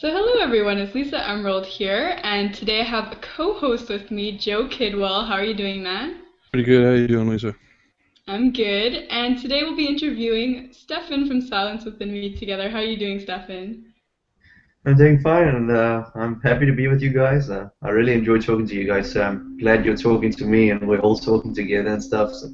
So hello everyone, it's Lisa Emerald here, and today I have a co-host with me, Joe Kidwell. How are you doing, man? Pretty good. How you doing, Lisa? I'm good, and today we'll be interviewing Stefan from Silence Within Me together. How are you doing, Stefan? I'm doing fine, and I'm happy to be with you guys. I really enjoy talking to you guys, so I'm glad you're talking to me, and we're all talking together and stuff. So.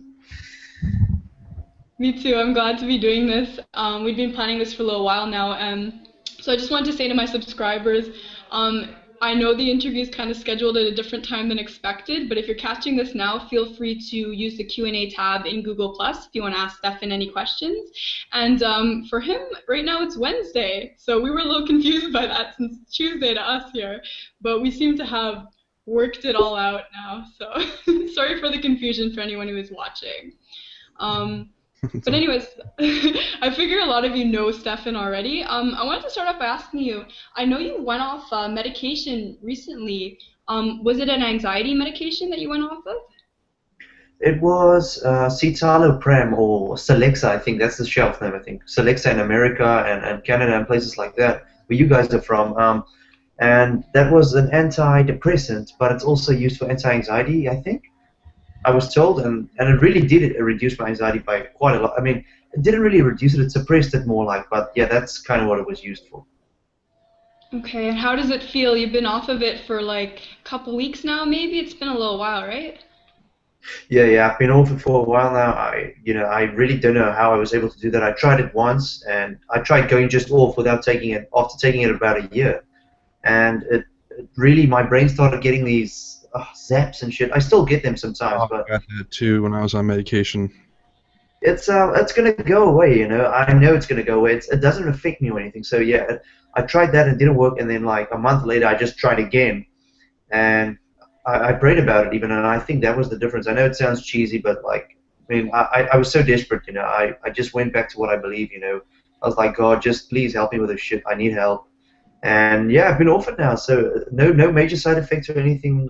Me too. I'm glad to be doing this. We've been planning this for a little while now, and so I just wanted to say to my subscribers, um, I know the interview is kind of scheduled at a different time than expected, but if you're catching this now, feel free to use the Q&A tab in Google Plus if you want to ask Stefan any questions. And for him, right now it's Wednesday, so we were a little confused by that since it's Tuesday to us here, but we seem to have worked it all out now. So sorry for the confusion for anyone who is watching. Um, It's but all- anyways, I figure a lot of you know Stefan already. I wanted to start off by asking you. I know you went off medication recently. Was it an anxiety medication that you went off of? It was citalopram or Celexa, I think that's the shelf name. I think Celexa in America and Canada and places like that, where you guys are from. And that was an antidepressant, but it's also used for anti-anxiety, I think. I was told, and it really did reduce my anxiety by quite a lot. I mean, it didn't really reduce it; it suppressed it more, like. But yeah, that's kind of what it was used for. Okay, and how does it feel? You've been off of it for like a couple weeks now, maybe? It's been a little while, right? Yeah, I've been off it for a while now. I really don't know how I was able to do that. I tried it once, and I tried going just off without taking it. After taking it about a year, and it really, my brain started getting these zaps and shit. I still get them sometimes, oh, but I got that too when I was on medication. it's gonna go away. I know it's gonna go away. It doesn't affect me or anything. So yeah, I tried that and it didn't work. And then like a month later, I just tried again, and I prayed about it even, and I think that was the difference. I know it sounds cheesy, but like, I mean, I was so desperate, I just went back to what I believe. I was like, God, just please help me with this shit. I need help. And yeah, I've been off it now, so no major side effects or anything.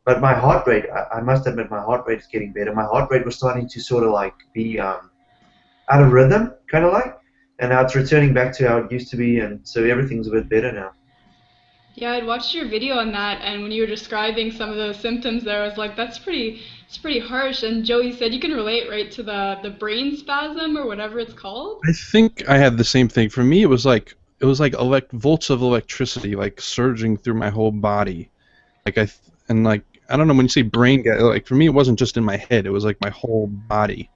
But my heart rate, I must admit, my heart rate is getting better. My heart rate was starting to sort of like be out of rhythm, kind of like, and now it's returning back to how it used to be, and so everything's a bit better now. Yeah, I'd watched your video on that, and when you were describing some of those symptoms there, I was like, it's pretty harsh. And Joey said you can relate right to the brain spasm or whatever it's called. I think I had the same thing. For me, it was like volts of electricity like surging through my whole body. And like I don't know when you say brain gas. Like for me, it wasn't just in my head. It was like my whole body,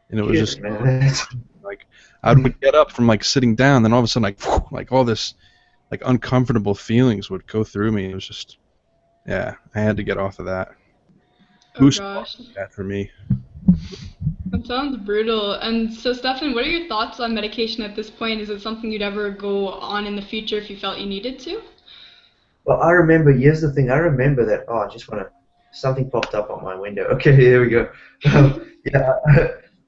and it was Shit, just man. like I would get up from like sitting down, then all of a sudden like all this like uncomfortable feelings would go through me. It was just yeah, I had to get off of that. Oh Moose was gosh, like that for me. that sounds brutal. And so, Stefan, what are your thoughts on medication at this point? Is it something you'd ever go on in the future if you felt you needed to? Well, I remember. Here's the thing. I remember that. Oh, I just want to. Something popped up on my window. Okay, here we go. Yeah,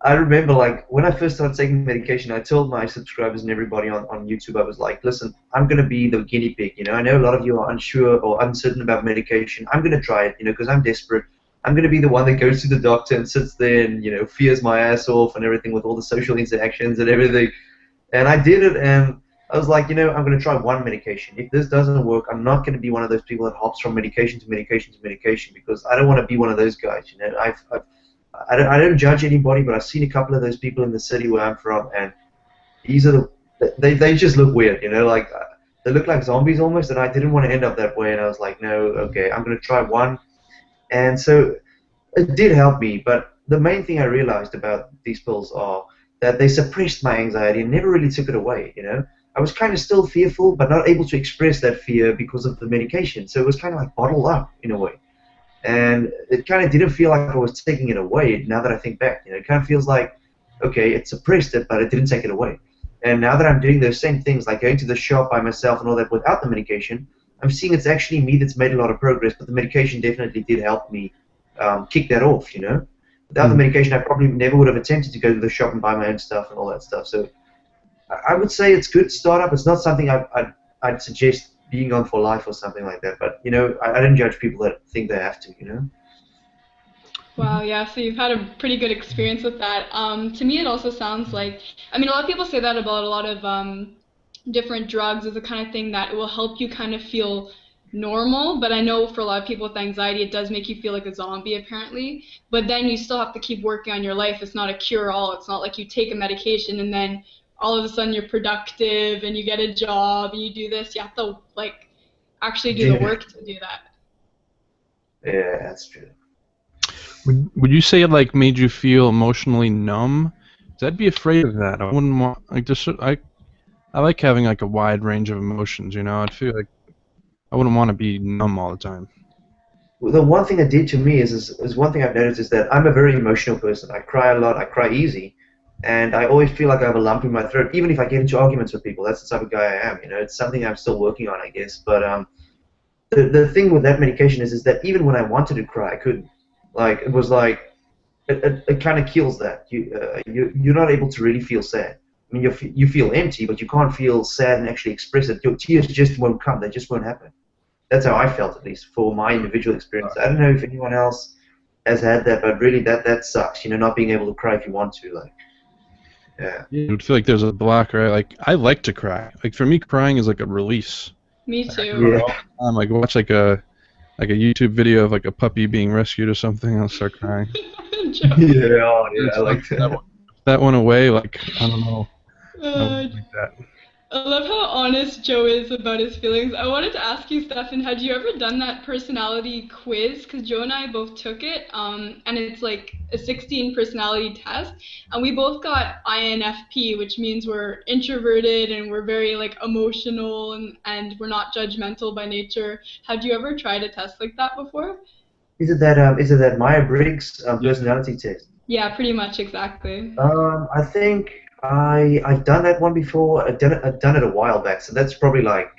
I remember like when I first started taking medication, I told my subscribers and everybody on YouTube, I was like, listen, I'm gonna be the guinea pig. I know a lot of you are unsure or uncertain about medication. I'm gonna try it. Because I'm desperate. I'm gonna be the one that goes to the doctor and sits there and fears my ass off and everything with all the social interactions and everything. And I did it, and I was like, I'm going to try one medication. If this doesn't work, I'm not going to be one of those people that hops from medication to medication to medication because I don't want to be one of those guys. I don't judge anybody, but I've seen a couple of those people in the city where I'm from, and these are they just look weird. Like they look like zombies almost, and I didn't want to end up that way. And I was like, no, okay, I'm going to try one. And so it did help me, but the main thing I realized about these pills are that they suppressed my anxiety and never really took it away. I was kind of still fearful, but not able to express that fear because of the medication. So it was kind of like bottled up in a way. And it kind of didn't feel like I was taking it away now that I think back. It kind of feels like, okay, it suppressed it, but it didn't take it away. And now that I'm doing those same things, like going to the shop by myself and all that without the medication, I'm seeing it's actually me that's made a lot of progress, but the medication definitely did help me kick that off. Without the Mm. medication, I probably never would have attempted to go to the shop and buy my own stuff and all that stuff. So I would say it's good startup. It's not something I'd suggest being on for life or something like that. But I don't judge people that think they have to. Wow, yeah, so you've had a pretty good experience with that. To me, it also sounds like, I mean, a lot of people say that about a lot of different drugs is the kind of thing that will help you kind of feel normal, but I know for a lot of people with anxiety, it does make you feel like a zombie apparently. But then you still have to keep working on your life. It's not a cure-all. It's not like you take a medication and then all of a sudden you're productive and you get a job and you do this. You have to like actually do the Yeah, work to do that. yeah, that's true. Would you say it like made you feel emotionally numb? 'Cause I'd be afraid of that. I wouldn't want like just I like having like a wide range of emotions. You know, I'd feel like I wouldn't want to be numb all the time. Well, the one thing that did to me is one thing I've noticed is that I'm a very emotional person. I cry a lot. I cry easy, and I always feel like I have a lump in my throat, even if I get into arguments with people. That's the type of guy I am. You know, it's something I'm still working on, I guess. But the thing with that medication is that even when I wanted to cry, I couldn't. Like it was like it kind of kills that. You're not able to really feel sad. I mean, you feel empty, but you can't feel sad and actually express it. Your tears just won't come. They just won't happen. That's how I felt, at least for my individual experience. I don't know if anyone else has had that, but really that sucks. You know, not being able to cry if you want to. Like, yeah. It would feel like there's a block, right? Like I like to cry. Like for me, crying is like a release. Me Like, I too. do it Yeah. all the time. Like watch like a YouTube video of like a puppy being rescued or something. I'll start crying. Joe. Yeah, oh, yeah, I It's like like that. that went away. Like I don't know. I Uh, wouldn't like that. I love how honest Joe is about his feelings. I wanted to ask you, Stefan, had you ever done that personality quiz? Because Joe and I both took it, and it's like a 16 personality test, and we both got INFP, which means we're introverted and we're very like emotional and we're not judgmental by nature. Had you ever tried a test like that before? Is it that Myers-Briggs Yeah. personality test? Yeah, pretty much exactly. I think I've done that one before. I've done it a while back, so that's probably like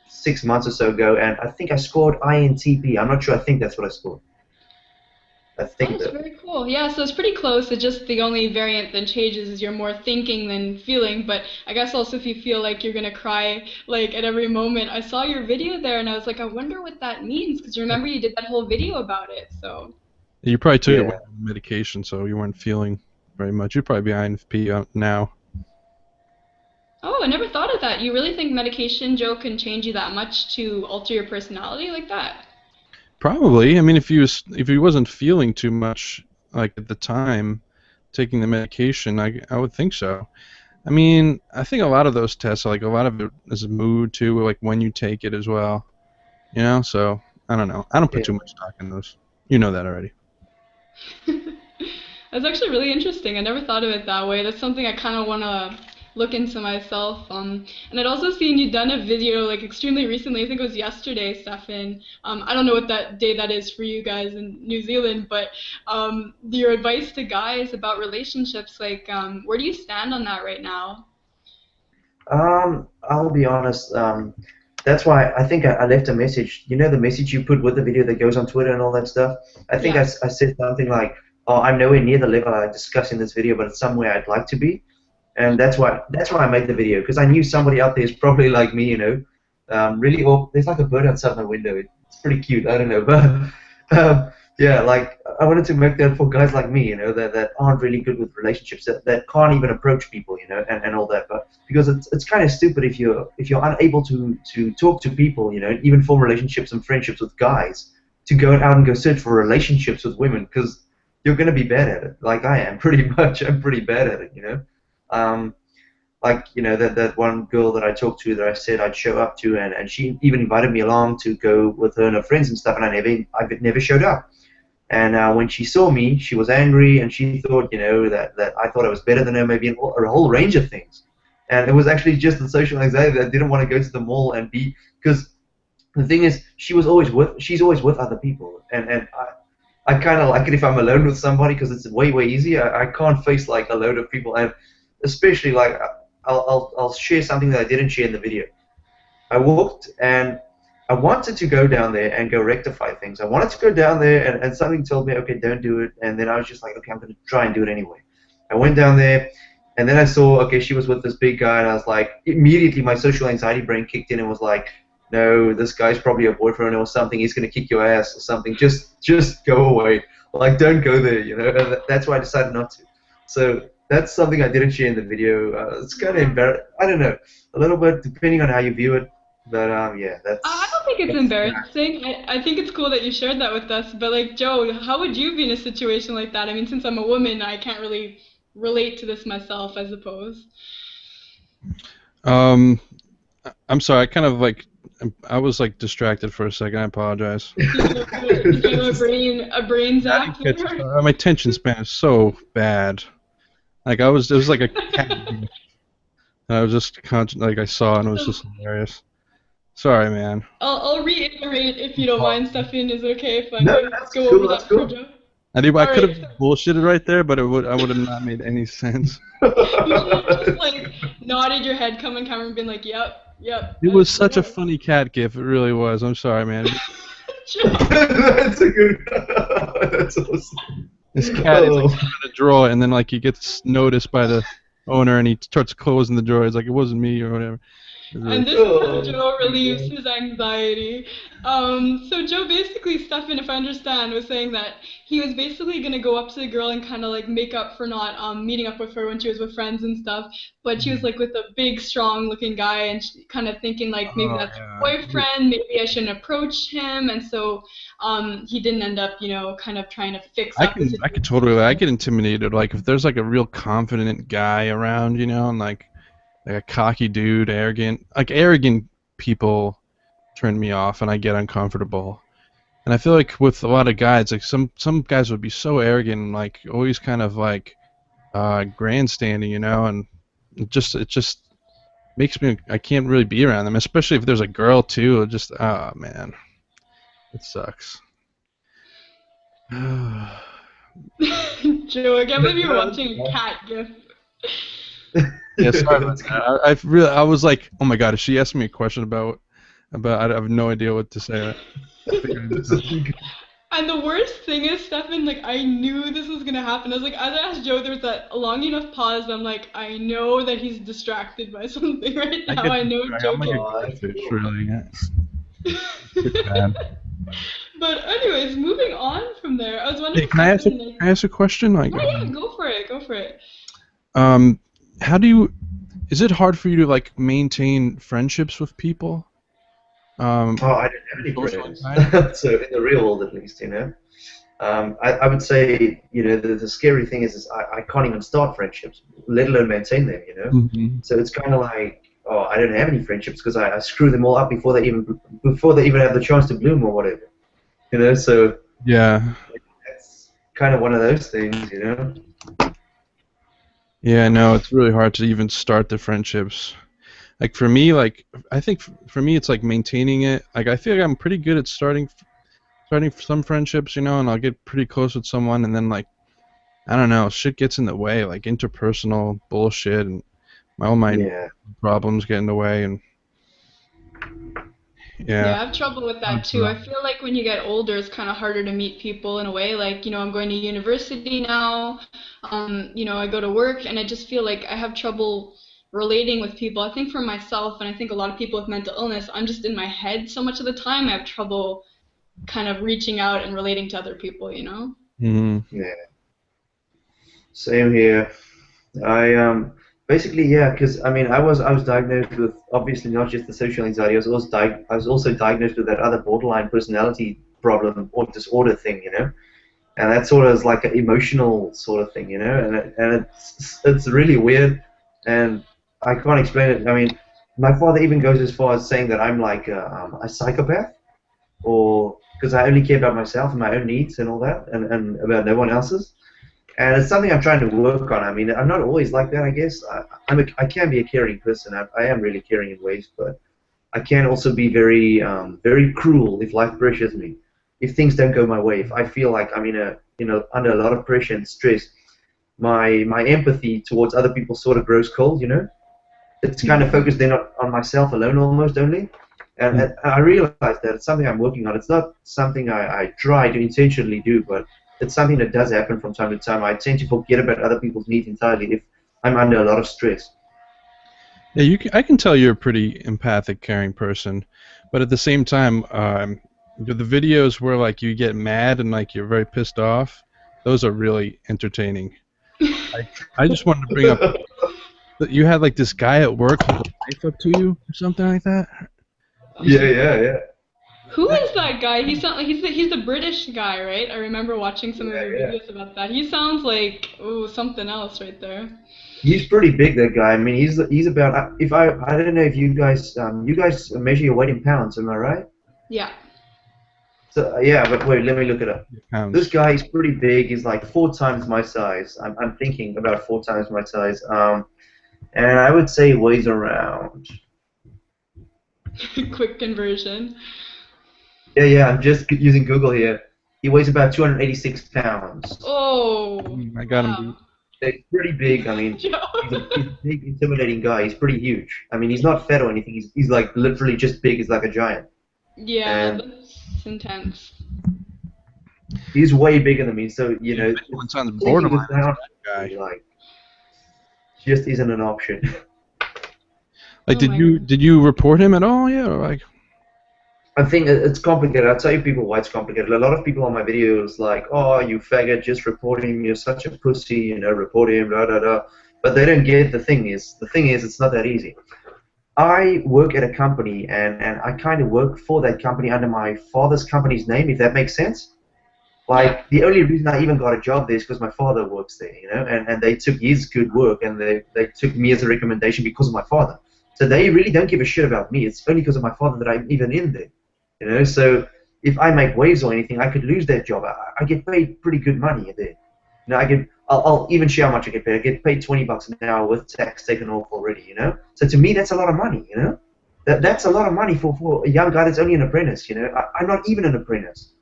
6 months or so ago, and I think I scored INTP. I'm not sure. I think that's what I scored. I Oh, think that's that. very cool. Yeah, so it's pretty close. It's just the only variant that changes is you're more thinking than feeling. But I guess also if you feel like you're gonna cry like at every moment. I saw your video there and I was like, I wonder what that means because you remember you did that whole video about it. So, You probably took it with Yeah. medication, so you weren't feeling very much. You'd probably be INFP now. oh, I never thought of that. You really think medication, Joe, can change you that much to alter your personality like that? Probably. I mean, if he wasn't feeling too much like at the time taking the medication, I would think so. I mean, I think a lot of those tests, like a lot of it is mood too, like when you take it as well. You know, so I don't know. I don't put Yeah. too much stock in those. You know that already. That's actually really interesting. I never thought of it that way. That's something I kind of want to look into myself. And I'd also seen you done a video like extremely recently. I think it was yesterday, Stefan. I don't know what that day that is for you guys in New Zealand, but your advice to guys about relationships, like where do you stand on that right now? I'll be honest. That's why I think I left a message. You know the message you put with the video that goes on Twitter and all that stuff? I think Yeah. I said something like, oh, I'm nowhere near the level I discussed in this video, but it's somewhere I'd like to be. And that's why I made the video, because I knew somebody out there is probably like me, you know. Really, oh, there's like a bird outside my window. It's pretty cute. I don't know, but yeah, like I wanted to make that for guys like me, you know, that aren't really good with relationships, that can't even approach people, you know, and all that. But because it's kind of stupid if you're unable to talk to people, you know, even form relationships and friendships with guys, to go out and go search for relationships with women, because you're gonna be bad at it, like I am. Pretty much, I'm pretty bad at it, you know. Um, like you know that one girl that I talked to that I said I'd show up to, and she even invited me along to go with her and her friends and stuff, and I never showed up. And when she saw me, she was angry, and she thought, you know, that I thought I was better than her, maybe in a whole range of things. And it was actually just the social anxiety that I didn't want to go to the mall and be, because the thing is, she's always with other people, and I kind of like it if I'm alone with somebody because it's way easier. I can't face like a load of people, and especially like I'll share something that I didn't share in the video. I walked and I wanted to go down there and go rectify things. I wanted to go down there and something told me, okay, don't do it. And then I was just like, okay, I'm going to try and do it anyway. I went down there and then I saw, okay, she was with this big guy, and I was like, immediately my social anxiety brain kicked in and was like, no, this guy's probably a boyfriend or something. He's going to kick your ass or something. Just go away. Like, don't go there, you know. And that's why I decided not to. So that's something I didn't share in the video. It's kind of embarrassing. I don't know, a little bit depending on how you view it. But yeah, I that's don't think it's that's embarrassing. I think it's cool that you shared that with us. But like Joe, how would you be in a situation like that? I mean, since I'm a woman, I can't really relate to this myself, I suppose. Um, I'm sorry. I kind of like I was like distracted for a second. I apologize. Did you have a brain I zap didn't catch it. there? My attention span is so bad. Like it was like a cat. I was just like I saw and it was So just hilarious. Sorry, man. I'll reiterate if you don't mind, Stefan. Is it okay if no, I that's go over cool. That's that for cool. Joe? I All could have right. So bullshitted right there, but I would have not made any sense. you should have just That's like nodded your head, come on camera, and been like, "Yep, yep, It was you're such a right." funny cat gif. It really was. I'm sorry, man. Joe. that's a good. That's awesome. This cat is like Oh. sitting in a drawer, and then like he gets noticed by the owner, and he starts closing the drawer. He's like, "It wasn't me," or whatever. It's really And this is how Oh. Joe relieves his anxiety. So Joe basically, Stefan, if I understand, was saying that he was basically gonna go up to the girl and kind of like make up for not meeting up with her when she was with friends and stuff. But she was like with a big, strong-looking guy, and kind of thinking like maybe Oh that's her yeah. boyfriend. Maybe I shouldn't approach him. And so he didn't end up, kind of trying to fix up the I situation. could totally I get intimidated. Like if there's like a real confident guy around, and like a cocky dude, arrogant people turn me off, and I get uncomfortable. And I feel like with a lot of guys, like some guys would be so arrogant and like always kind of like grandstanding, and it just makes me I can't really be around them, especially if there's a girl too. It just man, it sucks. Joe, I can't believe you're No, watching a cat gif. Yeah, sorry about that's that. good. I was like, oh my god, if she asked me a question about I have no idea what to say. I think I That's just such a good. And the worst thing is, Stefan, like I knew this was gonna happen. I was like, as I asked Joe, there was that long enough pause. I'm like, I know that he's distracted by something right I now. get I know Joe I'm like a Oh, that's goldfish, cool. really. Yeah. It's can. bad. But anyways, moving on from there, I was Hey, wondering, can Stefan, like, I ask a question? Like, yeah, yeah, go for it, go for it. um, how do you? Is it hard for you to like maintain friendships with people? Oh, I don't have In any social friends. environment? So in the real world, at least, I would say, the scary thing is I can't even start friendships, let alone maintain them, Hmm. So it's kind of like, oh, I don't have any friendships because I screw them all up before they even have the chance to bloom or whatever, So Yeah. that's kind of one of those things. Yeah, no, it's really hard to even start the friendships. Like for me, like I think for me, it's like maintaining it. Like I feel like I'm pretty good at starting some friendships, and I'll get pretty close with someone, and then like I don't know, shit gets in the way, like interpersonal bullshit and all my Yeah. problems get in the way, and yeah. Yeah, I have trouble with Hard that too. to- I feel like when you get older, it's kind of harder to meet people in a way. Like, I'm going to university now. I go to work, and I just feel like I have trouble relating with people. I think for myself, and I think a lot of people with mental illness, I'm just in my head so much of the time. I have trouble kind of reaching out and relating to other people. Mhm. Yeah. Same here. I basically, yeah, because I was diagnosed with obviously not just the social anxiety. I was also diagnosed with that other borderline personality problem or disorder thing. And that sort of is like an emotional sort of thing. And it's really weird, and I can't explain it. I mean, my father even goes as far as saying that I'm like a psychopath, or because I only care about myself and my own needs and all that, and about no one else's. And it's something I'm trying to work on. I mean, I'm not always like that, I guess. I can be a caring person. I am really caring in ways, but I can also be very, very cruel if life pressures me. If things don't go my way, if I feel like I'm under a lot of pressure and stress, my empathy towards other people sort of grows cold. It's kind of focused then on myself alone almost only. And I realize that it's something I'm working on. It's not something I try to intentionally do, but it's something that does happen from time to time. I tend to forget about other people's needs entirely if I'm under a lot of stress. Yeah, I can tell you're a pretty empathic, caring person, but at the same time, the videos where like you get mad and like you're very pissed off, those are really entertaining. I just wanted to bring up that you had like this guy at work hold a knife up to you or something like that. Yeah. Who is that guy? He sound like he's the British guy, right? I remember watching some of your Yeah. videos about that. He sounds like something else right there. He's pretty big, that guy. I mean, he's about. If I don't know if you guys measure your weight in pounds, am I right? Yeah. So yeah, but wait, let me look it up. This Pounds. guy is pretty big. He's like 4 times my size. I'm thinking about 4 times my size. And I would say he weighs around. Quick conversion. Yeah. I'm just using Google here. He weighs about 286 pounds. Oh. I got him Wow. beat. He's pretty big. I mean, he's a big, intimidating guy. He's pretty huge. I mean, he's not fat or anything. He's like literally just big. He's like a giant. Yeah, And that's intense. he's way bigger than me. So One sounds taking borderline this down, guy. like, just isn't an option. Like, Oh did my you report him at all? Yeah, or like. I think it's complicated. I'll tell you people why it's complicated. A lot of people on my videos like, oh, you faggot, just report him. You're such a pussy, report him, da da da. But they don't get the thing is, it's not that easy. I work at a company, and I kind of work for that company under my father's company's name, if that makes sense. Like, the only reason I even got a job there is because my father works there, and they took his good work, and they took me as a recommendation because of my father. So they really don't give a shit about me. It's only because of my father that I'm even in there. So if I make waves or anything, I could lose that job. I get paid pretty good money there. I'll even share how much I get paid. I get paid $20 an hour with tax taken off already. So to me, that's a lot of money. That's a lot of money for a young guy that's only an apprentice. I'm not even an apprentice,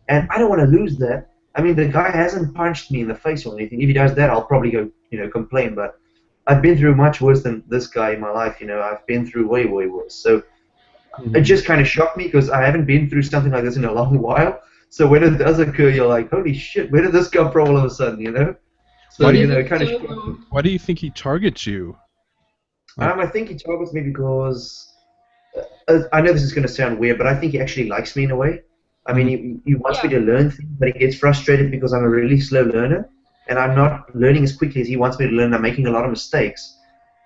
and I don't want to lose that. I mean, the guy hasn't punched me in the face or anything. If he does that, I'll probably go, complain. But I've been through much worse than this guy in my life. I've been through way, way worse. So it just kind of shocked me because I haven't been through something like this in a long while. So when it does occur, you're like, holy shit, where did this come from all of a sudden? So, Why do you it kind of shocked me. Why do you think he targets you? I think he targets me because I know this is going to sound weird, but I think he actually likes me in a way. I mean, he wants me to learn things, but he gets frustrated because I'm a really slow learner, and I'm not learning as quickly as he wants me to learn. I'm making a lot of mistakes,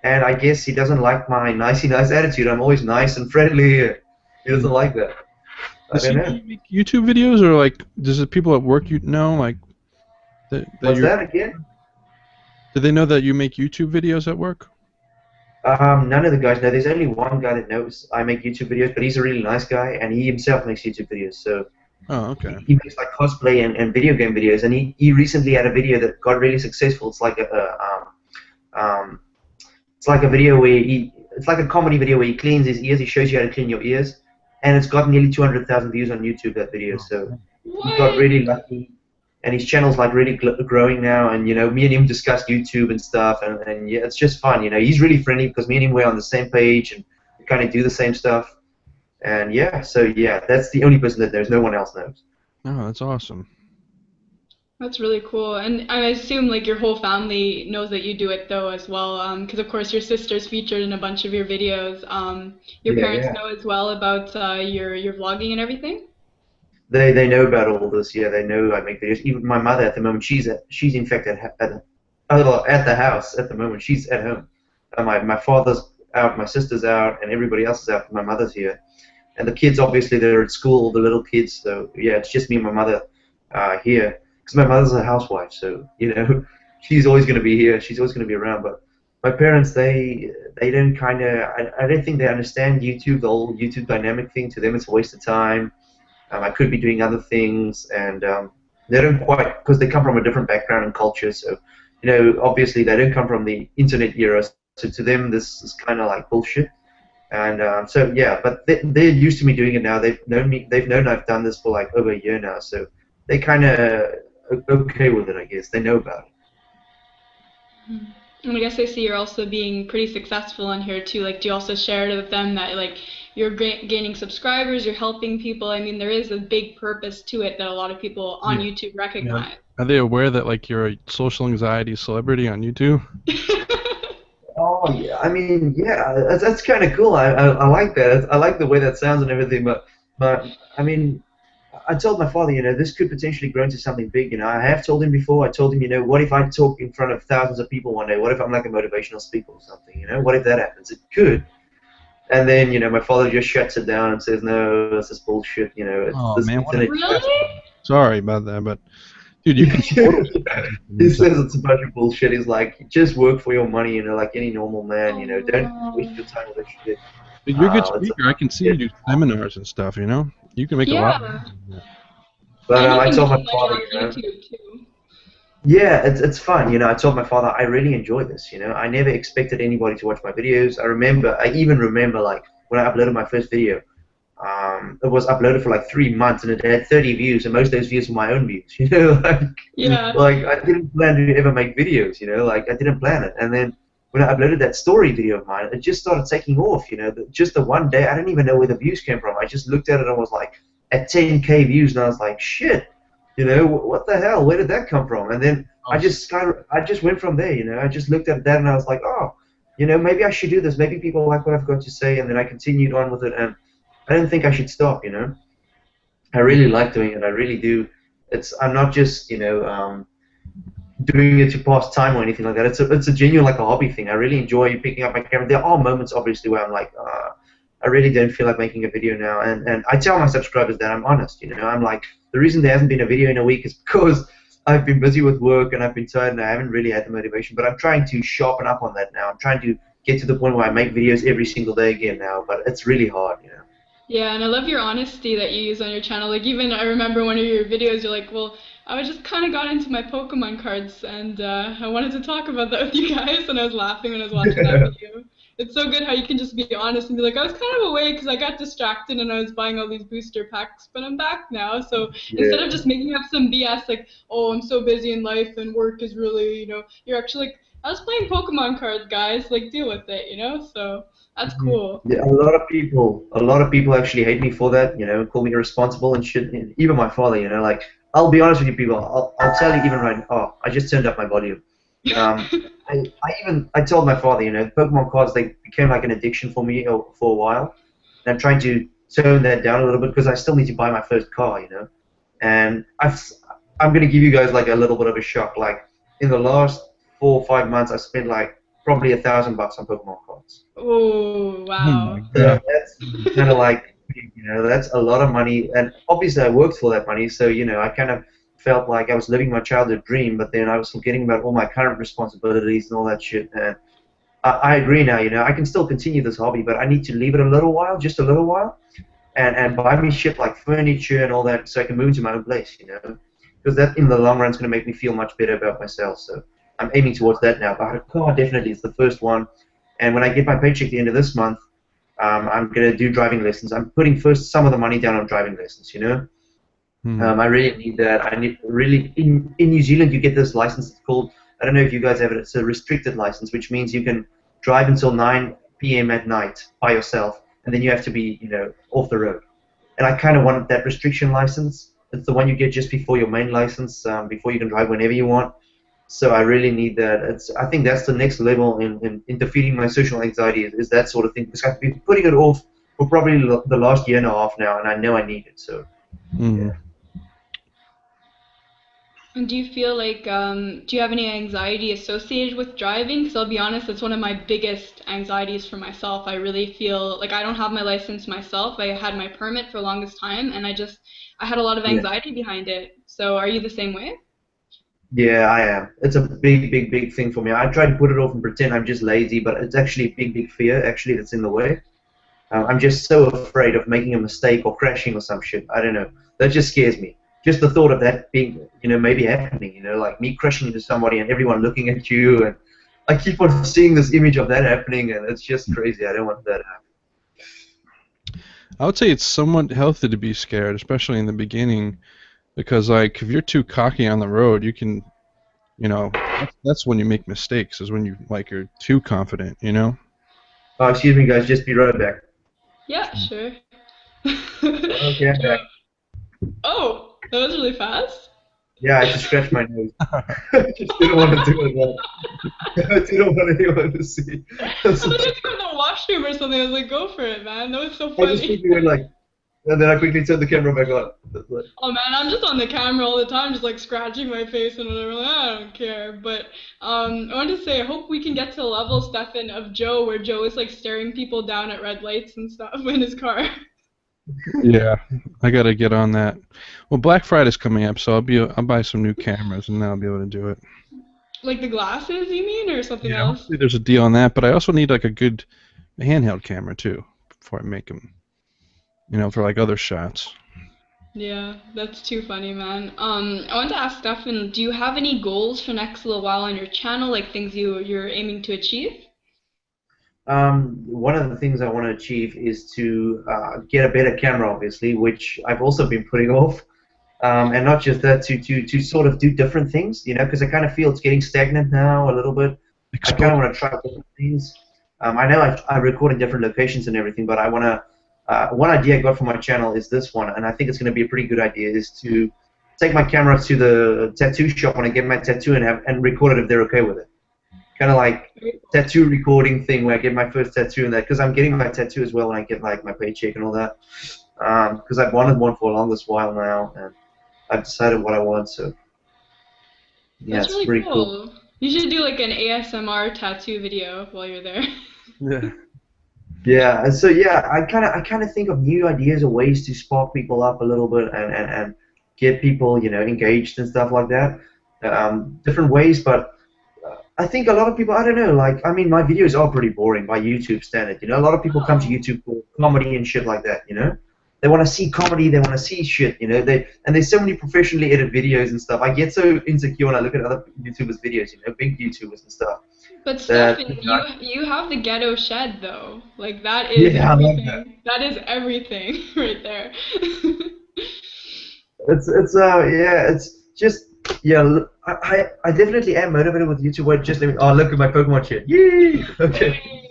and I guess he doesn't like my nicey nice attitude. I'm always nice and friendly. He doesn't like that. I Does don't he know. make YouTube videos, or like, does the people at work know, like, What's that again? do they know that you make YouTube videos at work? None of the guys know. There's only one guy that knows I make YouTube videos, but he's a really nice guy, and he himself makes YouTube videos. So Oh, okay. he makes like cosplay and video game videos, and he recently had a video that got really successful. It's like it's like a video where it's like a comedy video where he cleans his ears. He shows you how to clean your ears, and it's got nearly 200,000 views on YouTube. That video, so he got really lucky. And his channel's like really growing now, and me and him discuss YouTube and stuff, and yeah, it's just fun. He's really friendly because me and him were on the same page and we kind of do the same stuff, and so that's the only person that knows. No one else knows. Oh, that's awesome. That's really cool. And I assume like your whole family knows that you do it though as well, because of course your sister's featured in a bunch of your videos. Your parents know as well about your vlogging and everything? They know about all this. Yeah, they know I make videos. Even my mother at the moment, she's in fact at the house at the moment. She's at home. My father's out, my sister's out, and everybody else is out. My mother's here, and the kids obviously they're at school, the little kids. So yeah, it's just me and my mother here. Because my mother's a housewife, so she's always going to be here. She's always going to be around. But my parents, they don't I don't think they understand YouTube, the whole YouTube dynamic thing. To them, it's a waste of time. I could be doing other things, and they don't quite, because they come from a different background and culture. So, obviously they don't come from the internet era. So to them, this is kind of like bullshit. And so yeah, but they're used to me doing it now. They've known me. They've known I've done this for like over a year now. So they kind of okay with it, I guess. They know about it. And I guess I see you're also being pretty successful on here too. Like, do you also share it with them that like you're gaining subscribers, you're helping people? I mean, there is a big purpose to it that a lot of people on YouTube recognize. Yeah. Are they aware that like you're a social anxiety celebrity on YouTube? Oh yeah, I mean that's kind of cool. I like that. I like the way that sounds and everything. But I mean, I told my father, this could potentially grow into something big. I have told him before. I told him, what if I talk in front of thousands of people one day? What if I'm like a motivational speaker or something? What if that happens? It could. And then, my father just shuts it down and says, no, this is bullshit. It's Oh this man, what a internet. Really? sorry about that, but dude, you can totally do He that. says it's a bunch of bullshit. He's like, just work for your money, like any normal man. Don't waste Oh. your time with that shit. But you're a good It's speaker. I can see yeah. you do seminars and stuff. You can make a lot of Yeah. money doing that. But And you I can told make my money father, off YouTube too. yeah, it's fun. I told my father I really enjoy this. I never expected anybody to watch my videos. I even remember like when I uploaded my first video. It was uploaded for like 3 months and it had 30 views, and most of those views were my own views. Yeah. Like I didn't plan to ever make videos. Like I didn't plan it. And then when I uploaded that story video of mine, it just started taking off. Just the one day, I didn't even know where the views came from. I just looked at it and was like at 10K views, and I was like, shit. What the hell? Where did that come from? And then I just went from there. I just looked at that and I was like, oh, maybe I should do this. Maybe people like what I've got to say. And then I continued on with it, and I didn't think I should stop. I really like doing it. I really do. I'm not just doing it to pass time or anything like that. It's a genuine like a hobby thing. I really enjoy picking up my camera. There are moments obviously where I'm like, I really don't feel like making a video now, and I tell my subscribers that I'm honest. I'm like, the reason there hasn't been a video in a week is because I've been busy with work and I've been tired and I haven't really had the motivation. But I'm trying to sharpen up on that now. I'm trying to get to the point where I make videos every single day again now. But it's really hard. Yeah, and I love your honesty that you use on your channel. Like even I remember one of your videos, you're like, well, I just kind of got into my Pokemon cards, and I wanted to talk about that with you guys, and I was laughing when I was watching that video. It's so good how you can just be honest and be like, I was kind of away because I got distracted and I was buying all these booster packs, but I'm back now. So instead Yeah. of just making up some BS like, oh, I'm so busy in life and work is really, you're actually like, I was playing Pokemon cards, guys. Like, deal with it. So that's cool. Yeah, a lot of people actually hate me for that, call me irresponsible and shit. And even my father, like, I'll be honest with you people, I'll tell you even right, oh, I just turned up my volume. Um, I told my father, Pokemon cards, they became like an addiction for me for a while. And I'm trying to tone that down a little bit because I still need to buy my first car, And I'm going to give you guys like a little bit of a shock. Like, in the last 4 or 5 months, I spent like probably $1,000 on Pokemon cards. Oh, Oh wow. my So god. that's kind of like, that's a lot of money, and obviously I worked for that money, so I kind of felt like I was living my childhood dream, but then I was forgetting about all my current responsibilities and all that shit. And I agree now, I can still continue this hobby, but I need to leave it a little while, just a little while, and buy me shit like furniture and all that, so I can move into my own place, because that in the long run is going to make me feel much better about myself. So I'm aiming towards that now. But a car definitely is the first one. And when I get my paycheck at the end of this month, I'm going to do driving lessons. I'm putting first some of the money down on driving lessons, I really need that. I need really in New Zealand you get this license. It's called, I don't know if you guys have it. It's a restricted license, which means you can drive until 9 p.m. at night by yourself, and then you have to be off the road. And I kind of want that restriction license. It's the one you get just before your main license, before you can drive whenever you want. So I really need that. I think that's the next level in defeating my social anxiety is that sort of thing. Because I've been putting it off for probably the last year and a half now, and I know I need it. So yeah. And do you feel like, do you have any anxiety associated with driving? Because I'll be honest, it's one of my biggest anxieties for myself. I really feel like I don't have my license myself. I had my permit for the longest time, and I had a lot of Yeah. anxiety behind it. So are you the same way? Yeah, I am. It's a big, big, big thing for me. I try to put it off and pretend I'm just lazy, but it's actually a big, big fear actually that's in the way. I'm just so afraid of making a mistake or crashing or some shit. I don't know. That just scares me. Just the thought of that being, maybe happening, like me crashing into somebody and everyone looking at you, and I keep on seeing this image of that happening, and it's just crazy. I don't want that to happen. I would say it's somewhat healthy to be scared, especially in the beginning, because like if you're too cocky on the road, you can, that's when you make mistakes. Is when you're too confident. Oh, excuse me, guys. Just be right back. Yeah, sure. Okay, I'm back. Oh, that was really fast. Yeah, I just scratched my nose. I just didn't want to do it. I didn't want anyone to see. I thought you were in the washroom or something. I was like, go for it, man. That was so I just funny. think you were like, And then I quickly turned the camera back on. Oh man, I'm just on the camera all the time, just like scratching my face and whatever. Like, I don't care. But I wanted to say, I hope we can get to the level, Stefan, of Joe, where Joe is like staring people down at red lights and stuff in his car. Yeah, I gotta get on that. Well, Black Friday's coming up, so I'll buy some new cameras and then I'll be able to do it. Like the glasses, you mean, or something Yeah, else? hopefully there's a deal on that, but I also need like a good handheld camera too before I make them, for like other shots. Yeah, that's too funny, man. I wanted to ask Stefan, do you have any goals for next little while on your channel, like things you're aiming to achieve? One of the things I want to achieve is to get a better camera, obviously, which I've also been putting off. And not just that, to sort of do different things, because I kind of feel it's getting stagnant now a little bit. I kind of want to try different things. I know I record in different locations and everything, but I want to. One idea I got for my channel is this one, and I think it's going to be a pretty good idea, is to take my camera to the tattoo shop when I get my tattoo and record it if they're okay with it. Kind of like tattoo recording thing where I get my first tattoo and that, because I'm getting my tattoo as well when I get like my paycheck and all that. Because I've wanted one for a longest while now, and I've decided what I want, so yeah, That's it's really pretty cool. cool. You should do like an ASMR tattoo video while you're there. Yeah. Yeah, and so yeah, I kind of think of new ideas or ways to spark people up a little bit and get people engaged and stuff like that. Different ways, but I think a lot of people, I don't know, like, I mean, my videos are pretty boring by YouTube standard. A lot of people come to Oh, YouTube for comedy and shit like that. They want to see comedy, they want to see shit, and there's so many professionally edited videos and stuff. I get so insecure when I look at other YouTubers' videos, big YouTubers and stuff, but that, Stefan, you have the ghetto shed though. Like that is yeah, I love that. everything. That is everything right there. It's just I definitely am motivated with YouTube. Where just let me, oh, look at my Pokemon shit. Yee! Okay. Yay.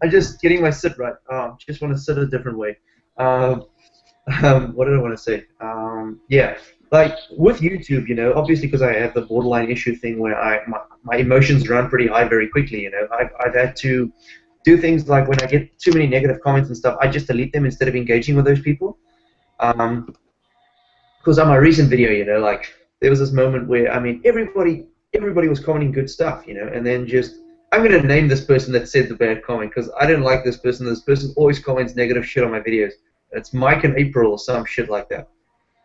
I'm just getting my sit right. Just want to sit a different way. Um, what did I want to say? Yeah, like with YouTube, obviously because I have the borderline issue thing where my emotions run pretty high very quickly. I've had to do things like when I get too many negative comments and stuff, I just delete them instead of engaging with those people. Um, because on my recent video, like there was this moment where I mean everybody was commenting good stuff, and then just I'm gonna name this person that said the bad comment because I didn't like this person. This person always comments negative shit on my videos. It's Mike and April or some shit like that.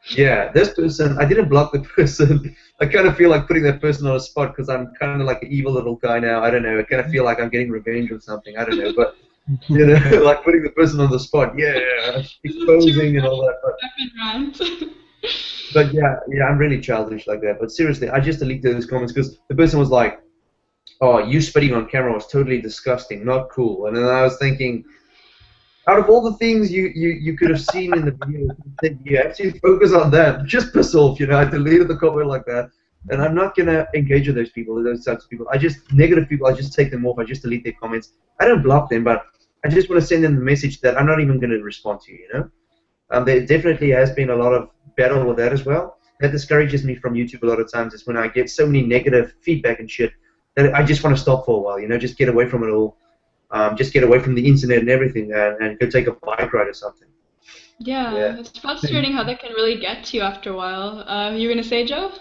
Yeah, this person, I didn't block the person. I kind of feel like putting that person on a spot because I'm kind of like an evil little guy now. I don't know. I kind of feel like I'm getting revenge or something. I don't know, but like putting the person on the spot. Yeah, This is too exposing and all funny. that. But Stefan rant. yeah, I'm really childish like that. But seriously, I just deleted those comments because the person was like, "Oh, you spitting on camera was totally disgusting, not cool." And then I was thinking, out of all the things you could have seen in the video, you actually focus on that. Just piss off, I deleted the comment like that, and I'm not gonna engage with those people, those types of people. I just negative people. I just take them off. I just delete their comments. I don't block them, but I just want to send them the message that I'm not even gonna respond to you. There definitely has been a lot of battle with that as well. That discourages me from YouTube a lot of times. Is when I get so many negative feedback and shit that I just want to stop for a while. Just get away from it all. Just get away from the internet and everything, and go take a bike ride or something. Yeah. Yeah, it's frustrating how that can really get to you after a while. You were gonna say, Joe?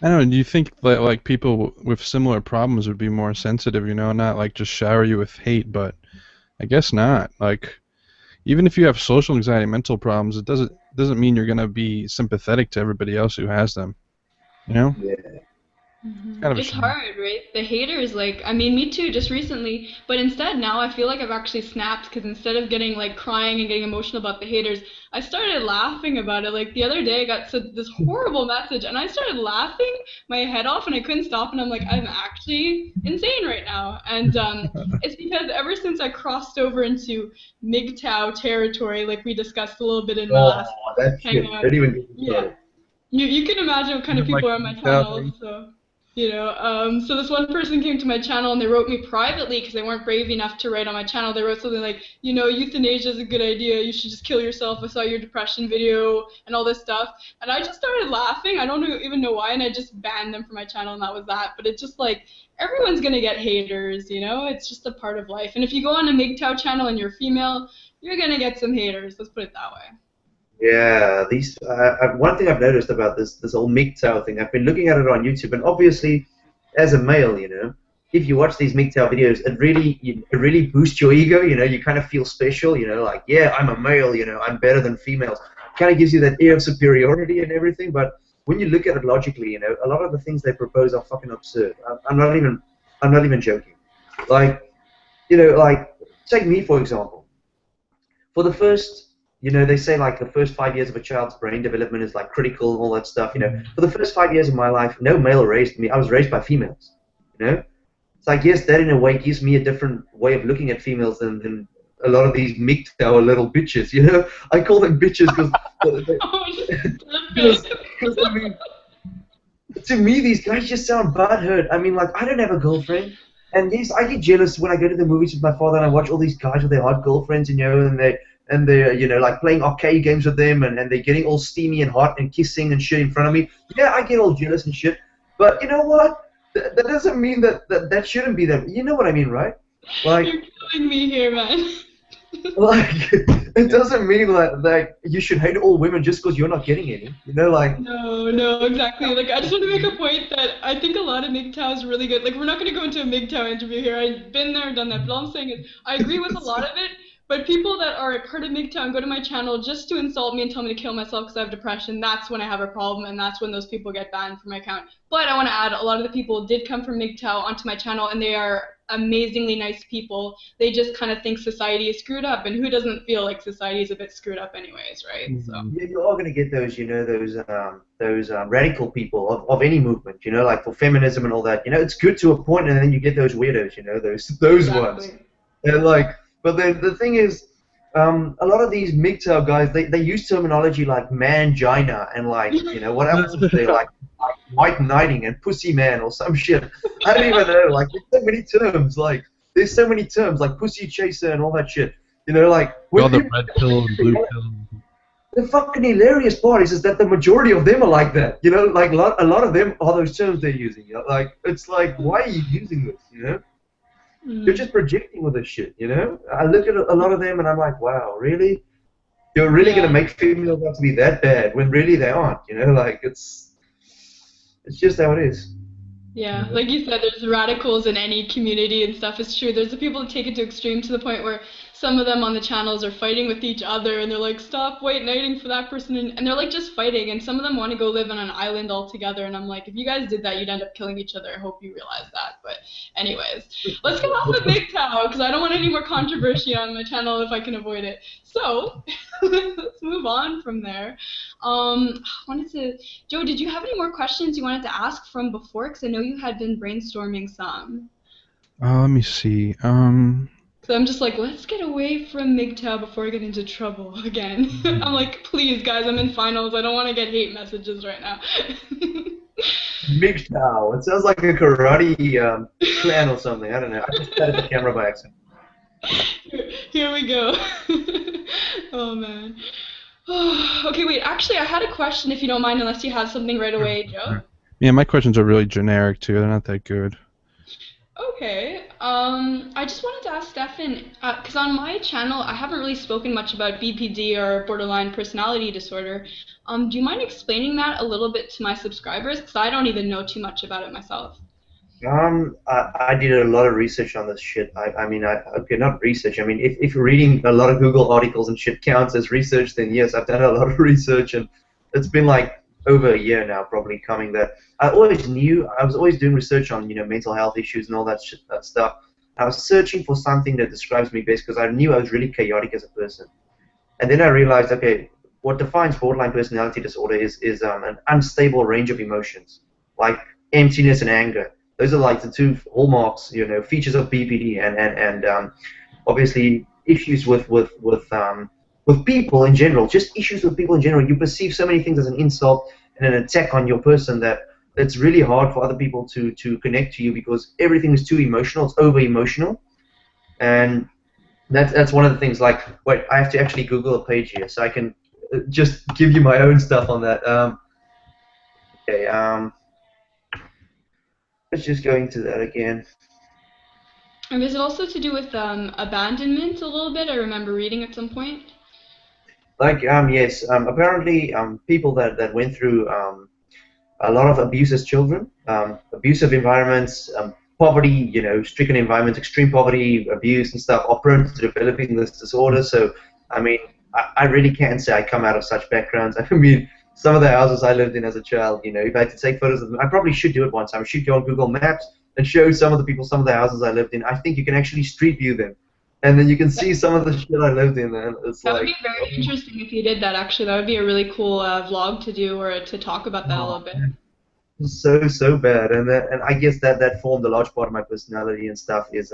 I don't know. Do you think that like people with similar problems would be more sensitive? Not like just shower you with hate, but I guess not. Like even if you have social anxiety, mental problems, it doesn't mean you're gonna be sympathetic to everybody else who has them. You know? Yeah. It's kind of a It's shame. hard, right? The haters, like, I mean, me too, just recently. But instead, now I feel like I've actually snapped because instead of getting like crying and getting emotional about the haters, I started laughing about it. Like the other day, I got this horrible message, and I started laughing my head off, and I couldn't stop. And I'm like, I'm actually insane right now. And it's because ever since I crossed over into MGTOW territory, like we discussed a little bit in my Oh, last that shit. hangout. Don't even get me Yeah, started. you can imagine what kind You of don't like people are on my channel, mentality? so so this one person came to my channel and they wrote me privately because they weren't brave enough to write on my channel. They wrote something like, euthanasia is a good idea. You should just kill yourself. I saw your depression video and all this stuff. And I just started laughing. I don't even know why, and I just banned them from my channel, and that was that. But it's just like everyone's gonna get haters. It's just a part of life. And if you go on a MGTOW channel and you're female, you're gonna get some haters. Let's put it that way. Yeah, these. One thing I've noticed about this whole MGTOW thing, I've been looking at it on YouTube, and obviously, as a male, if you watch these MGTOW videos, it really boosts your ego. You kind of feel special. Like, yeah, I'm a male. I'm better than females. Kind of gives you that air of superiority and everything. But when you look at it logically, a lot of the things they propose are fucking absurd. I'm not even joking. Like, like take me for example. For the first, they say like the first 5 years of a child's brain development is like critical and all that stuff. For the first 5 years of my life, no male raised me. I was raised by females. So I guess that in a way gives me a different way of looking at females than a lot of these MGTOW little bitches. I call them bitches because I mean, to me, these guys just sound butthurt. I mean, like, I don't have a girlfriend. And yes, I get jealous when I go to the movies with my father and I watch all these guys with their hot girlfriends, and they're, like playing arcade games with them, and they're getting all steamy and hot and kissing and shit in front of me. Yeah, I get all jealous and shit. But you know what? That doesn't mean that shouldn't be there. You know what I mean, right? Like, you're killing me here, man. like, it doesn't mean that you should hate all women just because you're not getting any. Like. No, exactly. Like, I just want to make a point that I think a lot of MGTOW is really good. Like, we're not going to go into a MGTOW interview here. I've been there, done that. But all I'm saying is, I agree with a lot of it. But people that are part of MGTOW and go to my channel just to insult me and tell me to kill myself because I have depression, that's when I have a problem, and that's when those people get banned from my account. But I want to add, a lot of the people did come from MGTOW onto my channel, and they are amazingly nice people. They just kind of think society is screwed up, and who doesn't feel like society is a bit screwed up anyways, right? So. Yeah, you are going to get those, those radical people of any movement, like for feminism and all that. It's good to a point, and then you get those weirdos, those Exactly. ones. And like, but then the thing is, a lot of these MGTOW guys, they use terminology like mangina and like, what else is there, like white knighting and pussy man or some shit. I don't even know. Like, there's so many terms. Like, there's so many terms like pussy chaser and all that shit. Like, all the red pill and blue pill. The fucking hilarious part is that the majority of them are like that. Like a lot of them are those terms they're using. Like, it's like, why are you using this? You're just projecting with this shit, I look at a lot of them and I'm like, wow, really? You're really gonna make females out to be that bad when really they aren't, Like, it's just how it is. Yeah, like you said, there's radicals in any community and stuff. It's true. There's the people that take it to extreme to the point where some of them on the channels are fighting with each other, and they're like, "Stop white knighting for that person," and they're like just fighting. And some of them want to go live on an island altogether. And I'm like, if you guys did that, you'd end up killing each other. I hope you realize that. But anyways, let's get off of MGTOW because I don't want any more controversy on my channel if I can avoid it. So let's move on from there. Joe, did you have any more questions you wanted to ask from before? Because I know you had been brainstorming some. Let me see. So I'm just like, let's get away from MGTOW before I get into trouble again. I'm like, please, guys, I'm in finals. I don't want to get hate messages right now. MGTOW. It sounds like a karate clan or something. I don't know. I just patted the camera by accident. Here we go. Oh, man. Okay, wait. Actually, I had a question, if you don't mind, unless you have something right away, Joe. Yeah, my questions are really generic too. They're not that good. Okay. I just wanted to ask Stefan, because on my channel, I haven't really spoken much about BPD or borderline personality disorder. Do you mind explaining that a little bit to my subscribers? Because I don't even know too much about it myself. I did a lot of research on this shit. Okay, not research. I mean, if reading a lot of Google articles and shit counts as research, then yes, I've done a lot of research, and it's been like over a year now, probably coming that I always knew. I was always doing research on mental health issues and all that shit, that stuff. I was searching for something that describes me best because I knew I was really chaotic as a person, and then I realized, okay, what defines borderline personality disorder is an unstable range of emotions, like emptiness and anger. Those are like the two hallmarks, features of BPD, and obviously issues with people in general, just issues with people in general. You perceive so many things as an insult and an attack on your person that it's really hard for other people to connect to you because everything is too emotional. It's over emotional, and that's one of the things. Like, wait, I have to actually Google a page here so I can just give you my own stuff on that. Okay. Let's just go into that again. And is it also to do with abandonment a little bit? I remember reading at some point. Like yes, apparently people that went through a lot of abuse as children, abusive environments, poverty, stricken environments, extreme poverty, abuse and stuff are prone to developing this disorder. So, I mean, I really can't say I come out of such backgrounds. I mean, some of the houses I lived in as a child, if I had to take photos of them, I probably should do it one time. I should go on Google Maps and show some of the people some of the houses I lived in. I think you can actually street view them. And then you can see some of the shit I lived in, and it's That would like, be very interesting if you did that, actually. That would be a really cool vlog to do or to talk about that a oh, little bit. so bad, and I guess that formed a large part of my personality and stuff is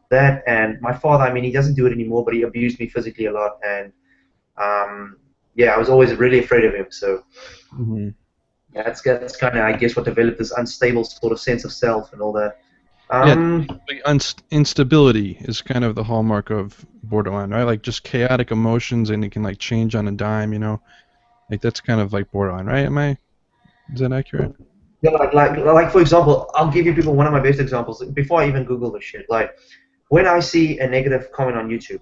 that, and my father, I mean, he doesn't do it anymore, but he abused me physically a lot, and yeah, I was always really afraid of him. So Hmm. that's kind of, I guess, what developed this unstable sort of sense of self and all that. Yeah, um like instability is kind of the hallmark of borderline, right? Like just chaotic emotions, and it can like change on a dime, you know. Like that's kind of like borderline, right? Is that accurate? yeah, like for example, I'll give you people one of my best examples before I even Google this shit. Like when I see a negative comment on YouTube,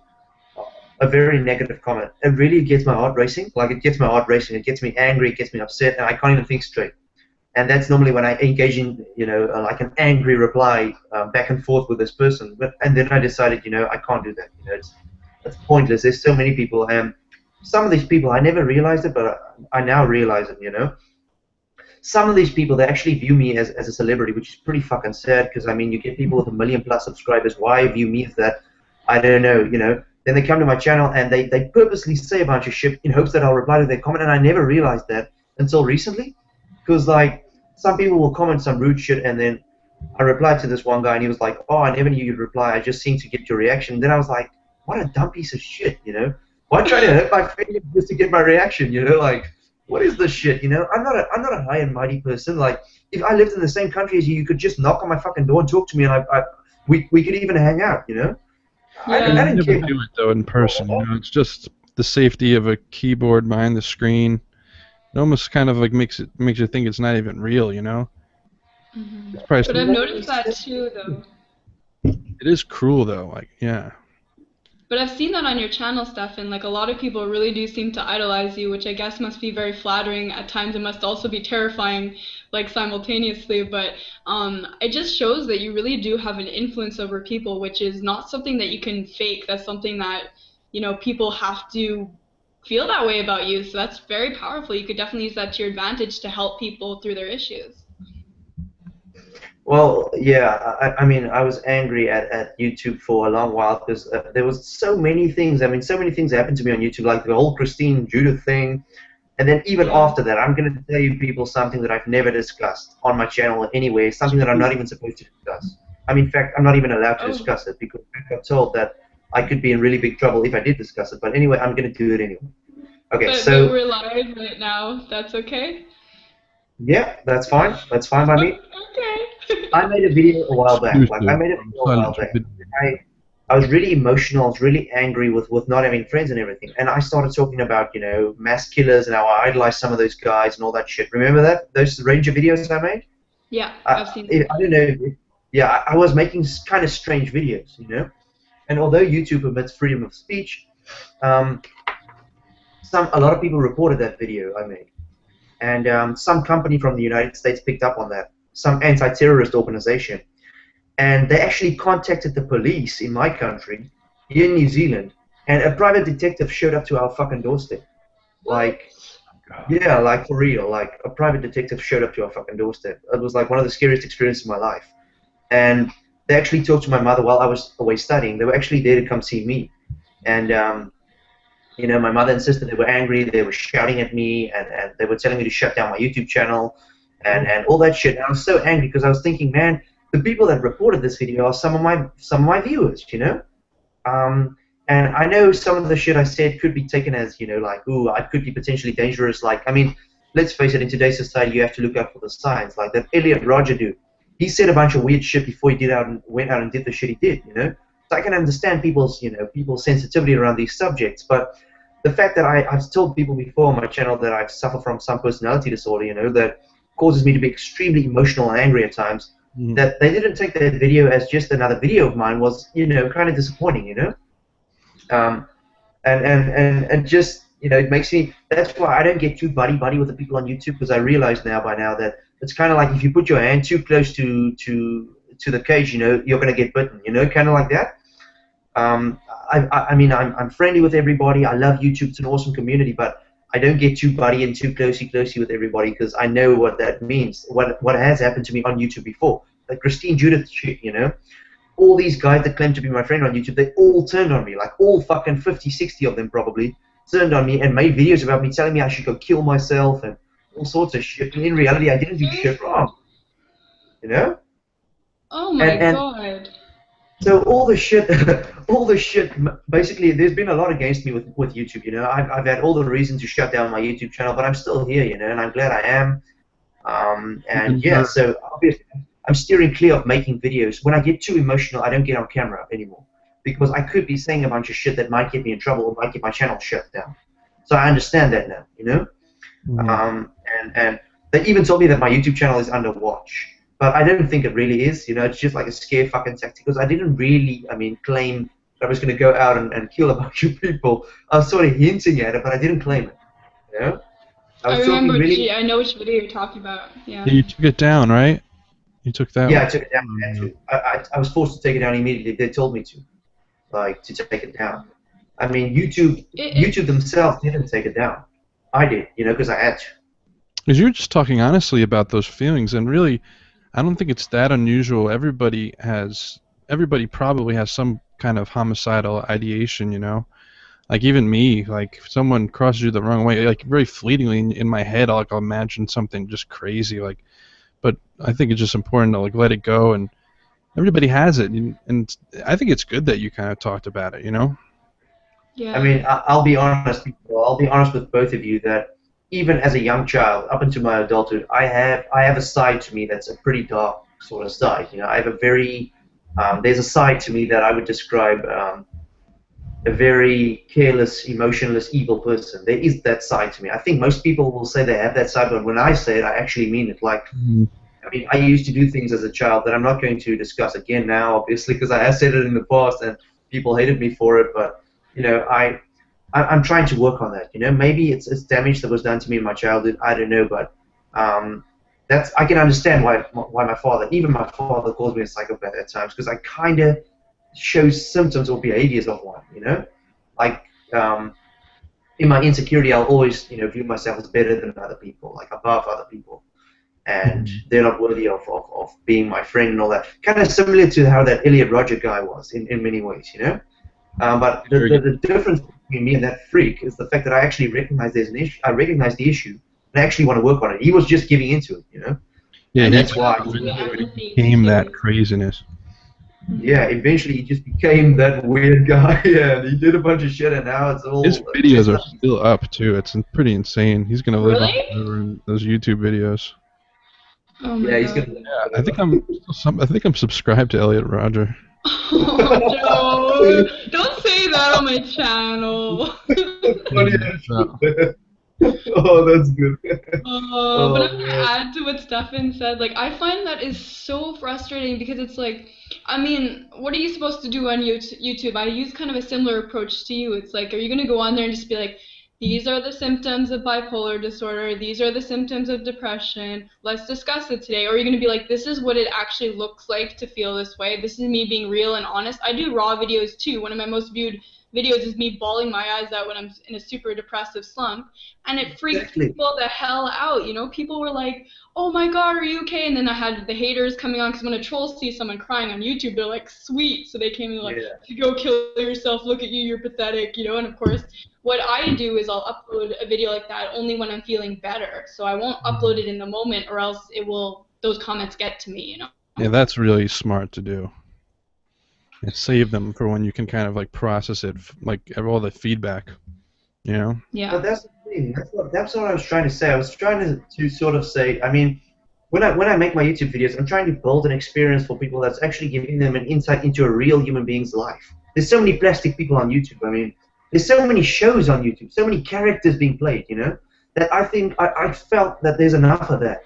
a very negative comment, it really gets my heart racing. Like it gets my heart racing, it gets me angry, it gets me upset, and I can't even think straight. And that's normally when I engage in, like an angry reply back and forth with this person. And then I decided, I can't do that. It's pointless. There's so many people, and some of these people I never realized it, but I now realize it. Some of these people, they actually view me as a celebrity, which is pretty fucking sad, because I mean, you get people with 1 million plus subscribers. Why view me as that? I don't know. Then they come to my channel and they purposely say a bunch of shit in hopes that I'll reply to their comment, and I never realized that until recently, because like some people will comment some rude shit, and then I replied to this one guy, and he was like, "Oh, I never knew you'd reply. I just seemed to get your reaction." And then I was like, "What a dumb piece of shit. Why try to hurt my feelings just to get my reaction? Like." What is this shit? I'm not a high and mighty person. Like, if I lived in the same country as you, you could just knock on my fucking door and talk to me, and we could even hang out. I You don't, Yeah. I don't never care. do it though in person, you know. It's just the safety of a keyboard behind the screen. It almost kind of like makes you think it's not even real, you know. It's probably But I've noticed that too, though. it is cruel though. Like yeah. But I've seen that on your channel, Stefan. Like a lot of people really do seem to idolize you, which I guess must be very flattering. At times, it must also be terrifying, like simultaneously. But it just shows that you really do have an influence over people, which is not something that you can fake. That's something that, people have to feel that way about you. So that's very powerful. You could definitely use that to your advantage to help people through their issues. Well, yeah, I mean, I was angry at YouTube for a long while because there was so many things. I mean, so many things happened to me on YouTube, like the whole Christine Judith thing. And then even Yeah. after that, I'm going to tell you people something that I've never discussed on my channel anyway, something that I'm not even supposed to discuss. I mean, in fact, I'm not even allowed to Oh, discuss it because I got told that I could be in really big trouble if I did discuss it. But anyway, I'm going to do it anyway. Okay, but so we're live right now. That's okay. yeah, that's fine. That's fine by me. Okay. I made a video a while back. Like I Exclusive made a from video a while back. Silencewithinme. I was really emotional. I was really angry with not having friends and everything. And I started talking about mass killers and how I idolized some of those guys and all that shit. Remember that those range of videos I made? Yeah, I, I've seen I don't know. Yeah, I was making kind of strange videos. And although YouTube permits freedom of speech, um, a lot of people reported that video I made, and some company from the United States picked up on that. Some anti-terrorist organization. And they actually contacted the police in my country, here in New Zealand, and a private detective showed up to our fucking doorstep. What? Like, yeah, like for real, like a private detective showed up to our fucking doorstep. It was like one of the scariest experiences of my life. And they actually talked to my mother while I was away studying. They were actually there to come see me. And, my mother and sister, they were angry. They were shouting at me, and they were telling me to shut down my YouTube channel and all that shit. And I was so angry because I was thinking, man, the people that reported this video are some of my viewers. And I know some of the shit I said could be taken as, like, ooh, I could be potentially dangerous. Like, I mean, let's face it, in today's society, you have to look out for the signs. Like that Elliot Roger dude, he said a bunch of weird shit before he went out and did the shit he did. So I can understand people's sensitivity around these subjects, but the fact that I've told people before on my channel that I've suffered from some personality disorder, that causes me to be extremely emotional and angry at times. Mhm. that they didn't take that video as just another video of mine was, kind of disappointing, Um, and just, it makes me. That's why I don't get too buddy with the people on YouTube, because I realize by now that it's kind of like if you put your hand too close to the cage, you're gonna get bitten, kind of like that. I mean, I'm friendly with everybody. I love YouTube. It's an awesome community, but I don't get too buddy and too closey with everybody, because I know what that means. What has happened to me on YouTube before, like Christine Judith shit. All these guys that claim to be my friend on YouTube, they all turned on me, like all fucking 50, 60 of them probably turned on me and made videos about me, telling me I should go kill myself and all sorts of shit. And in reality, I didn't do shit wrong, you know. Oh my And God. so all the shit, basically, there's been a lot against me with YouTube, I've had all the reason to shut down my YouTube channel, but I'm still here, and I'm glad I am. And yeah, so obviously I'm steering clear of making videos. When I get too emotional, I don't get on camera anymore, because I could be saying a bunch of shit that might get me in trouble or might get my channel shut down. So I understand that now, Mhm. And they even told me that my YouTube channel is under watch. But I don't think it really is, it's just like a scare fucking tactic, because I didn't really, claim that I was going to go out and kill a bunch of people. I was sort of hinting at it, but I didn't claim it, I I was talking remember, really. I know which video you're talking about. Yeah. Yeah, you took it down, right? You took that Yeah, I one. took it down. I had to. I was forced to take it down immediately. They told me to take it down. I mean, It, YouTube themselves didn't take it down. I did, because I had to. Because you were just talking honestly about those feelings, and really, I don't think it's that unusual. Everybody probably has some kind of homicidal ideation, Like even me, like if someone crosses you the wrong way, like very fleetingly in my head, I'll imagine something just crazy, like. But I think it's just important to like let it go, and everybody has it, and I think it's good that you kind of talked about it. I yeah. mean, I'll be honest, people. I'll be honest with both of you that even as a young child, up into my adulthood, I have a side to me that's a pretty dark sort of side. I have a very there's a side to me that I would describe a very careless, emotionless, evil person. There is that side to me. I think most people will say they have that side, but when I say it, I actually mean it. Like, Mhm. I mean, I used to do things as a child that I'm not going to discuss again now, obviously, because I have said it in the past and people hated me for it. But I'm trying to work on that. Maybe it's damage that was done to me in my childhood. I don't know, but I can understand why even my father calls me a psychopath at times, because I kind of shows symptoms or behaviors of one. Like in my insecurity, I'll always view myself as better than other people, like above other people, and Mhm. they're not worthy of being my friend and all that. Kind of similar to how that Elliot Roger guy was in many ways. But Arrogant. the difference between me and that freak is the fact that I actually recognize there's an issue. I recognize the issue, and I actually want to work on it. He was just giving into it. Yeah, And he that's That's why. what helps with empathy became that too. craziness. Yeah, eventually he just became that weird guy, and he did a bunch of shit, and now it's His all videos messed are up. still up too. It's pretty insane. He's gonna live on Really? forever in those YouTube videos. Oh my Yeah, he's God. gonna live Yeah, I think forever. I'm subscribed to Elliot Roger. Oh no! Don't say that on my channel. Funny Mm, as so- shit. Oh, that's good. But Oh I'm gonna man. add to what Stefan said. Like, I find that is so frustrating because it's like, I mean, what are you supposed to do on YouTube? I use kind of a similar approach to you. It's like, are you gonna go on there and just be like, these are the symptoms of bipolar disorder, these are the symptoms of depression, let's discuss it today? Or are you gonna be like, this is what it actually looks like to feel this way, this is me being real and honest? I do raw videos too. One of my most viewed videos is me bawling my eyes out when I'm in a super depressive slump, and it freaked Exactly. people the hell out. People were like, "Oh my God, are you okay?" And then I had the haters coming on, because when a troll sees someone crying on YouTube, they're like, "Sweet," so they came in like, Yeah. "Go kill yourself. Look at you, you're pathetic," And of course, what I do is I'll upload a video like that only when I'm feeling better. So I won't upload it in the moment, or else those comments get to me. Yeah, that's really smart to do. And save them for when you can kind of like process it, like have all the feedback. You know. But Yeah. that's the thing. That's what I was trying to say. I was trying to sort of say. I mean, when I make my YouTube videos, I'm trying to build an experience for people that's actually giving them an insight into a real human being's life. There's so many plastic people on YouTube. I mean, there's so many shows on YouTube, so many characters being played. That I think I felt that there's enough of that.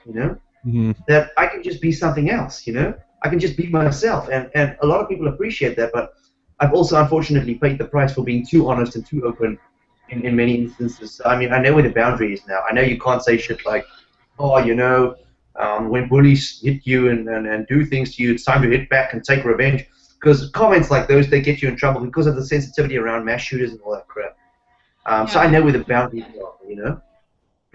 Hmm. that I can just be something else, you know? I can just be myself. And a lot of people appreciate that, but I've also unfortunately paid the price for being too honest and too open in many instances. So, I mean, I know where the boundary is now. I know you can't say shit like, oh, you know, when bullies hit you and do things to you, it's time to hit back and take revenge. Because comments like those, they get you in trouble because of the sensitivity around mass shooters and all that crap. So I Yeah. know where the boundaries are, you know?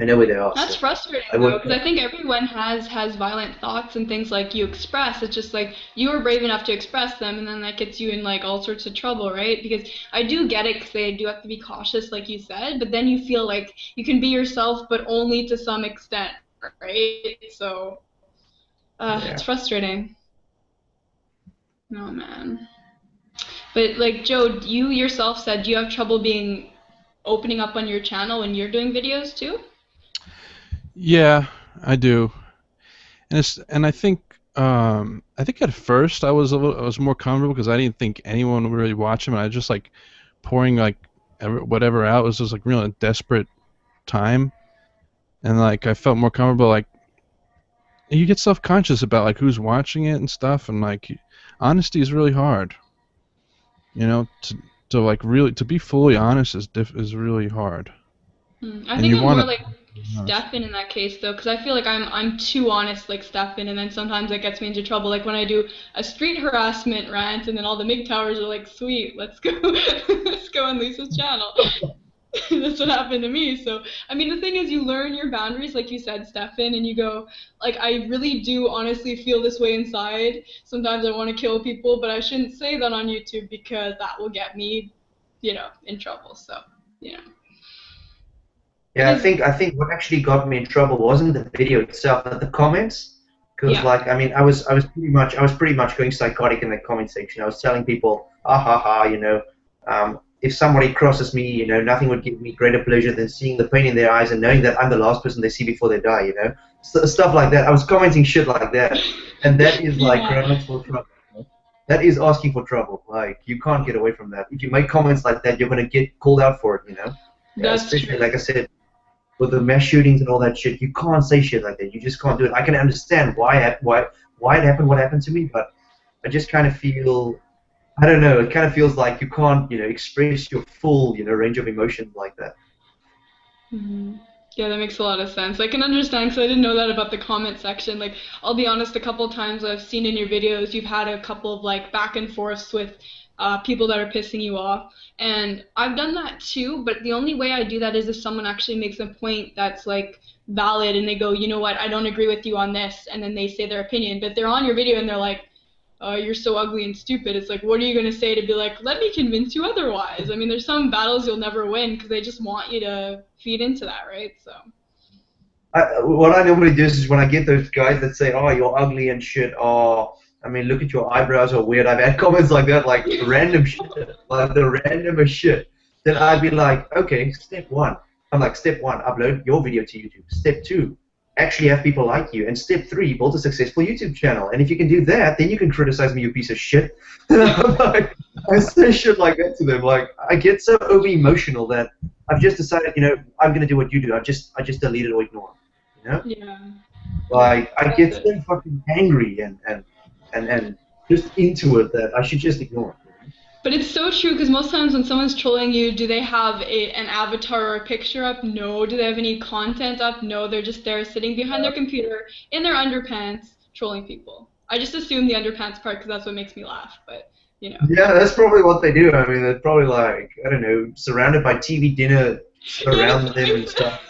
I know where they are, That's so frustrating I though, would. because I think everyone has violent thoughts and things like you express. It's just like you were brave enough to express them, and then that gets you in like all sorts of trouble, right? Because I do get it, because they do have to be cautious, like you said. But then you feel like you can be yourself, but only to some extent, right? So it's Yeah. frustrating. Oh man. But like Joe, you yourself said you have trouble being opening up on your channel when you're doing videos too. Yeah, I do. And I think at first I was more comfortable because I didn't think anyone would really watch them, and I just like pouring like whatever out. It was just like real desperate time, and like I felt more comfortable. Like you get self-conscious about like who's watching it and stuff, and like honesty is really hard. You know, to like really to be fully honest is really hard, I and think you I'm want more to like be honest. Stefan in that case though, because I feel like I'm too honest like Stefan, and then sometimes that gets me into trouble. Like when I do a street harassment rant, and then all the MIG towers are like, "Sweet, let's go, let's go on Lisa's channel." That's what happened to me. So I mean, the thing is, you learn your boundaries, like you said, Stefan, and you go like, I really do honestly feel this way inside. Sometimes I want to kill people, but I shouldn't say that on YouTube because that will get me, in trouble. So you know, it Yeah, is. I think what actually got me in trouble wasn't the video itself, but the comments. Because Yeah. like I mean, I was pretty much going psychotic in the comment section. I was telling people, ah ha ha, you know, if somebody crosses me, you know, nothing would give me greater pleasure than seeing the pain in their eyes and knowing that I'm the last person they see before they die, you know, stuff like that. I was commenting shit like that, and that is like Yeah, grounds for trouble. That is asking for trouble. Like you can't get away from that. If you make comments like that, you're gonna get called out for it, you know. Yeah, that's especially true. like I said with the mass shootings and all that shit, you can't say shit like that. You just can't do it. I can understand why it happened, what happened to me, but I just kind of feel I don't know. It kind of feels like you can't express your full range of emotions like that. hmm Yeah, that makes a lot of sense. I can understand, because I didn't know that about the comment section. Like, I'll be honest, a couple of times I've seen in your videos, you've had a couple of like back and forths with people that are pissing you off, and I've done that too. But the only way I do that is if someone actually makes a point that's like valid, and they go, you know what, I don't agree with you on this, and then they say their opinion. But they're on your video and they're like, you're so ugly and stupid. It's like, what are you going to say to be like, let me convince you otherwise? I mean, there's some battles you'll never win because they just want you to feed into that, right? So, What I normally do is when I get those guys that say, "Oh, you're ugly and shit," or I mean, look at your eyebrows are weird. I've had comments like that, like random shit, like the randomest shit. Then I'd be like, okay, step one. I'm like, step one, upload your video to YouTube. Step two, actually have people like you. And step three, build a successful YouTube channel. And if you can do that, then you can criticize me, you piece of shit. And I'm like, I say shit like that to them. Like, I get so over emotional that I've just decided, I'm gonna do what you do. I just delete it or ignore it. yeah, yeah, Like I that's get it. so fucking angry and just into it that I should just ignore it. But it's so true, because most times when someone's trolling you, do they have an avatar or a picture up? No. Do they have any content up? No. They're just there sitting behind their computer in their underpants trolling people. I just assume the underpants part because that's what makes me laugh. But you know. Yeah, that's probably what they do. I mean, they're probably like, I don't know, surrounded by TV dinner Yeah, around them and stuff.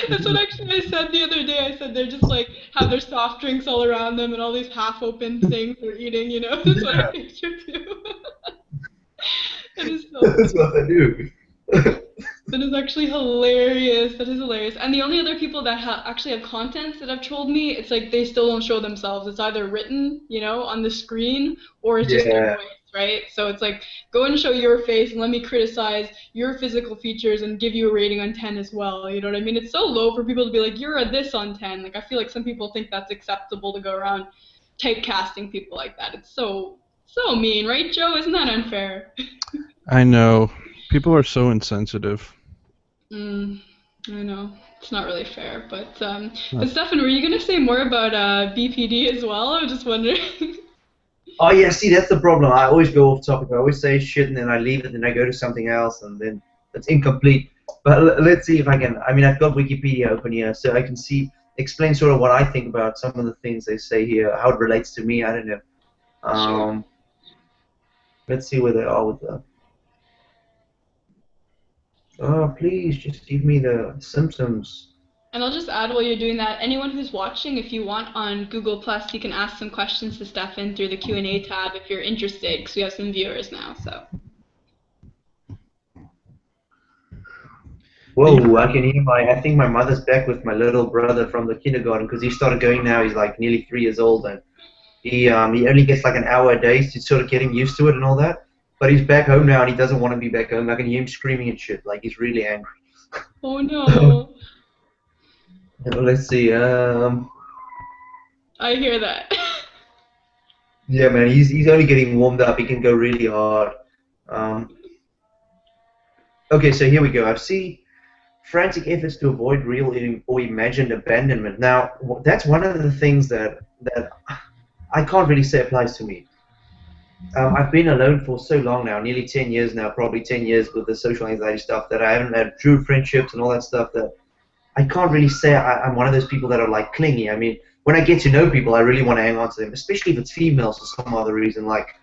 that's what actually I said the other day. I said they're just like have their soft drinks all around them and all these half-open things they're eating. That's what I Yeah, picture too. That is so that's funny. what they do. That is actually hilarious. That is hilarious. And the only other people that actually have content that have trolled me, it's like they still don't show themselves. It's either written, on the screen, or it's just their Yeah, voice, right? So it's like, go and show your face and let me criticize your physical features and give you a rating on 10 as well. You know what I mean? It's so low for people to be like, you're a this on 10. Like, I feel like some people think that's acceptable to go around typecasting people like that. It's so mean, right, Joe? Isn't that unfair? I know people are so insensitive. Mm. I know it's not really fair, Uh, but Stefan, were you gonna say more about BPD as well? I was just wondering. Oh yeah, see that's the problem. I always go off topic. I always say shit and then I leave it and I go to something else and then it's incomplete. But let's see if I can. I mean, I've got Wikipedia open here, so I can explain sort of what I think about some of the things they say here, how it relates to me. I don't know. Sure. Um, let's see where they are with the. Oh, please just give me the symptoms. And I'll just add while you're doing that, anyone who's watching, if you want on Google Plus, you can ask some questions to Stefan through the Q&A tab if you're interested, because we have some viewers now. So. yeah, Whoa, I can hear I think my mother's back with my little brother from the kindergarten because he started going now. He's like nearly 3 years old and he only gets like an hour a day to sort of get him used to it and all that. But he's back home now and he doesn't want to be back home. I can hear him screaming and shit. Like he's really angry. Oh no. Let's see. I hear that. Yeah, man, he's only getting warmed up. He can go really hard. Um, okay, so here we go. I see frantic efforts to avoid real or imagined abandonment. Now, that's one of the things that I can't really say applies to me. I've been alone for so long now, nearly 10 years now, probably 10 years with the social anxiety stuff, that I haven't had true friendships and all that stuff that I can't really say I'm one of those people that are like clingy. I mean, when I get to know people, I really want to hang on to them, especially if it's females for some other reason. Like,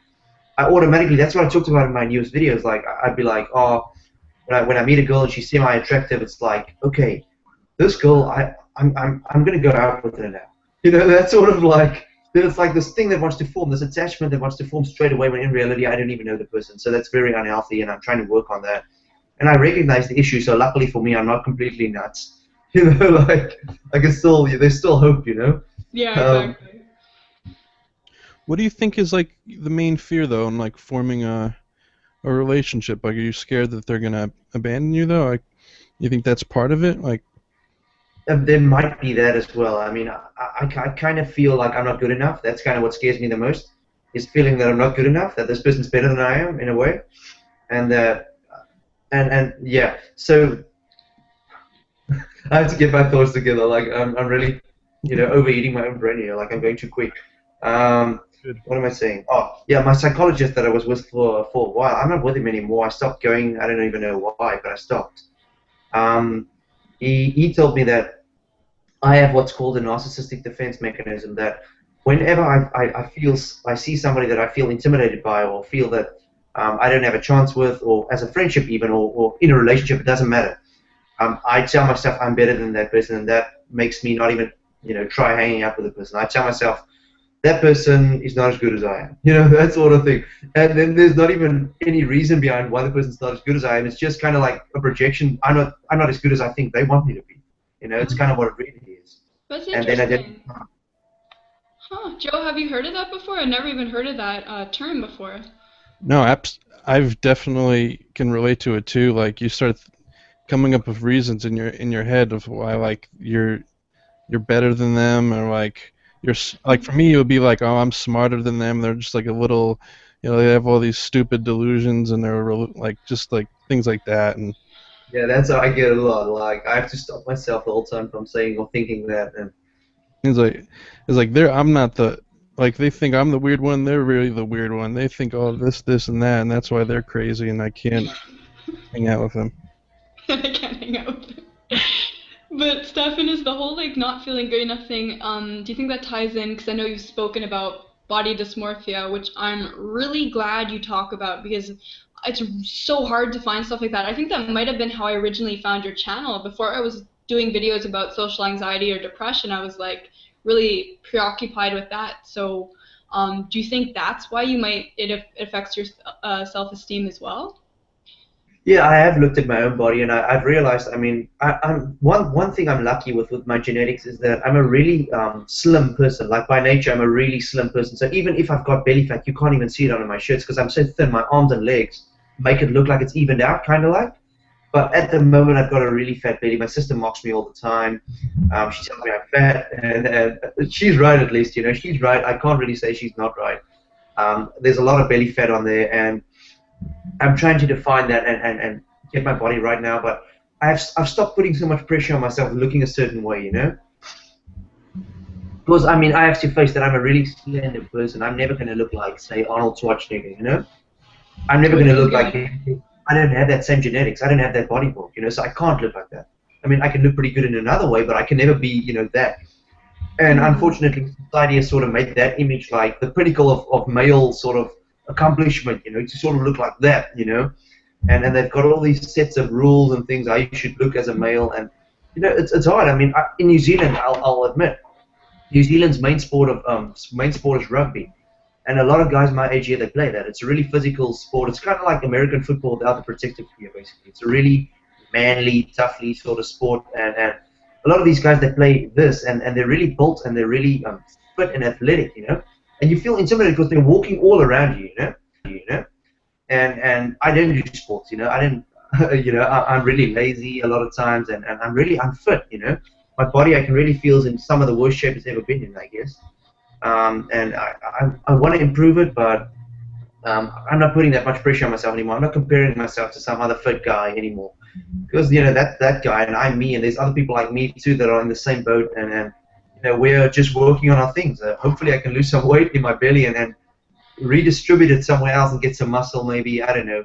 I automatically, that's what I talked about in my newest videos. Like, I'd be like, oh, when I meet a girl and she's semi-attractive, it's like, okay, this girl, I'm gonna go out with her now. You know, that's sort of like there's like this thing that wants to form, this attachment that wants to form straight away when in reality I don't even know the person. So that's very unhealthy, and I'm trying to work on that. And I recognize the issue, so luckily for me, I'm not completely nuts. You know, like I can still, there's still hope. You know. Yeah, Um, exactly. what do you think is like the main fear though in like forming a relationship? Like, are you scared that they're gonna abandon you though? Like, you think that's part of it? Like, there might be that as well. I mean, I kind of feel like I'm not good enough. That's kind of what scares me the most, is feeling that I'm not good enough, that this person's better than I am in a way, and that, and yeah. So I have to get my thoughts together. Like I'm really, overeating my own brain here. Like I'm going too quick. Um, good. what am I saying? Oh, yeah, my psychologist that I was with for a while. I'm not with him anymore. I stopped going. I don't even know why, but I stopped. Um, he told me that I have what's called a narcissistic defense mechanism. That whenever I see somebody that I feel intimidated by, or feel that I don't have a chance with, or as a friendship even, or in a relationship, it doesn't matter. I tell myself I'm better than that person, and that makes me not even, try hanging out with the person. I tell myself that person is not as good as I am, that sort of thing. And then there's not even any reason behind why the person's not as good as I am. It's just kind of like a projection. I'm not as good as I think they want me to be. It's kind of what it really is. That's And then I did. interesting. Huh, Joe, have you heard of that before? I've never even heard of that term before. No, I've definitely can relate to it too. Like, you start coming up with reasons in your head of why like you're better than them, or like like for me it would be like, oh, I'm smarter than them. They're just like a little, they have all these stupid delusions, and they're like just like things like that. And Yeah, that's how I get a lot. Like I have to stop myself the whole time from saying or thinking that. And it's like I'm not the, like, they think I'm the weird one. They're really the weird one. They think, oh, this and that, and that's why they're crazy, and I can't hang out with them. I can't hang out with him. But Stefan, is the whole like not feeling good enough thing, do you think that ties in? Because I know you've spoken about body dysmorphia, which I'm really glad you talk about because it's so hard to find stuff like that. I think that might have been how I originally found your channel. Before I was doing videos about social anxiety or depression, I was like really preoccupied with that. So, do you think that's why it affects your self-esteem as well? yeah, I have looked at my own body, and I've realized. I mean, I'm one thing I'm lucky with my genetics is that I'm a really slim person. Like by nature, I'm a really slim person. So even if I've got belly fat, you can't even see it under my shirts because I'm so thin. My arms and legs make it look like it's evened out, kind of like. But at the moment, I've got a really fat belly. My sister mocks me all the time. She tells me I'm fat, and she's right at least. She's right. I can't really say she's not right. There's a lot of belly fat on there, and I'm trying to define that and get my body right now. But I've stopped putting so much pressure on myself looking a certain way, you know. Because I mean, I have to face that I'm a really slender person. I'm never going to look like, say, Arnold Schwarzenegger, you know. I'm never going Which to is look like good. him. I don't have that same genetics. I don't have that body bulk, you know. So I can't look like that. I mean, I can look pretty good in another way, but I can never be, you know, that. And Mhm. unfortunately, society has sort of made that image like the pinnacle of male sort of accomplishment, you know, to sort of look like that, you know. And they've got all these sets of rules and things how you should look as a male, and you know, it's hard. I mean, in New Zealand, I'll admit, New Zealand's main sport is rugby, and a lot of guys my age here they play that. It's a really physical sport. It's kind of like American football without the protective gear, basically. It's a really manly, toughly sort of sport, and a lot of these guys they play this, and they're really built and they're really fit and athletic, you know. And you feel intimidated because they're walking all around you, you know. And I didn't do sports, you know. I didn't, you know. I'm really lazy a lot of times, and I'm really unfit, you know. My body I can really feel is in some of the worst shape it's ever been in, I guess. And I want to improve it, but I'm not putting that much pressure on myself anymore. I'm not comparing myself to some other fit guy anymore, because you know that guy and I'm me, and there's other people like me too that are in the same boat, and you know we're just working on our things. Hopefully, I can lose some weight in my belly and redistribute it somewhere else and get some muscle. Maybe I don't know.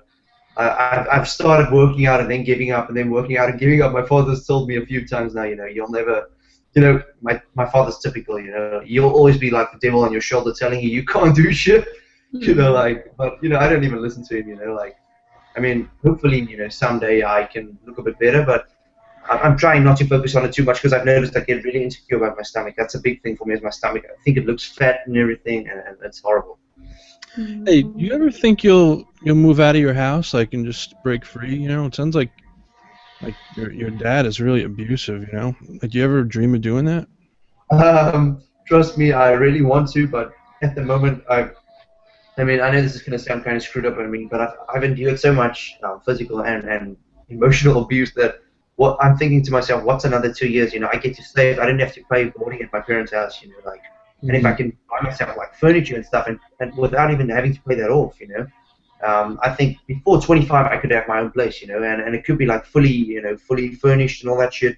I've started working out and then giving up and then working out and giving up. My father's told me a few times now, you know, you'll never, you know, my father's typical, you know, you'll always be like the devil on your shoulder telling you you can't do shit, you know, Mhm. like, but, you know, I don't even listen to him, you know, like, I mean, hopefully, you know, someday I can look a bit better, but I'm trying not to focus on it too much because I've noticed I get really insecure about my stomach. That's a big thing for me is my stomach. I think it looks fat and everything, and it's horrible. Hey, do Mhm. you ever think you'll move out of your house, like, and just break free? You know, it sounds like your dad is really abusive. You know, like, do you ever dream of doing that? Trust me, I really want to, but at the moment, I mean, I know this is going to sound kind of screwed up, I mean, but I've endured so much physical and emotional abuse that what I'm thinking to myself, what's another 2 years? You know, I get to save. I didn't have to pay boarding at my parents' house. You know, like, and if I Hmm. can buy myself like furniture and stuff, and without even having to pay that off, you know, I think before 25 I could have my own place. You know, and it could be like fully, you know, fully furnished and all that shit.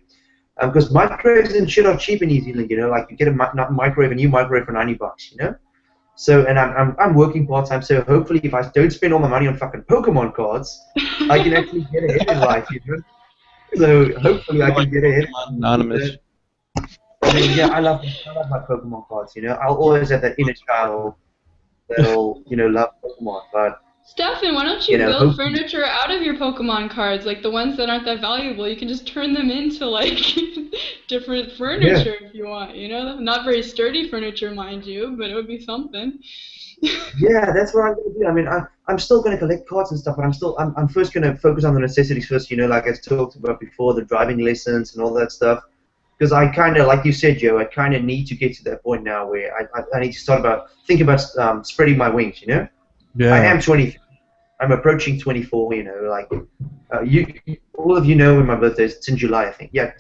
Because microwaves and shit are cheap in New Zealand. You know, like you get a new microwave for $90. You know. So, and I'm working part time. So hopefully, if I don't spend all my money on fucking Pokemon cards, I can actually get ahead in life. You know. So hopefully, I You're can like get ahead. Pokemon Anonymous. And then yeah, I love my Pokemon cards. You know, I'll always have that inner child that'll you know love Pokemon. But Stefan, why don't you you know, build hopefully, furniture out of your Pokemon cards, like the ones that aren't that valuable? You can just turn them into like different yeah, furniture if you want, you know? Not very sturdy furniture, mind you, but it would be something. yeah, that's what I'm gonna do. I mean, I'm still gonna collect cards and stuff, but I'm first gonna focus on the necessities first. You know, like I talked about before, the driving lessons and all that stuff. Because I kind of, like you said, Joe, I kind of need to get to that point now where I need to think about spreading my wings. You know, I Yeah. am 20. I'm approaching 24. You know, like all of you know when my birthday is. It's in July, I think. Yeah,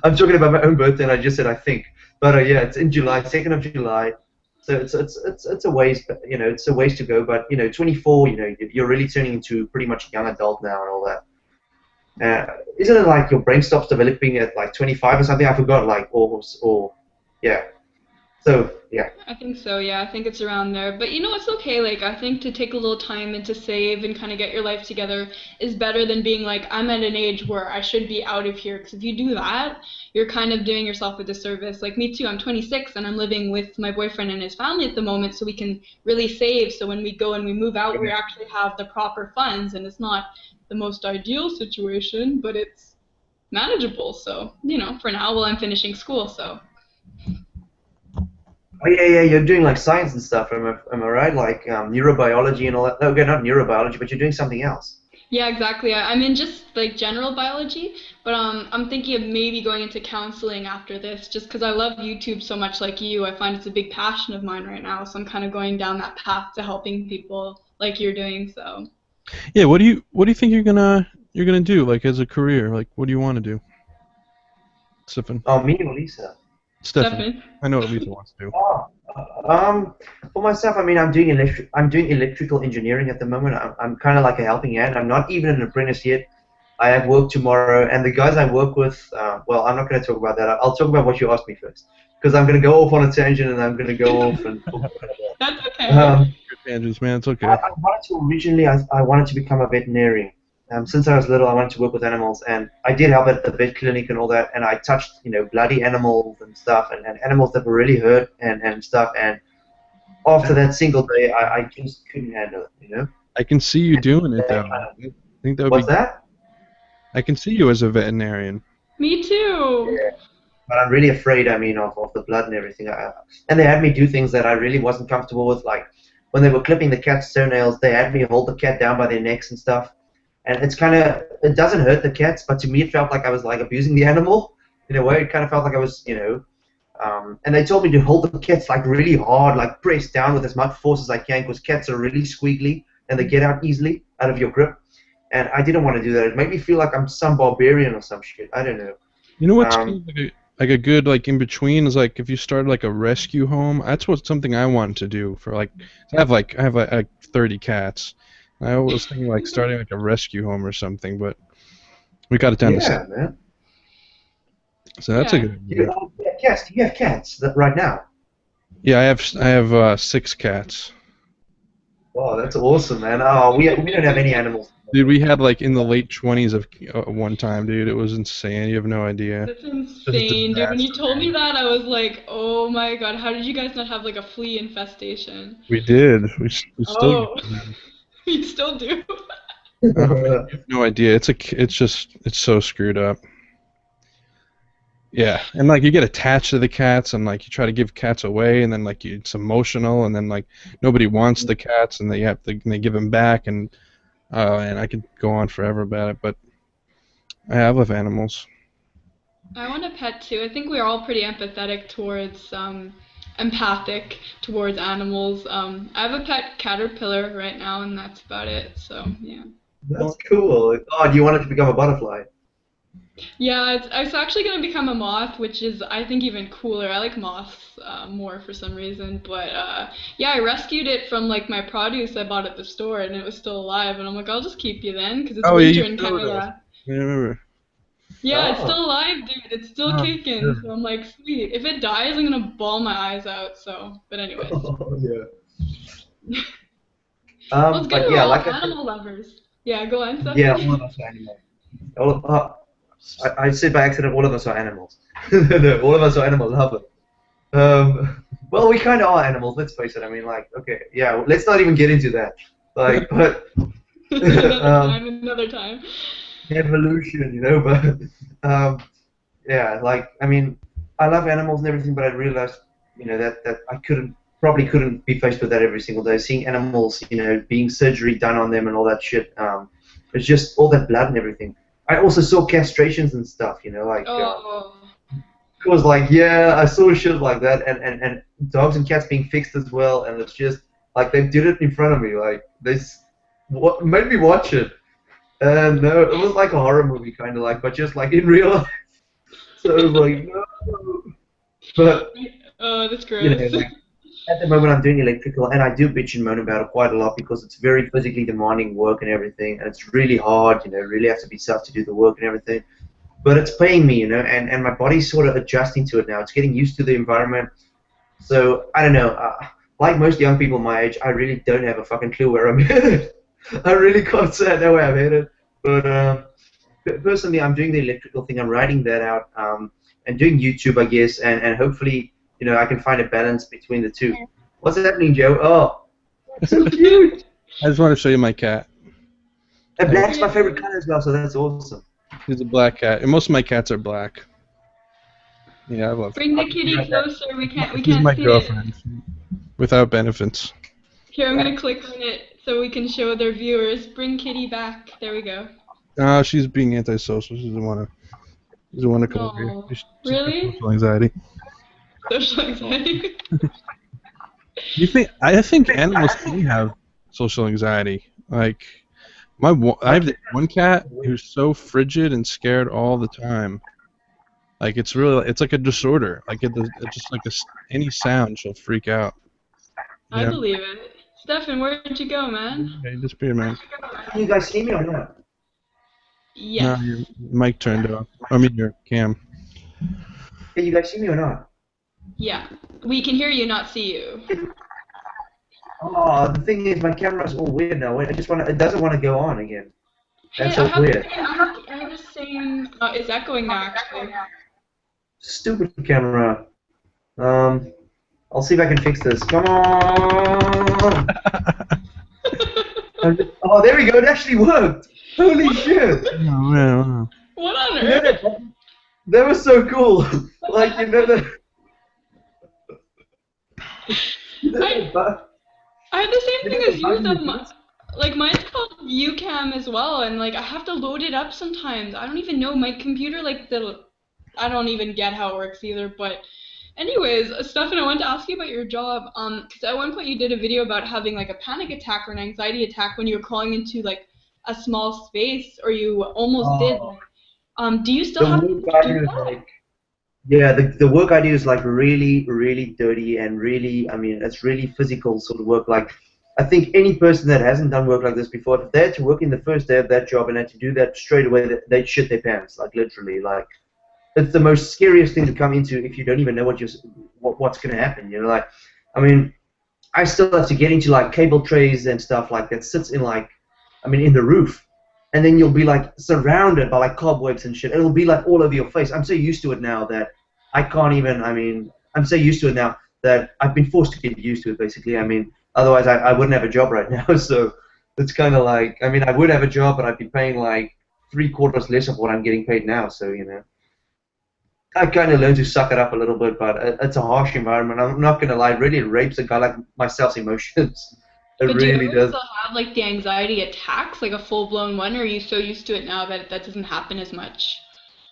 I'm talking about my own birthday, and I just said I think, but yeah, it's in July, 2nd of July. So it's a ways, you know, it's a ways to go. But you know, 24, you know, you're really turning into pretty much a young adult now and all that. Isn't it like your brain stops developing at like 25 or something? I forgot, like, or yeah. So, yeah. I think so, yeah. I think it's around there. But you know, it's okay. Like, I think to take a little time and to save and kind of get your life together is better than being like, I'm at an age where I should be out of here. Because if you do that, you're kind of doing yourself a disservice. Like, me too. I'm 26 and I'm living with my boyfriend and his family at the moment, so we can really save. So when we go and we move out, we actually have the proper funds. And it's not the most ideal situation, but it's manageable. So, you know, for now, while I'm finishing school, so. Oh, yeah, yeah, you're doing like science and stuff, am I right? Like neurobiology and all that. No, okay, not neurobiology, but you're doing something else. Yeah, exactly. I'm in just like general biology, but I'm thinking of maybe going into counseling after this, just because I love YouTube so much like you. I find it's a big passion of mine right now, so I'm kind of going down that path to helping people like you're doing. So, Yeah. What do you think you're gonna do, like, as a career? Like, what do you want to do, Stefan? Oh, me or Lisa? Stefan. Stefan. I know what Lisa wants to do. Oh, for myself, I mean, I'm doing electrical engineering at the moment. I'm kind of like a helping hand. I'm not even an apprentice yet. I have work tomorrow, and the guys I work with, well, I'm not going to talk about that. I'll talk about what you asked me first, because I'm going to go off on a tangent, and I'm going to go off and talk about That's that. okay. Good tangents, man. It's okay. I wanted to originally, I wanted to become a veterinarian. Since I was little, I wanted to work with animals, and I did help at the vet clinic and all that, and I touched, bloody animals and stuff, and animals that were really hurt and stuff, and after that single day, I just couldn't handle it. I can see you doing it, though. I think that would What's be. that? I can see you as a veterinarian. Me too. Yeah. But I'm really afraid, of the blood and everything. And they had me do things that I really wasn't comfortable with, like when they were clipping the cat's toenails, they had me hold the cat down by their necks and stuff. And it doesn't hurt the cats, but to me it felt like I was like abusing the animal in a way. It kind of felt like I was, and they told me to hold the cats like really hard, like press down with as much force as I can, because cats are really squiggly and they get out easily out of your grip. And I didn't want to do that. It made me feel like I'm some barbarian or some shit. I don't know. You know what's kind of like a good like in between is like if you started like a rescue home. That's something I wanted to do for like I have like 30 cats. I was thinking like starting like a rescue home or something, but we got it down to Yeah, man. so that's a good idea. Cats. Do you have cats right now? Yeah, I have 6 cats. Oh, that's awesome, man. Oh, we don't have any animals. Dude, we had like in the late 20s of one time, dude. It was insane. You have no idea. That's insane, dude. When you told me that, I was like, oh my god, how did you guys not have like a flea infestation? We did. We still. You still do. You have no idea. It's so screwed up. Yeah, and like you get attached to the cats, and like you try to give cats away, and then like it's emotional, and then like nobody wants the cats, and they give them back, and I could go on forever about it, but I love animals. I want a pet too. I think we're all pretty empathic towards animals. I have a pet caterpillar right now, and that's about it. So yeah. That's cool. Oh, do you want it to become a butterfly? Yeah, it's actually gonna become a moth, which is I think even cooler. I like moths more for some reason, but yeah, I rescued it from like my produce I bought at the store, and it was still alive. And I'm like, I'll just keep you then, because it's winter in Canada. Yeah, I remember. Yeah, it's still alive, dude. It's still kicking. Good. So I'm like, sweet. If it dies, I'm gonna bawl my eyes out. So, but anyways. Oh yeah. Well, it's good but we're yeah, all like animal lovers. Yeah, go on, Stefan. yeah, all of us are animals. I said by accident, all of us are animals. No, all of us are animal lovers. Well, we kind of are animals. Let's face it. I mean, like, okay, yeah. Let's not even get into that. Like, but Another time. evolution, But yeah, like, I mean, I love animals and everything, but I realized, that I probably couldn't be faced with that every single day. Seeing animals, being surgery done on them and all that shit. It's just all that blood and everything. I also saw castrations and stuff, like. It was like, yeah, I saw shit like that, and dogs and cats being fixed as well, and it's just like they did it in front of me, like what made me watch it, and no, it was like a horror movie kind of like, but just like in real life. So it was like no, but that's gross. Like, at the moment I'm doing electrical, and I do bitch and moan about it quite a lot because it's very physically demanding work and everything, and it's really hard, really have to be tough to do the work and everything. But it's paying me, and my body's sort of adjusting to it now. It's getting used to the environment. So, I don't know. Like most young people my age, I really don't have a fucking clue where I'm headed. I really can't say I know where I'm headed. But personally, I'm doing the electrical thing. I'm writing that out and doing YouTube, I guess, and hopefully, I can find a balance between the two. What's happening, Joe? Oh, so cute. I just want to show you my cat. And black's my favorite color as well, so that's awesome. He's a black cat, and most of my cats are black. Yeah, I love. Bring the kitty closer. We can't She's my see girlfriend. it. Without benefits. Here, I'm gonna click on it so we can show their viewers. Bring kitty back. There we go. She's being antisocial. She doesn't want to come over here. She's really? Social anxiety. Social anxiety. I think animals can have social anxiety. Like. I have one cat who's so frigid and scared all the time. Like it's like a disorder. Like it's just like any sound she'll freak out. I believe it. Stefan, where'd you go, man? Okay, disappear, man. Can you guys see me or not? No, Yes. your mic turned off. I mean your cam. Can you guys see me or not? Yeah. We can hear you, not see you. Oh, the thing is, my camera's all weird now. It doesn't want to go on again. Hey, That's I all have the weird. same. I have the same. It's echoing now, actually. Stupid camera. Um, I'll see if I can fix this. Come on! Oh, there we go. It actually worked. Holy shit! Oh, man, What on You know earth? that was so cool. Like I that. I have the same You thing know as the you button though. with this? Like mine's called UCam as well, and like I have to load it up sometimes. I don't even know my computer like the. I don't even get how it works either. But anyways, Stefan, I wanted to ask you about your job. Because at one point you did a video about having like a panic attack or an anxiety attack when you were crawling into like a small space, or you almost did. Oh, Do you still the have work to I do do is that? like, yeah, the work I do is like really, really dirty and really, I mean, it's really physical sort of work. Like, I think any person that hasn't done work like this before, if they had to work in the first day of that job and had to do that straight away, they'd shit their pants, like literally. Like, it's the most scariest thing to come into if you don't even know what's going to happen. You know, like, I mean, I still have to get into like cable trays and stuff like that sits in like, I mean, in the roof, and then you'll be like surrounded by like cobwebs and shit. It'll be like all over your face. I'm so used to it now that I can't even. I mean, I'm so used to it now that I've been forced to get used to it. Basically, I mean, otherwise I wouldn't have a job right now. So it's kind of like, I mean, I would have a job, but I'd be paying like three-quarters less of what I'm getting paid now. So you know. I kind of learned to suck it up a little bit, but it's a harsh environment. I'm not gonna lie, it really rapes a guy like myself's emotions. It But do you really ever does. still have like the anxiety attacks, like a full-blown one, or are you so used to it now that that doesn't happen as much?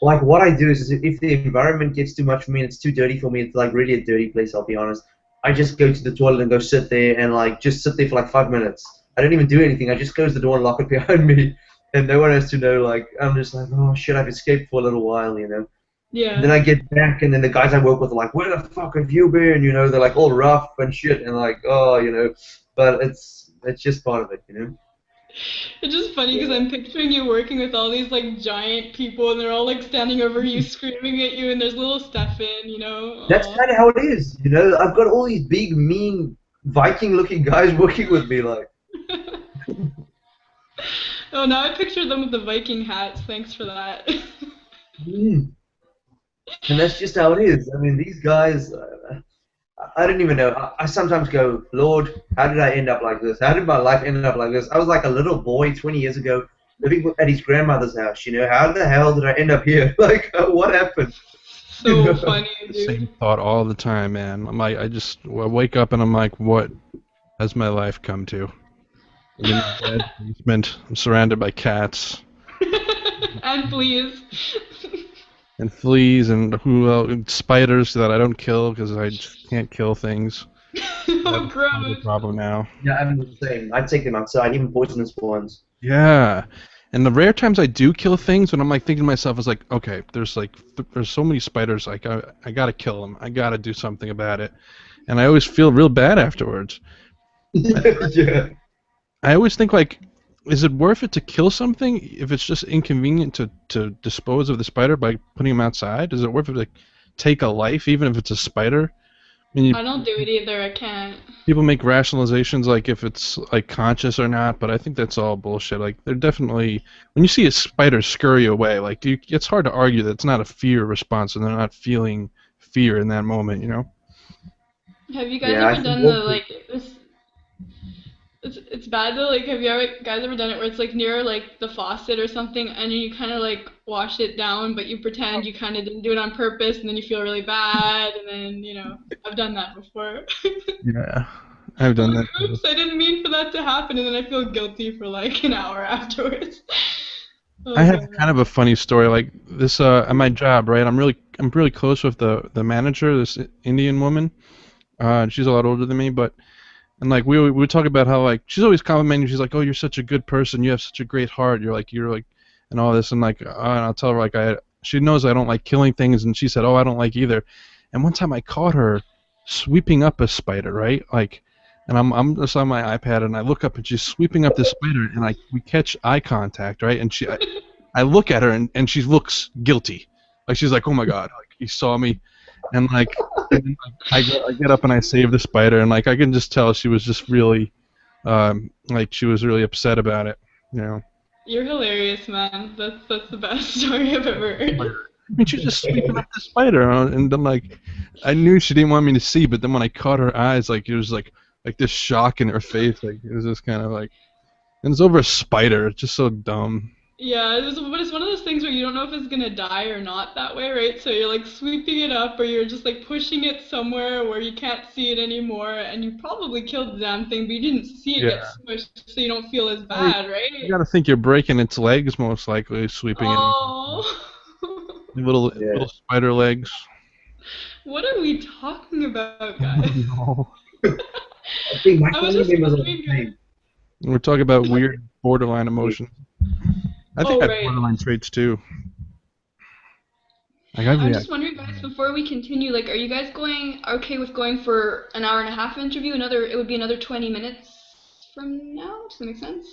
Like what I do is if the environment gets too much for me and it's too dirty for me, it's like really a dirty place. I'll be honest. I just go to the toilet and go sit there and like just sit there for like 5 minutes. I don't even do anything. I just close the door and lock it behind me, and no one has to know. Like I'm just like, oh shit, I've escaped for a little while, you know. And then Yeah. I get back, and then the guys I work with are like, "Where the fuck have you been?" You know, they're like all rough and shit, and like, oh, you know, but it's just part of it, you know. It's just funny because Yeah. I'm picturing you working with all these like giant people and they're all like standing over you, screaming at you, and there's little Stefan, you know? That's Aw. kind of how it is, you know. I've got all these big, mean, Viking-looking guys working with me, like. Oh, now I picture them with the Viking hats. Thanks for that. Mm. And that's just how it is. I mean, these guys, I don't even know. I sometimes go, Lord, how did I end up like this? How did my life end up like this? I was like a little boy 20 years ago living at his grandmother's house, you know. How the hell did I end up here? Like, what happened? You So know? funny, the dude. same thought all the time, man. I'm like, I wake up and I'm like, what has my life come to? I'm in my dad's basement. I'm surrounded by cats And please. and fleas and and spiders that I don't kill because I just can't kill things. I have Oh, a spider gross. problem now. Yeah, I'm the same. I take them outside, even poisonous ones. Yeah. And the rare times I do kill things, when I'm like thinking to myself, is like, okay, there's like there's so many spiders, like I gotta kill them. I gotta do something about it. And I always feel real bad afterwards. Yeah. I always think like, is it worth it to kill something if it's just inconvenient to dispose of the spider by putting him outside? Is it worth it to take a life even if it's a spider? I mean, I don't do it either. I can't. people make rationalizations like if it's like conscious or not, but I think that's all bullshit. Like they're definitely when you see a spider scurry away, like it's hard to argue that it's not a fear response and they're not feeling fear in that moment, you know? Have you guys Yeah, I ever think done the also. like this? It's bad though. Like, have you ever guys ever done it where it's like near like the faucet or something, and you kind of like wash it down, but you pretend you kind of didn't do it on purpose, and then you feel really bad, and then I've done that before. Yeah, I've I'm done like, that too. oops, I didn't mean for that to happen, and then I feel guilty for like an hour afterwards. I Oh have god. kind of a funny story like this at my job, right? I'm really close with the manager, this Indian woman. She's a lot older than me, but and like we would talk about how like she's always complimenting. She's like, "Oh, you're such a good person. You have such a great heart. You're like, and all this." And like, and I'll tell her like she knows I don't like killing things, and she said, "Oh, I don't like either." And one time I caught her sweeping up a spider, right? Like, and I'm just on my iPad, and I look up, and she's sweeping up this spider, and we catch eye contact, right? And I look at her and she looks guilty. Like she's like, oh my god, like he saw me, and like, I get up and I save the spider, and like I can just tell she was just really, like she was really upset about it, you know. You're hilarious, man. That's the best story I've ever heard. I mean, she was just sweeping up the spider, and then like, I knew she didn't want me to see, but then when I caught her eyes, like it was like this shock in her face, like it was just kind of like, and it's over a spider. It's just so dumb. Yeah, but it's one of those things where you don't know if it's gonna die or not that way, right? So you're like sweeping it up, or you're just like pushing it somewhere where you can't see it anymore, and you probably killed the damn thing, but you didn't see it get Yeah. smushed, so you don't feel as bad, right? You gotta think you're breaking its legs, most likely, sweeping it. Oh, Little spider legs. what are we talking about, guys? No. I think my I was family just members are wondering, the same. We're talking about weird borderline emotions. I think I have right. borderline traits too. Like I'm just wondering, guys, before we continue, like, are you guys okay with going for an hour and a half interview? It would be another 20 minutes from now. Does that make sense?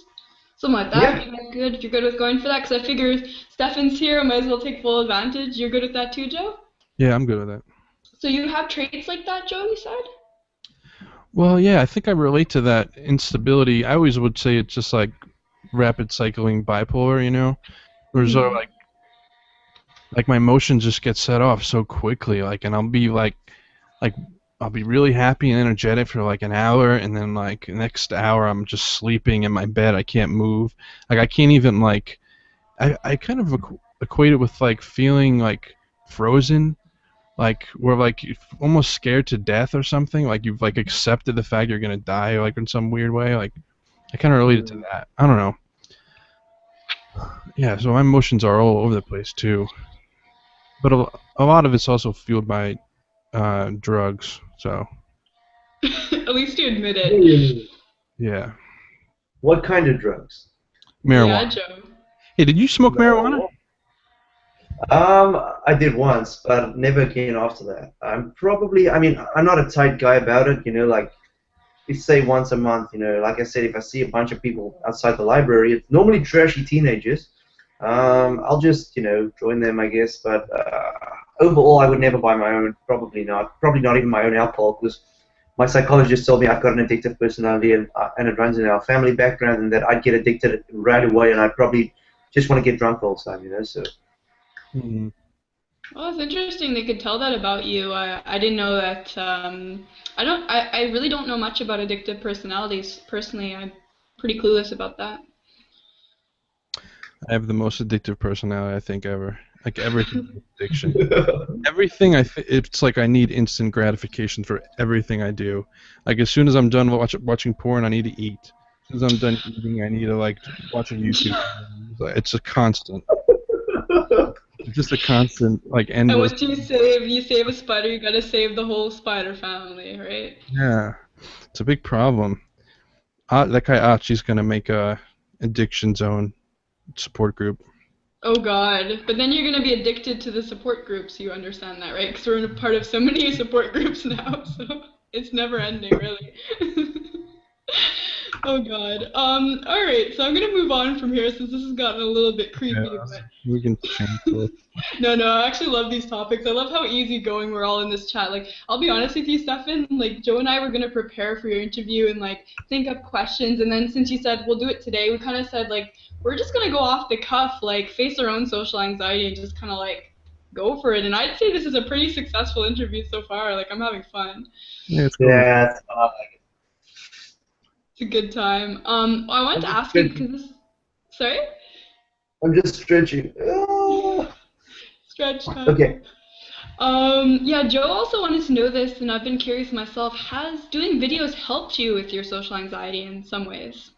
Something like that. Yeah. If you guys good, if you're good with going for that, because I figure Stefan's here, I might as well take full advantage. You're good with that too, Joe? Yeah, I'm good with that. So you have traits like that, Joe, you said? Well, yeah, I think I relate to that instability. I always would say it's just like rapid cycling bipolar, you know? Where sort of like my emotions just get set off so quickly, like, and I'll be like I'll be really happy and energetic for like an hour, and then like the next hour I'm just sleeping in my bed. I can't move. Like I can't even like I kind of equate it with like feeling like frozen, like we're like almost scared to death or something. Like you've like accepted the fact you're gonna die, like in some weird way. Like I kind of related to that. I don't know. Yeah, so my emotions are all over the place too. But a lot of it's also fueled by drugs. So At least you admit it. Really? yeah, What kind of drugs? marijuana. Yeah, Joe. Hey, did you smoke marijuana? I did once, but never again after that. I mean, I'm not a tight guy about it, you know, like, we say once a month, you know, like I said, if I see a bunch of people outside the library, it's normally trashy teenagers, I'll just, you know, join them, I guess, but overall, I would never buy my own, probably not even my own alcohol, because my psychologist told me I've got an addictive personality, and it runs in our family background, and that I'd get addicted right away, and I'd probably just want to get drunk all the time, you know, so. Mm-hmm. Well, it's interesting they could tell that about you. I didn't know that. I really don't know much about addictive personalities personally. I'm pretty clueless about that. I have the most addictive personality I think ever. Like everything is addiction. Everything it's like I need instant gratification for everything I do. Like as soon as I'm done watching porn, I need to eat. As soon as I'm done eating, I need to like watch a YouTube. It's a constant. It's just a constant, like And endless. once you save a spider, you gotta save the whole spider family, right? Yeah, it's a big problem. That guy Archie's gonna make a addiction zone support group. Oh God! But then you're gonna be addicted to the support groups. You understand that, right? Because we're in a part of so many support groups now, so it's never ending, really. Oh God. All right. So I'm gonna move on from here since this has gotten a little bit creepy. Yeah, But we can change it. no, I actually love these topics. I love how easygoing we're all in this chat. Like, I'll be honest with you, Stefan. Like, Joe and I were gonna prepare for your interview and like think up questions, and then since you said we'll do it today, we kind of said like we're just gonna go off the cuff, like face our own social anxiety and just kind of like go for it. And I'd say this is a pretty successful interview so far. Like, I'm having fun. Yeah, it's cool. Yeah, It's a good time. I wanted to ask you because this. Sorry. I'm just stretching. Ah. Stretch time. Okay. Yeah, Joe also wanted to know this, and I've been curious myself. Has doing videos helped you with your social anxiety in some ways?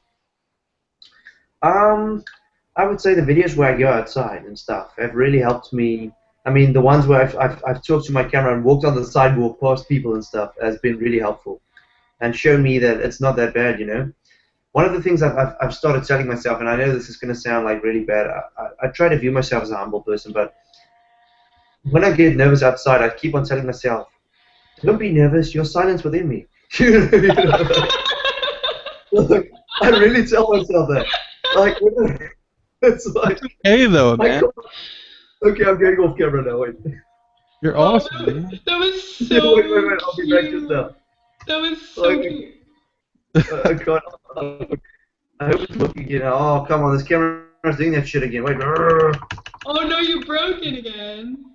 I would say the videos where I go outside and stuff have really helped me. I mean, the ones where I've talked to my camera and walked on the sidewalk past people and stuff has been really helpful, and shown me that it's not that bad, you know. One of the things I've started telling myself, and I know this is going to sound like really bad, I try to view myself as a humble person, but when I get nervous outside, I keep on telling myself, don't be nervous, you're silence within me. You know? Like, I really tell myself that. Like, It's like, Hey though, I man. can't, okay, I'm going off camera now. Wait. You're Oh, awesome, man. that was Wait, wait, so wait. I'll be back just cute. now. That was so Like, cute. I can't. I hope it's working again. Oh, come on, this camera's doing that shit again. Wait. Oh no, you broke it again.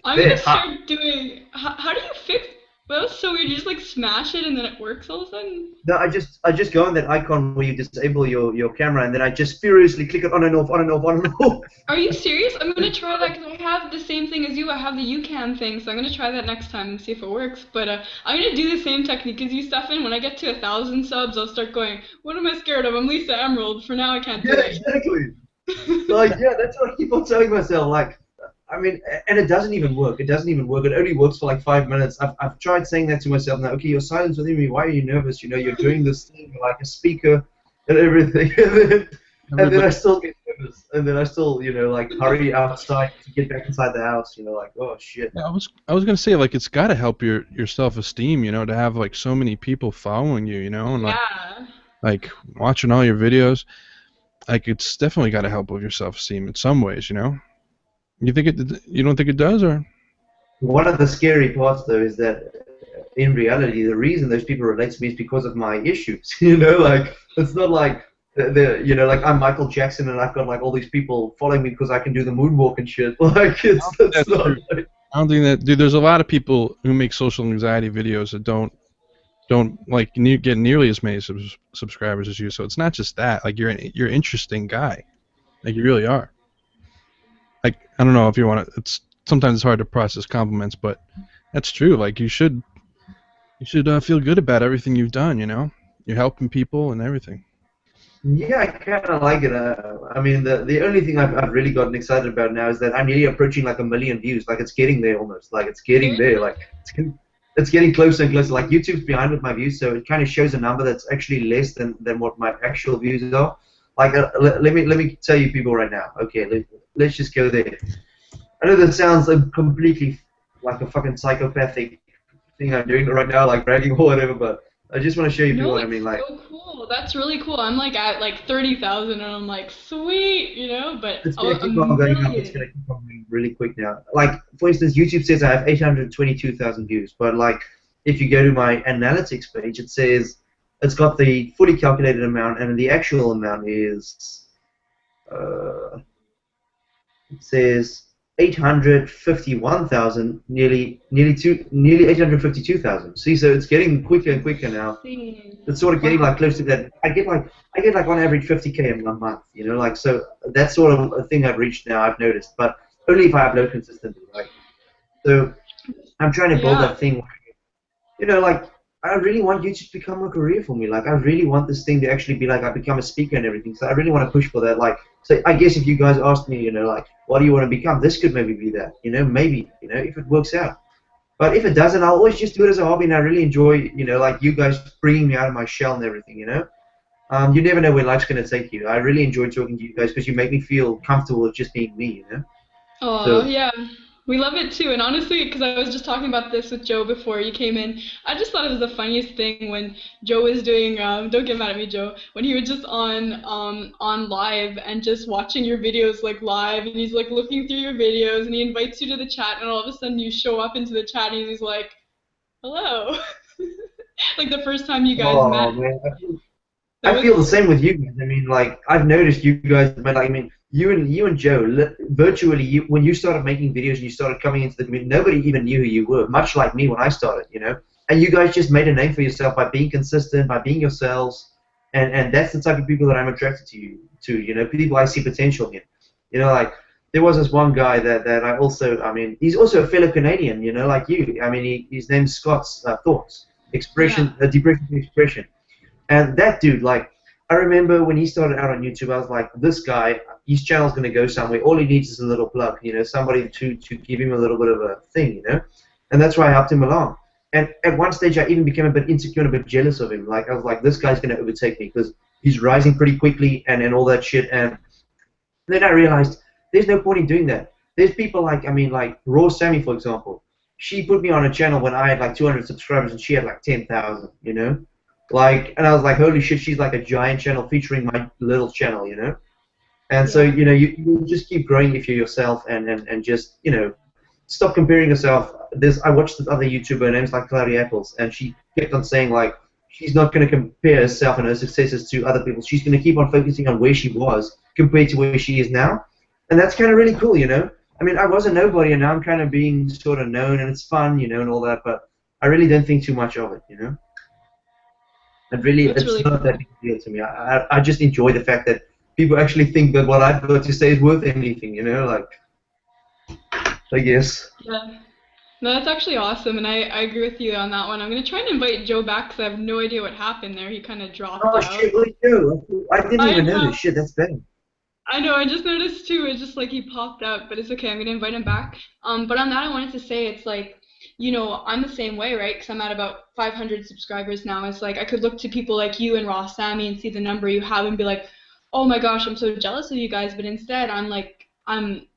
I'm There. gonna start doing. How do you fix? That was so weird. You just like smash it and then it works all of a sudden. No, I just go on that icon where you disable your camera, and then I just furiously click it on and off, on and off, on and off. Are you serious? I'm gonna try that because I have the same thing as you. I have the UCAN thing, so I'm gonna try that next time and see if it works. But I'm gonna do the same technique as you, Stefan. When I get to 1,000 subs, I'll start going. What am I scared of? I'm Lisa Emerald. For now, I can't do Yeah, it. exactly. Like, yeah, that's what I keep on telling myself. Like, I mean, and it doesn't even work. It doesn't even work. It only works for like 5 minutes. I've tried saying that to myself now. Okay, you're silent within me. Why are you nervous? You know, you're doing this thing like a speaker and everything. And then I still get nervous. And then I still, you know, like hurry outside to get back inside the house. You know, like, oh shit. Yeah, I was gonna say, like, it's gotta help your self-esteem, you know, to have like so many people following you, you know, and Yeah. like watching all your videos. Like, it's definitely gotta help with your self-esteem in some ways, you know. You don't think it does, or? One of the scary parts, though, is that in reality, the reason those people relate to me is because of my issues. You know, like it's not like you know, like I'm Michael Jackson and I've got like all these people following me because I can do the moonwalk and shit. Like it's That's not. true. Like, I don't think that, dude. There's a lot of people who make social anxiety videos that don't like get nearly as many subscribers as you. So it's not just that. Like you're an interesting guy. Like you really are. Like I don't know if you want to. It's sometimes it's hard to process compliments, but that's true. Like you should feel good about everything you've done. You know, you're helping people and everything. yeah, I kind of like it. I mean, the only thing I've really gotten excited about now is that I'm nearly approaching like 1 million views. Like it's getting there almost. Like it's getting there. Like it's getting closer and closer. Like YouTube's behind with my views, so it kind of shows a number that's actually less than what my actual views are. Like let me tell you people right now. Okay, let's just go there. I know that sounds completely like a fucking psychopathic thing I'm doing right now, like bragging or whatever, but I just want to show you people No, what I it's mean. Like, so cool. That's really cool. I'm like at like 30,000 and I'm like, sweet, you know, but it's oh, gonna a keep on going up. It's gonna million. keep on going really quick now. Like, for instance, YouTube says I have 822,000 views, but like, if you go to my analytics page, it says it's got the fully calculated amount, and the actual amount is it says 851,000, nearly 852,000. See, so it's getting quicker and quicker now. It's sort of getting like Wow. close to that. I get like on average 50K a month, you know, like so that's sort of a thing I've reached now. I've noticed, but only if I upload consistently. Like, so I'm trying to build Yeah. that thing. You know, like I really want YouTube to become a career for me. Like I really want this thing to actually be like I become a speaker and everything. So I really want to push for that. Like, so I guess if you guys asked me, you know, like what do you want to become, this could maybe be that. You know, maybe, you know, if it works out. But if it doesn't, I'll always just do it as a hobby, and I really enjoy, you know, like you guys bringing me out of my shell and everything, you know. You never know where life's going to take you. I really enjoy talking to you guys because you make me feel comfortable with just being me, you know. Oh, So, yeah. We love it too. And honestly, because I was just talking about this with Joe before you came in, I just thought it was the funniest thing when Joe was doing, don't get mad at me, Joe, when he was just on live and just watching your videos like live and he's like looking through your videos and he invites you to the chat and all of a sudden you show up into the chat and he's like, hello. Like the first time you guys met. oh man, That I was feel the same with you guys. I mean, like I've noticed you guys, but like, I mean, you and Joe, virtually, when you started making videos and you started coming into the community, nobody even knew who you were. Much like me when I started, you know. And you guys just made a name for yourself by being consistent, by being yourselves, and that's the type of people that I'm attracted to. You know, people I see potential in. You know, like there was this one guy that I also, I mean, he's also a fellow Canadian. You know, like you. I mean, his name's Scott's Thoughts yeah. Expression, Depression Expression. And that dude, like, I remember when he started out on YouTube, I was like, this guy, his channel's going to go somewhere. All he needs is a little plug, you know, somebody to give him a little bit of a thing, you know. And that's why I helped him along. And at one stage, I even became a bit insecure and a bit jealous of him. Like, I was like, this guy's going to overtake me because he's rising pretty quickly and all that shit. And then I realized there's no point in doing that. There's people like, I mean, like Raw Sammy, for example. She put me on a channel when I had like 200 subscribers and she had like 10,000, you know? Like, and I was like, holy shit, she's like a giant channel featuring my little channel, you know? And so, Yeah. you just keep growing if you're yourself, and just, stop comparing yourself. I watched this other YouTuber, her name's like Cloudy Apples, and she kept on saying like she's not going to compare herself and her successes to other people. She's going to keep on focusing on where she was compared to where she is now, and that's kind of really cool. I mean, I was a nobody, and now I'm kind of being sort of known, and it's fun, and all that. But I really don't think too much of it. It really, That's it's really not that cool. big a deal to me. I just enjoy the fact that people actually think that what I've got to say is worth anything. Like, I guess. Yeah. No, that's actually awesome, and I agree with you on that one. I'm gonna try and invite Joe back because I have no idea what happened there. He kind of dropped Oh out. shit, where'd he go? I didn't I even notice. know. Shit, that's bad. I know, I just noticed too. It's just like he popped out, but it's okay. I'm gonna invite him back. But on that, I wanted to say it's like, I'm the same way, right? Because I'm at about 500 subscribers now. It's like I could look to people like you and Ross Sammy and see the number you have and be like, oh my gosh, I'm so jealous of you guys. But instead, I'm like,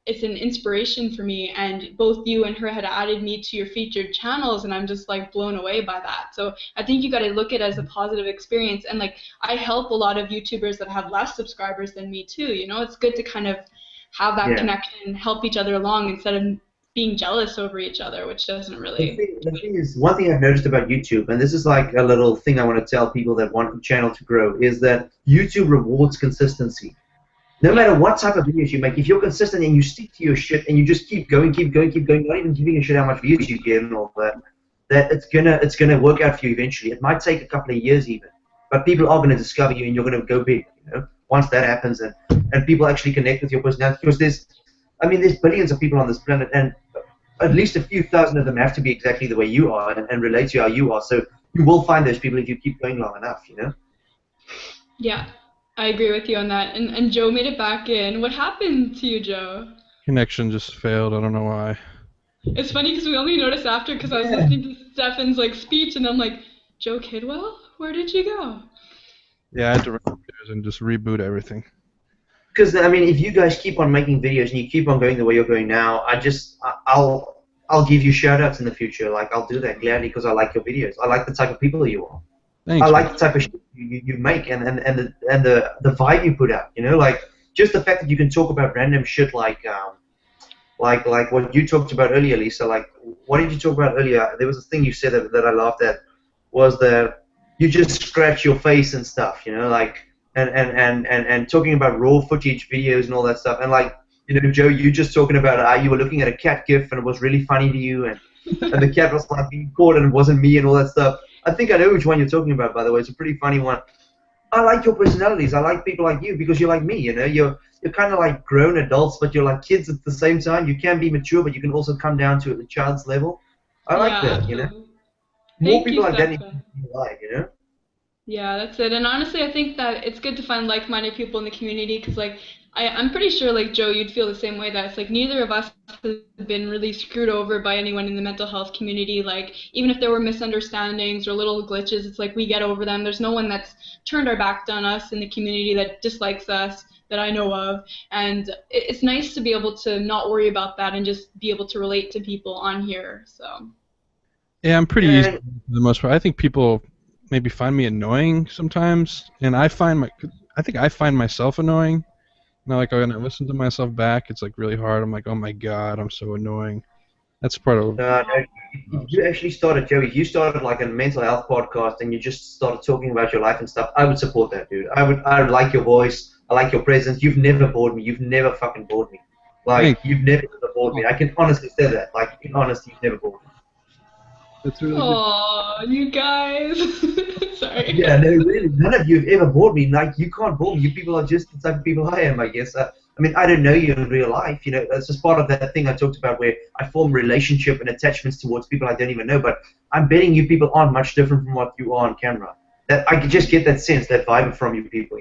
it's an inspiration for me. And both you and her had added me to your featured channels, and I'm just like blown away by that. So I think you got to look at it as a positive experience. And like, I help a lot of YouTubers that have less subscribers than me too. It's good to kind of have that Yeah. connection, help each other along instead of being jealous over each other, which doesn't The really. thing, the thing is, one thing I've noticed about YouTube, and this is like a little thing I want to tell people that want a channel to grow, is that YouTube rewards consistency. No Yeah. matter what type of videos you make, if you're consistent and you stick to your shit and you just keep going, keep going, keep going, not even giving a shit how much views you get and all that, that it's gonna work out for you eventually. It might take a couple of years even, but people are gonna discover you and you're gonna go big. Once that happens, and people actually connect with your personality, because there's billions of people on this planet, and at least a few thousand of them have to be exactly the way you are and relate to how you are. So you will find those people if you keep going long enough. Yeah. I agree with you on that. And Joe made it back in. What happened to you, Joe? Connection just failed. I don't know why. It's funny because we only noticed after because I was Yeah. listening to Stefan's like speech and I'm like, Joe Kidwell, where did you go? Yeah, I had to run upstairs and just reboot everything. Because I mean, if you guys keep on making videos and you keep on going the way you're going now, I'll give you shout outs in the future. Like, I'll do that gladly because I like your videos. I like the type of people you are. I Thanks, man. like the type of shit you make, and the vibe you put out. Like, just the fact that you can talk about random shit like what you talked about earlier, Lisa. Like, what did you talk about earlier? There was a thing you said that I laughed at, was that you just scratch your face and stuff, like, and talking about raw footage videos and all that stuff. And like, Joe, you just talking about how you were looking at a cat gif and it was really funny to you, and the cat was like being caught and it wasn't me and all that stuff. I think I know which one you're talking about, by the way. It's a pretty funny one. I like your personalities. I like people like you because you're like me. You're kind of like grown adults, but you're like kids at the same time. You can be mature, but you can also come down to a child's level. I like Yeah, that. absolutely. More Thank people you, like that in Stefan. your life. Yeah, that's it. And honestly, I think that it's good to find like-minded people in the community because, like, I'm pretty sure, like, Joe, you'd feel the same way that it's like neither of us has been really screwed over by anyone in the mental health community. Like, even if there were misunderstandings or little glitches, it's like we get over them. There's no one that's turned our back on us in the community that dislikes us that I know of. And it's nice to be able to not worry about that and just be able to relate to people on here. So, Yeah, I'm pretty easy And for the most part. I think people maybe find me annoying sometimes, and I think I find myself annoying. Like when I listen to myself back, it's like really hard. I'm like, oh my god, I'm so annoying. That's part of. no, if you actually started, Joey, if you started like a mental health podcast and you just started talking about your life and stuff, I would support that, dude. I would like your voice. I like your presence. You've never bored me. You've never fucking bored me. Like, Thanks. you've never ever bored me. I can honestly say that. Like, in honesty, you've never bored me. That's really good. oh, you guys. Sorry. Yeah, no, really, none of you have ever bored me. Like, you can't bore me. You people are just the type of people I am, I guess. I mean, I don't know you in real life. That's just part of that thing I talked about where I form relationship and attachments towards people I don't even know. But I'm betting you people aren't much different from what you are on camera. That I could just get that sense, that vibe from you people.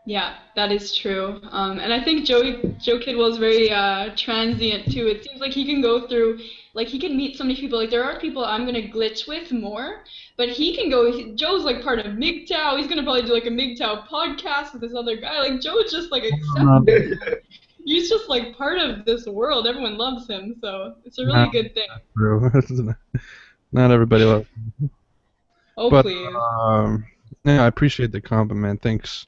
Yeah, that is true. And I think Joe Kidwell is very transient too. It seems like he can go through, like he can meet so many people. Like there are people I'm gonna glitch with more, but he can go. Joe's like part of MGTOW. He's gonna probably do like a MGTOW podcast with this other guy. Like Joe's just like accepting. He's just like part of this world. Everyone loves him, so it's a Not really good thing. true. Not everybody loves. Oh But please. yeah, I appreciate the compliment. Thanks.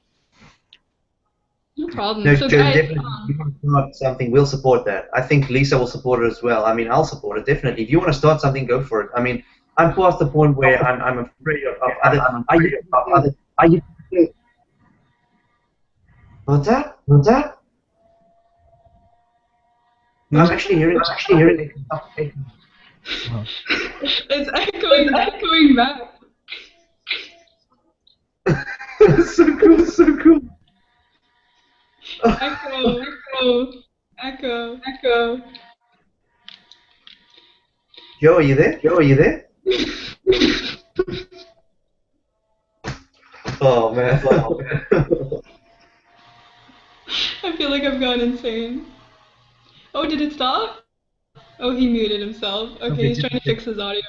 No problem. No, So Joe, guys, definitely, if you want to start something, we'll support that. I think Lisa will support it as well. I mean, I'll support it, definitely. If you want to start something, go for it. I mean, I'm past the point where I'm afraid of other. I used to say, I used to say, what's that? What's that? I'm actually hearing it. Uh, it's echoing back. Echoing back. So cool, so cool. Echo, echo, echo, echo. Joe, are you there? Joe, are you there? Oh man. Oh man. I feel like I've gone insane. Oh, did it stop? Oh, he muted himself. Okay, Okay, he's just trying to fix his audio.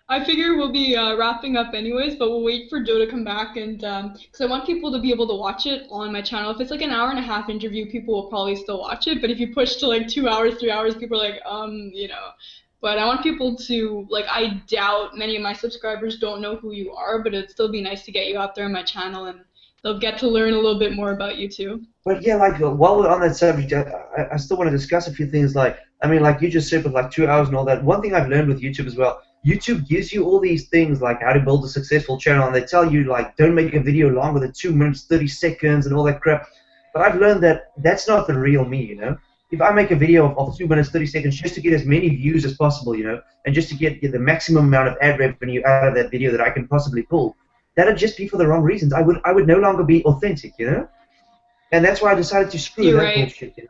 I figure we'll be wrapping up anyways, but we'll wait for Joe to come back and because I want people to be able to watch it on my channel. If it's like an hour and a half interview, people will probably still watch it. But if you push to like 2 hours, 3 hours, people are like, you know. But I want people to like. I doubt many of my subscribers don't know who you are, but it'd still be nice to get you out there on my channel and they'll get to learn a little bit more about you too. But yeah, like while we're on that subject, I still want to discuss a few things. Like, I mean, like you just said with like 2 hours and all that. One thing I've learned with YouTube as well, YouTube gives you all these things like how to build a successful channel, and they tell you like don't make a video longer than 2 minutes 30 seconds and all that crap. But I've learned that that's not the real me, you know. If I make a video of 2 minutes 30 seconds just to get as many views as possible, you know, and just to get the maximum amount of ad revenue out of that video that I can possibly pull, that'd just be for the wrong reasons. I would no longer be authentic, you know. And that's why I decided to screw You're that right. bullshit. You know?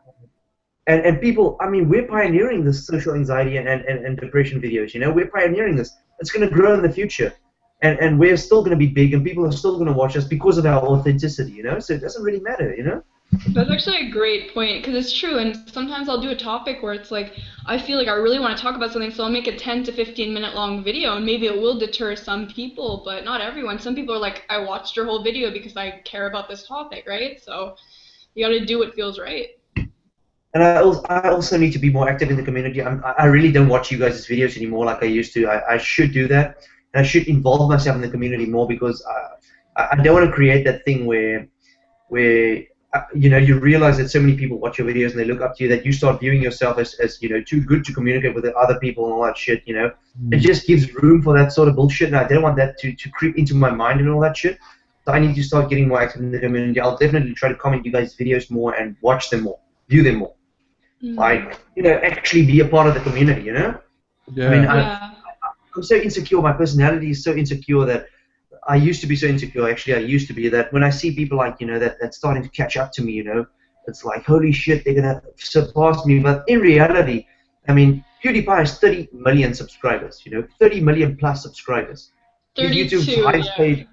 And people, I mean, we're pioneering this social anxiety and depression videos. You know, we're pioneering this. It's going to grow in the future, and we're still going to be big, and people are still going to watch us because of our authenticity. You know, so it doesn't really matter. You know. That's actually a great point because it's true. And sometimes I'll do a topic where it's like, I feel like I really want to talk about something, so I'll make a 10 to 15 minute long video, and maybe it will deter some people, but not everyone. Some people are like, I watched your whole video because I care about this topic, right? So you got to do what feels right. And I also need to be more active in the community. I really don't watch you guys' videos anymore like I used to. I should do that, and I should involve myself in the community more because I don't want to create that thing where you know you realize that so many people watch your videos and they look up to you that you start viewing yourself as you know too good to communicate with other people and all that shit. You know, it just gives room for that sort of bullshit, and I don't want that to creep into my mind and all that shit. So I need to start getting more active in the community. I'll definitely try to comment you guys' videos more and watch them more, view them more. Like, you know, actually be a part of the community, you know? I mean, yeah. Yeah. I'm so insecure. My personality is so insecure that I used to be so insecure. Actually, I used to be that when I see people like, you know, that's starting to catch up to me, you know, it's like, holy shit, they're going to surpass me. But in reality, I mean, PewDiePie has 30 million subscribers, you know, 30 million plus subscribers. He's YouTube's 32, highest yeah. paid.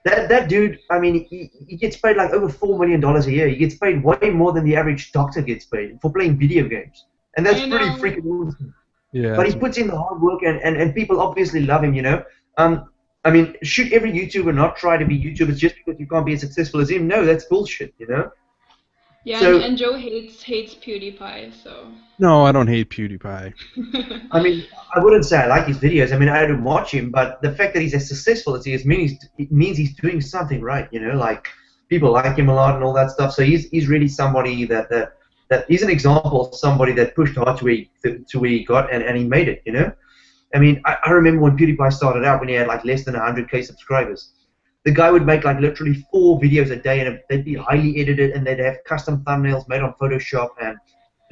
That dude, I mean, he gets paid like over $4 million a year. He gets paid way more than the average doctor gets paid for playing video games. And that's I pretty know. freaking awesome. Yeah. But he puts in the hard work, and people obviously love him, you know. I mean, should every YouTuber not try to be YouTubers just because you can't be as successful as him? No, that's bullshit, you know. Yeah, So, and Joe hates PewDiePie, so. No, I don't hate PewDiePie. I mean, I wouldn't say I like his videos. I mean, I don't watch him, but the fact that he's as successful as he is means he's doing something right, you know. Like people like him a lot and all that stuff. So he's really somebody that he's an example of somebody that pushed hard to where he got and he made it, you know. I mean, I remember when PewDiePie started out when he had like less than 100K subscribers. The guy would make like literally 4 videos a day, and they'd be highly edited, and they'd have custom thumbnails made on Photoshop, and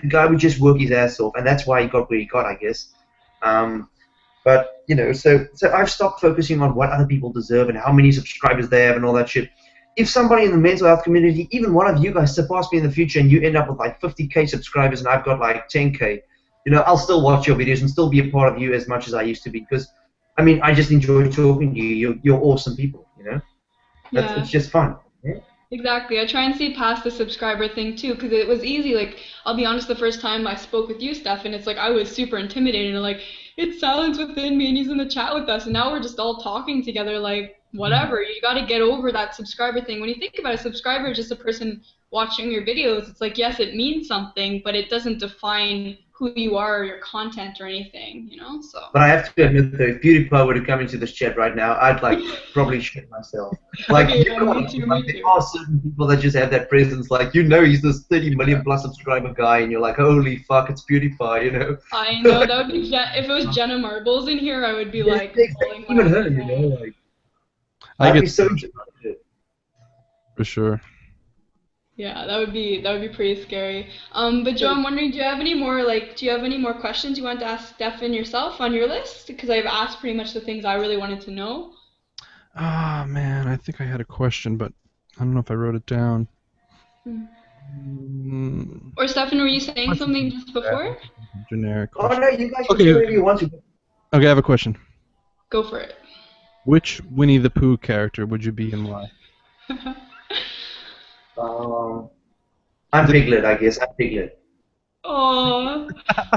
the guy would just work his ass off, and that's why he got where he got, I guess. But you know, so I've stopped focusing on what other people deserve and how many subscribers they have and all that shit. If somebody in the mental health community, even one of you guys, surpass me in the future, and you end up with like 50K subscribers, and I've got like 10K, you know, I'll still watch your videos and still be a part of you as much as I used to be, because I mean, I just enjoy talking to you. You're awesome people, you know. Yeah. It's just fun. Yeah? Exactly. I try and see past the subscriber thing too, because it was easy. Like, I'll be honest, the first time I spoke with you, Stefan, it's like I was super intimidated and like, it's Silence Within Me and he's in the chat with us, and now we're just all talking together. Like, whatever. You got to get over that subscriber thing. When you think about it, a subscriber is just a person watching your videos. It's like, yes, it means something, but it doesn't define who you are or your content or anything, you know. So. But I have to admit, though, if PewDiePie were to come into this chat right now, I'd like probably shit myself. Like, Okay, you yeah, know what I me too, mean? Like, me there too. are certain people that just have that presence. Like, you know, he's this 30 million plus subscriber guy, and you're like, holy fuck, it's PewDiePie, you know? I know that would be if it was Jenna Marbles in here, I would be Yeah, like exactly. falling my Even own her, you head. know, like, I I'd get be so interested. for sure. Yeah, that would be pretty scary. But Joe, I'm wondering, do you have any more questions you want to ask Stefan yourself on your list? Because I've asked pretty much the things I really wanted to know. Ah, man, I think I had a question, but I don't know if I wrote it down. Hmm. Mm, Or Stefan, were you saying questions something just before? generic Oh, question. no, you guys can Okay, say okay, whatever you want to. I have a question. Go for it. Which Winnie the Pooh character would you be and why? Um, I'm Piglet, I guess. I'm Piglet. Oh, that's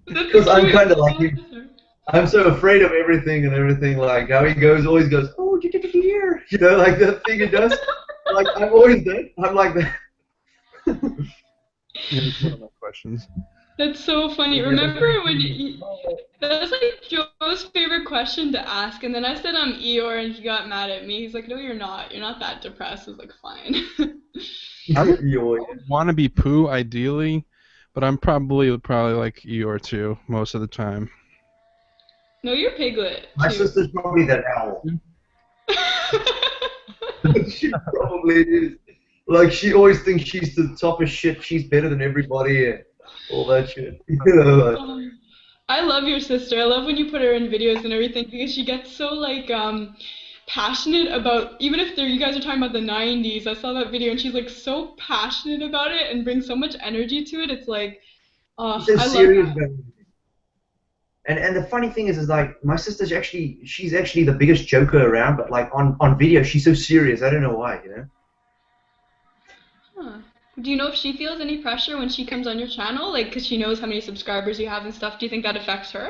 the Because I'm kind of cutest like him. answer. I'm so afraid of everything and everything. Like how he goes, always goes, oh, dear, you know, like that thing he does. Like I'm always that. I'm like that. Yeah, that's one of my questions. That's so funny. Remember when that was like Joe's favorite question to ask, and then I said I'm Eeyore, and he got mad at me. He's like, "No, you're not. You're not that depressed." I was like, "Fine." I would Yo, want to be Pooh ideally, but I'm probably like Eeyore too most of the time. No, you're Piglet my too. sister's probably that owl. She probably is. Like she always thinks she's the top of shit. She's better than everybody and all that shit. You know, like, I love your sister. I love when you put her in videos and everything because she gets so like passionate about even if you guys are talking about the 90s. I saw that video and she's like so passionate about it and brings so much energy to it. It's like, she's so I love serious that. about it. And the funny thing is like my sister's she's actually the biggest joker around, but like on video she's so serious. I don't know why, you know. Huh. Do you know if she feels any pressure when she comes on your channel? Like, because she knows how many subscribers you have and stuff. Do you think that affects her?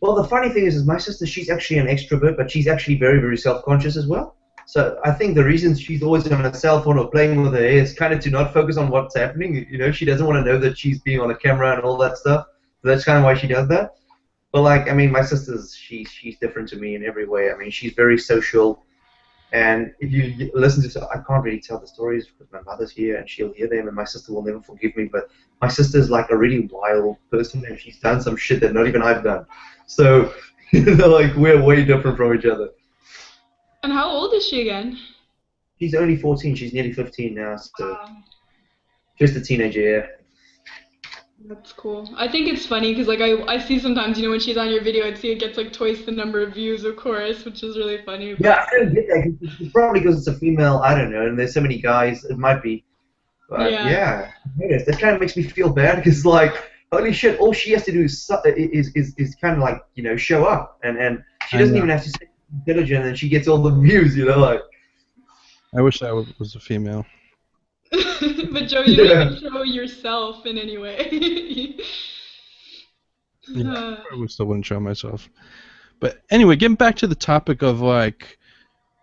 Well, the funny thing is my sister, she's actually an extrovert, but she's actually very, very self-conscious as well. So I think the reason she's always on her cell phone or playing with her hair is kind of to not focus on what's happening. You know, she doesn't want to know that she's being on a camera and all that stuff. So that's kind of why she does that. But like, I mean, my sister's she's different to me in every way. I mean, she's very social. And if you listen to, I can't really tell the stories because my mother's here and she'll hear them, and my sister will never forgive me. But my sister's like a really wild person, and she's done some shit that not even I've done. So, you know, like we're way different from each other. And how old is she again? She's only 14. She's nearly 15 now, so Wow. just a teenager. Yeah. That's cool. I think it's funny because like I see sometimes, you know, when she's on your video, I'd see it gets like twice the number of views, of course, which is really funny. But Yeah, I don't get that. It's probably because it's a female. I don't know, and there's so many guys. It might be. But yeah. yeah, that kind of makes me feel bad because like, holy shit, all she has to do is kind of like, you know, show up, and she doesn't even have to say intelligent, and she gets all the views, you know, like. I wish I was a female. But Joe, you don't even show yourself in any way. Yeah, I still wouldn't show myself. But anyway, getting back to the topic of like,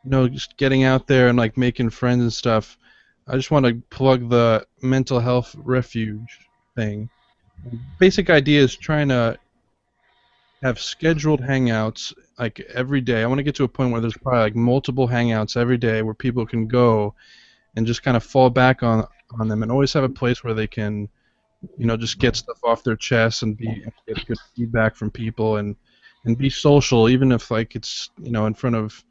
you know, just getting out there and like making friends and stuff. I just want to plug the mental health refuge thing. Basic idea is trying to have scheduled hangouts like every day. I want to get to a point where there's probably like multiple hangouts every day where people can go and just kind of fall back on them and always have a place where they can, you know, just get stuff off their chest and get good feedback from people and be social, even if like it's, you know, in front of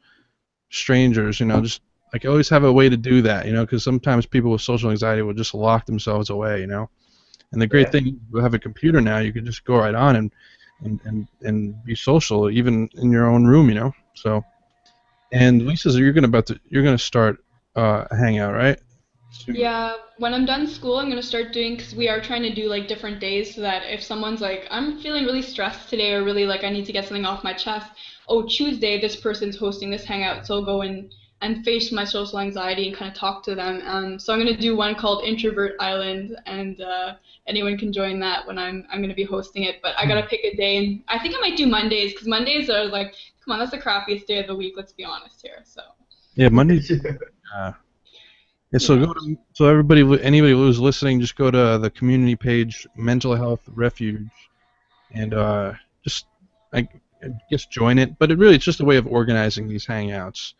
strangers, you know, just like always have a way to do that, you know, because sometimes people with social anxiety will just lock themselves away, you know. And the great thing, you have a computer now, you can just go right on and be social, even in your own room, you know. So, and Lisa, you're gonna start a hangout, right? Soon. Yeah, when I'm done school, I'm gonna start doing because we are trying to do like different days so that if someone's like, I'm feeling really stressed today or really like I need to get something off my chest, oh, Tuesday this person's hosting this hangout, so I'll go and face my social anxiety and kind of talk to them. So I'm gonna do one called Introvert Island, and anyone can join that when I'm gonna be hosting it. But I gotta pick a day, and I think I might do Mondays because Mondays are like, come on, that's the crappiest day of the week. Let's be honest here. So. Yeah, Mondays. Yeah, You know. so everybody, anybody who's listening, just go to the community page, Mental Health Refuge, and just I guess join it. But it's just a way of organizing these hangouts,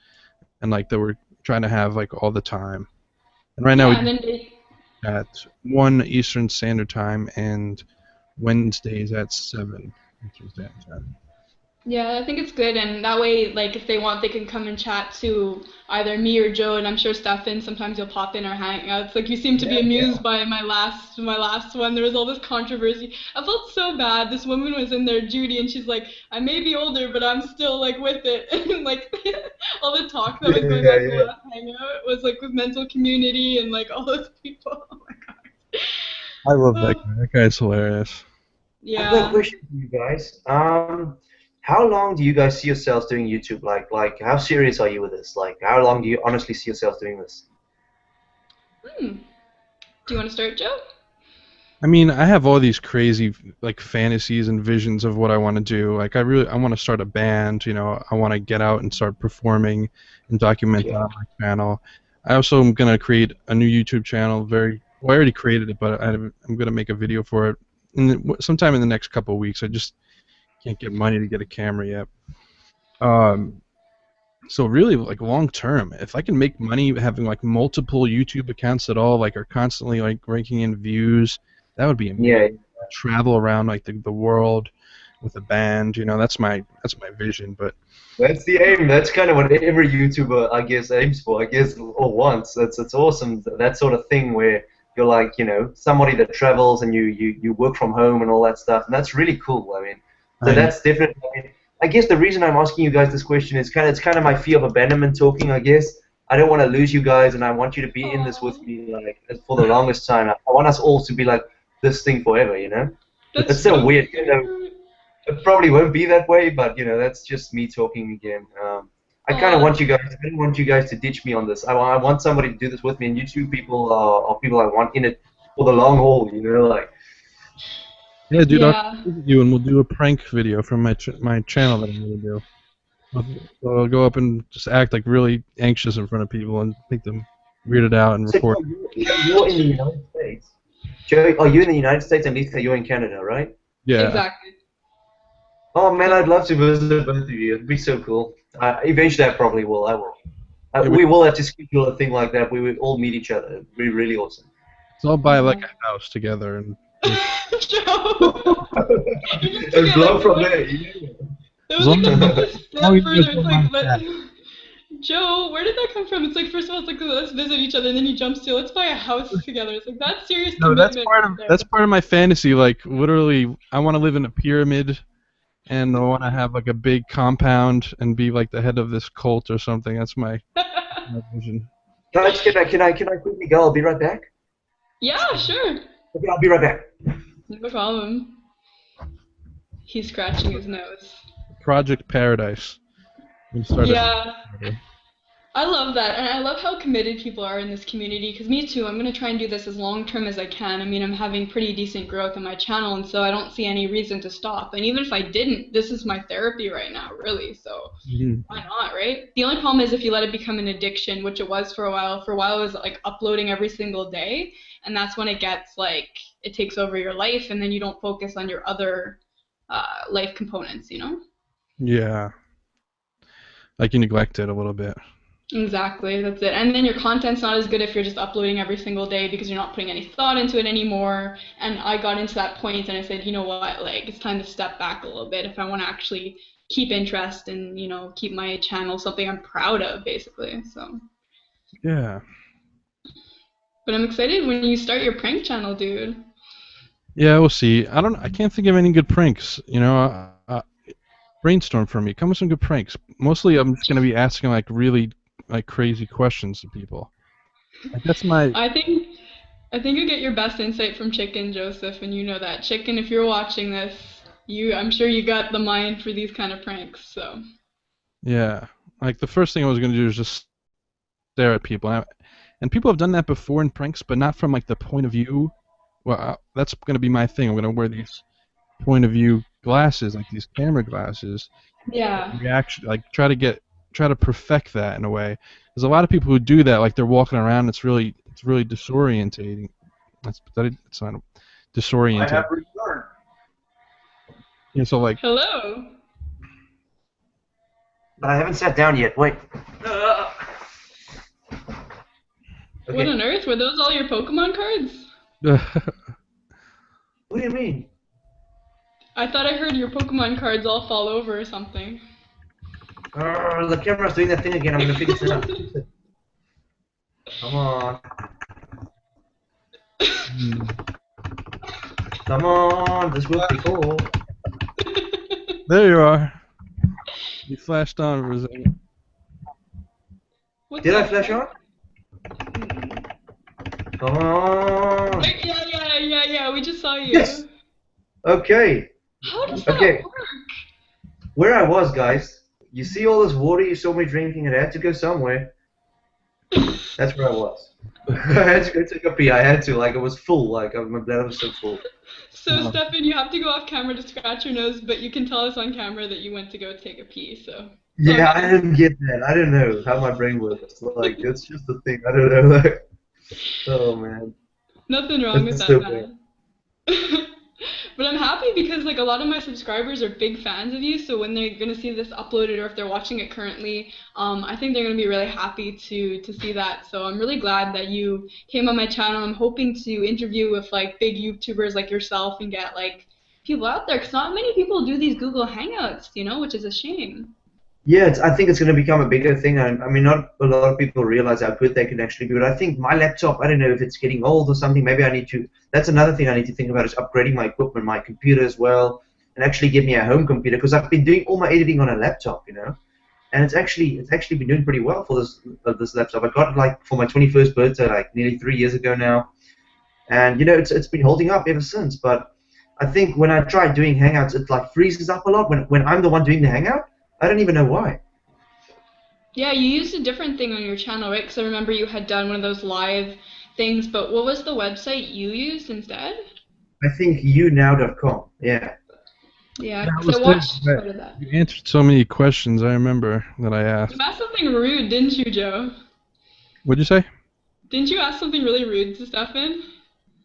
and like that we're trying to have like all the time. And right now we Yeah, and do then at 1 Eastern Standard Time and Wednesdays at 7 Eastern Standard Time. yeah, I think it's good, and that way, like, if they want, they can come and chat to either me or Joe, and I'm sure Stefan. Sometimes you'll pop in our hangouts. Like, you seem to be Yeah, amused yeah. by my last one. There was all this controversy. I felt so bad. This woman was in there, Judy, and she's like, "I may be older, but I'm still like with it." And like, all the talk that Yeah, was going yeah, on in the yeah. last hangout was like with mental community and like all those people. Oh my I love that god. guy. That guy's hilarious. I've got a Yeah. question for you guys. How long do you guys see yourselves doing YouTube? Like, how serious are you with this? Like, how long do you honestly see yourselves doing this? Hmm. Do you want to start, Joe? I mean, I have all these crazy like fantasies and visions of what I want to do. Like I want to start a band, I want to get out and start performing and document that Yeah. on my channel. I also am going to create a new YouTube channel I already created it, but I'm going to make a video for it sometime in the next couple of weeks. I just can't get money to get a camera yet. Um, so really, like long term, if I can make money having like multiple YouTube accounts that all like are constantly like ranking in views, that would be amazing. Yeah, Travel around like the world with a band, that's my vision. But that's the aim. That's kind of what every YouTuber, I guess, aims for. I guess, or wants. It's awesome. That sort of thing where you're like, somebody that travels and you work from home and all that stuff. And that's really cool. I mean, so I know, that's definitely. I mean, I guess the reason I'm asking you guys this question is it's kind of my fear of abandonment talking. I guess I don't want to lose you guys, and I want you to be in this with Oh, me like for the longest time. I want us all to be like this thing forever. It's that's so so weird. cute. It probably won't be that way, but that's just me talking again. I kind of Oh, want you guys. I don't want you guys to ditch me on this. I want somebody to do this with me, and you two people are people I want in it for the long haul. Like yeah, dude, I'll yeah. visit you and we'll do a prank video from my channel that I'm gonna do. I'll go up and just act like really anxious in front of people and make them weirded out and so record. you're in the United States. Joe, are you in the United States? And Lisa, you're in Canada, right? Yeah, Exactly. Oh man, Yep. I'd love to visit both of you. It'd be so cool. Eventually, I probably will. I will. yeah, We will have to schedule a thing like that. We would all meet each other. It'd be really awesome. let's all buy like Oh. a house together and Joe, you just took And it like blow from one. there. It as was like long the as, biggest as long step as you further. guys It's don't like, mind that. Joe, where did that come from? It's like, first of all, it's like, let's visit each other, and then he jumps to, let's buy a house together. It's like, that's serious No, that's commitment part right of there. that's part of my fantasy. Like literally, I want to live in a pyramid, and I want to have like a big compound and be like the head of this cult or something. That's my vision. Guys, can I quickly go? I'll be right back. Yeah, sure. Okay, I'll be right back. No problem. He's scratching his nose. Project Paradise. We start it. Yeah. I love that, and I love how committed people are in this community. Because me too, I'm gonna try and do this as long term as I can. I mean, I'm having pretty decent growth in my channel, and so I don't see any reason to stop. And even if I didn't, this is my therapy right now, really. So Mhm. why not, right? The only problem is if you let it become an addiction, which it was for a while. For a while, it was like uploading every single day, and that's when it gets like it takes over your life, and then you don't focus on your other life components. Yeah, like you neglect it a little bit. Exactly, that's it. And then your content's not as good if you're just uploading every single day because you're not putting any thought into it anymore. And I got into that point and I said, you know what, like it's time to step back a little bit if I want to actually keep interest and, keep my channel something I'm proud of, basically. So, Yeah. but I'm excited when you start your prank channel, dude. Yeah, we'll see. I can't think of any good pranks. Brainstorm for me. Come with some good pranks. Mostly, I'm just gonna be asking like really like crazy questions to people. Like that's my I think I think you get your best insight from Chicken, Joseph, and you know that. Chicken, if you're watching this, I'm sure you got the mind for these kind of pranks, so. yeah. Like the first thing I was gonna do is just stare at people, and people have done that before in pranks, but not from like the point of view. Well, that's gonna be my thing. I'm gonna wear these point of view glasses, like these camera glasses. Yeah. Reaction, like try to get try to perfect that in a way. There's a lot of people who do that, like they're walking around. It's really disorientating. It's not I disorientating. have returned. Yeah, so like Hello. But I haven't sat down yet. Wait. What Okay. on earth? Were those all your Pokemon cards? What do you mean? I thought I heard your Pokemon cards all fall over or something. The camera's doing that thing again. I'm gonna fix it out. Come on. Come on. This will be cool. There you are. You flashed on for a second. What's Did I up? flash on? Come on. Yeah. We just saw you. Yes. Okay. How does that Okay. work? Where I was, guys. You see all this water you saw me drinking? It had to go somewhere. That's where I was. I had to go take a pee. I had to. Like, it was full. Like, my bladder was so full. So, Stefan, you have to go off camera to scratch your nose, but you can tell us on camera that you went to go take a pee, so. Yeah, Okay. I didn't get that. I don't know how my brain works. Like, it's just a thing. I don't know. Like, oh, man. Nothing wrong with It's that, so man. But I'm happy because like a lot of my subscribers are big fans of you, so when they're gonna see this uploaded or if they're watching it currently, I think they're gonna be really happy to see that. So I'm really glad that you came on my channel. I'm hoping to interview with like big YouTubers like yourself and get like people out there, because not many people do these Google Hangouts, you know, which is a shame. Yeah, I think it's going to become a bigger thing. I mean, not a lot of people realize how good they can actually be. But I think my laptop, I don't know if it's getting old or something. Maybe I need to. That's another thing I need to think about is upgrading my equipment, my computer as well, and actually get me a home computer because I've been doing all my editing on a laptop, you know. And it's actually been doing pretty well for this laptop. I got it like for my 21st birthday, like nearly 3 years ago now, and you know it's been holding up ever since. But I think when I try doing Hangouts, it like freezes up a lot when I'm the one doing the Hangout. I don't even know why. Yeah, you used a different thing on your channel, right? Because I remember you had done one of those live things, but what was the website you used instead? I think younow.com. Yeah. Yeah, That because was I watched good. part of that. You answered so many questions. I remember that I asked. You asked something rude, didn't you, Joe? What'd you say? Didn't you ask something really rude to Stefan?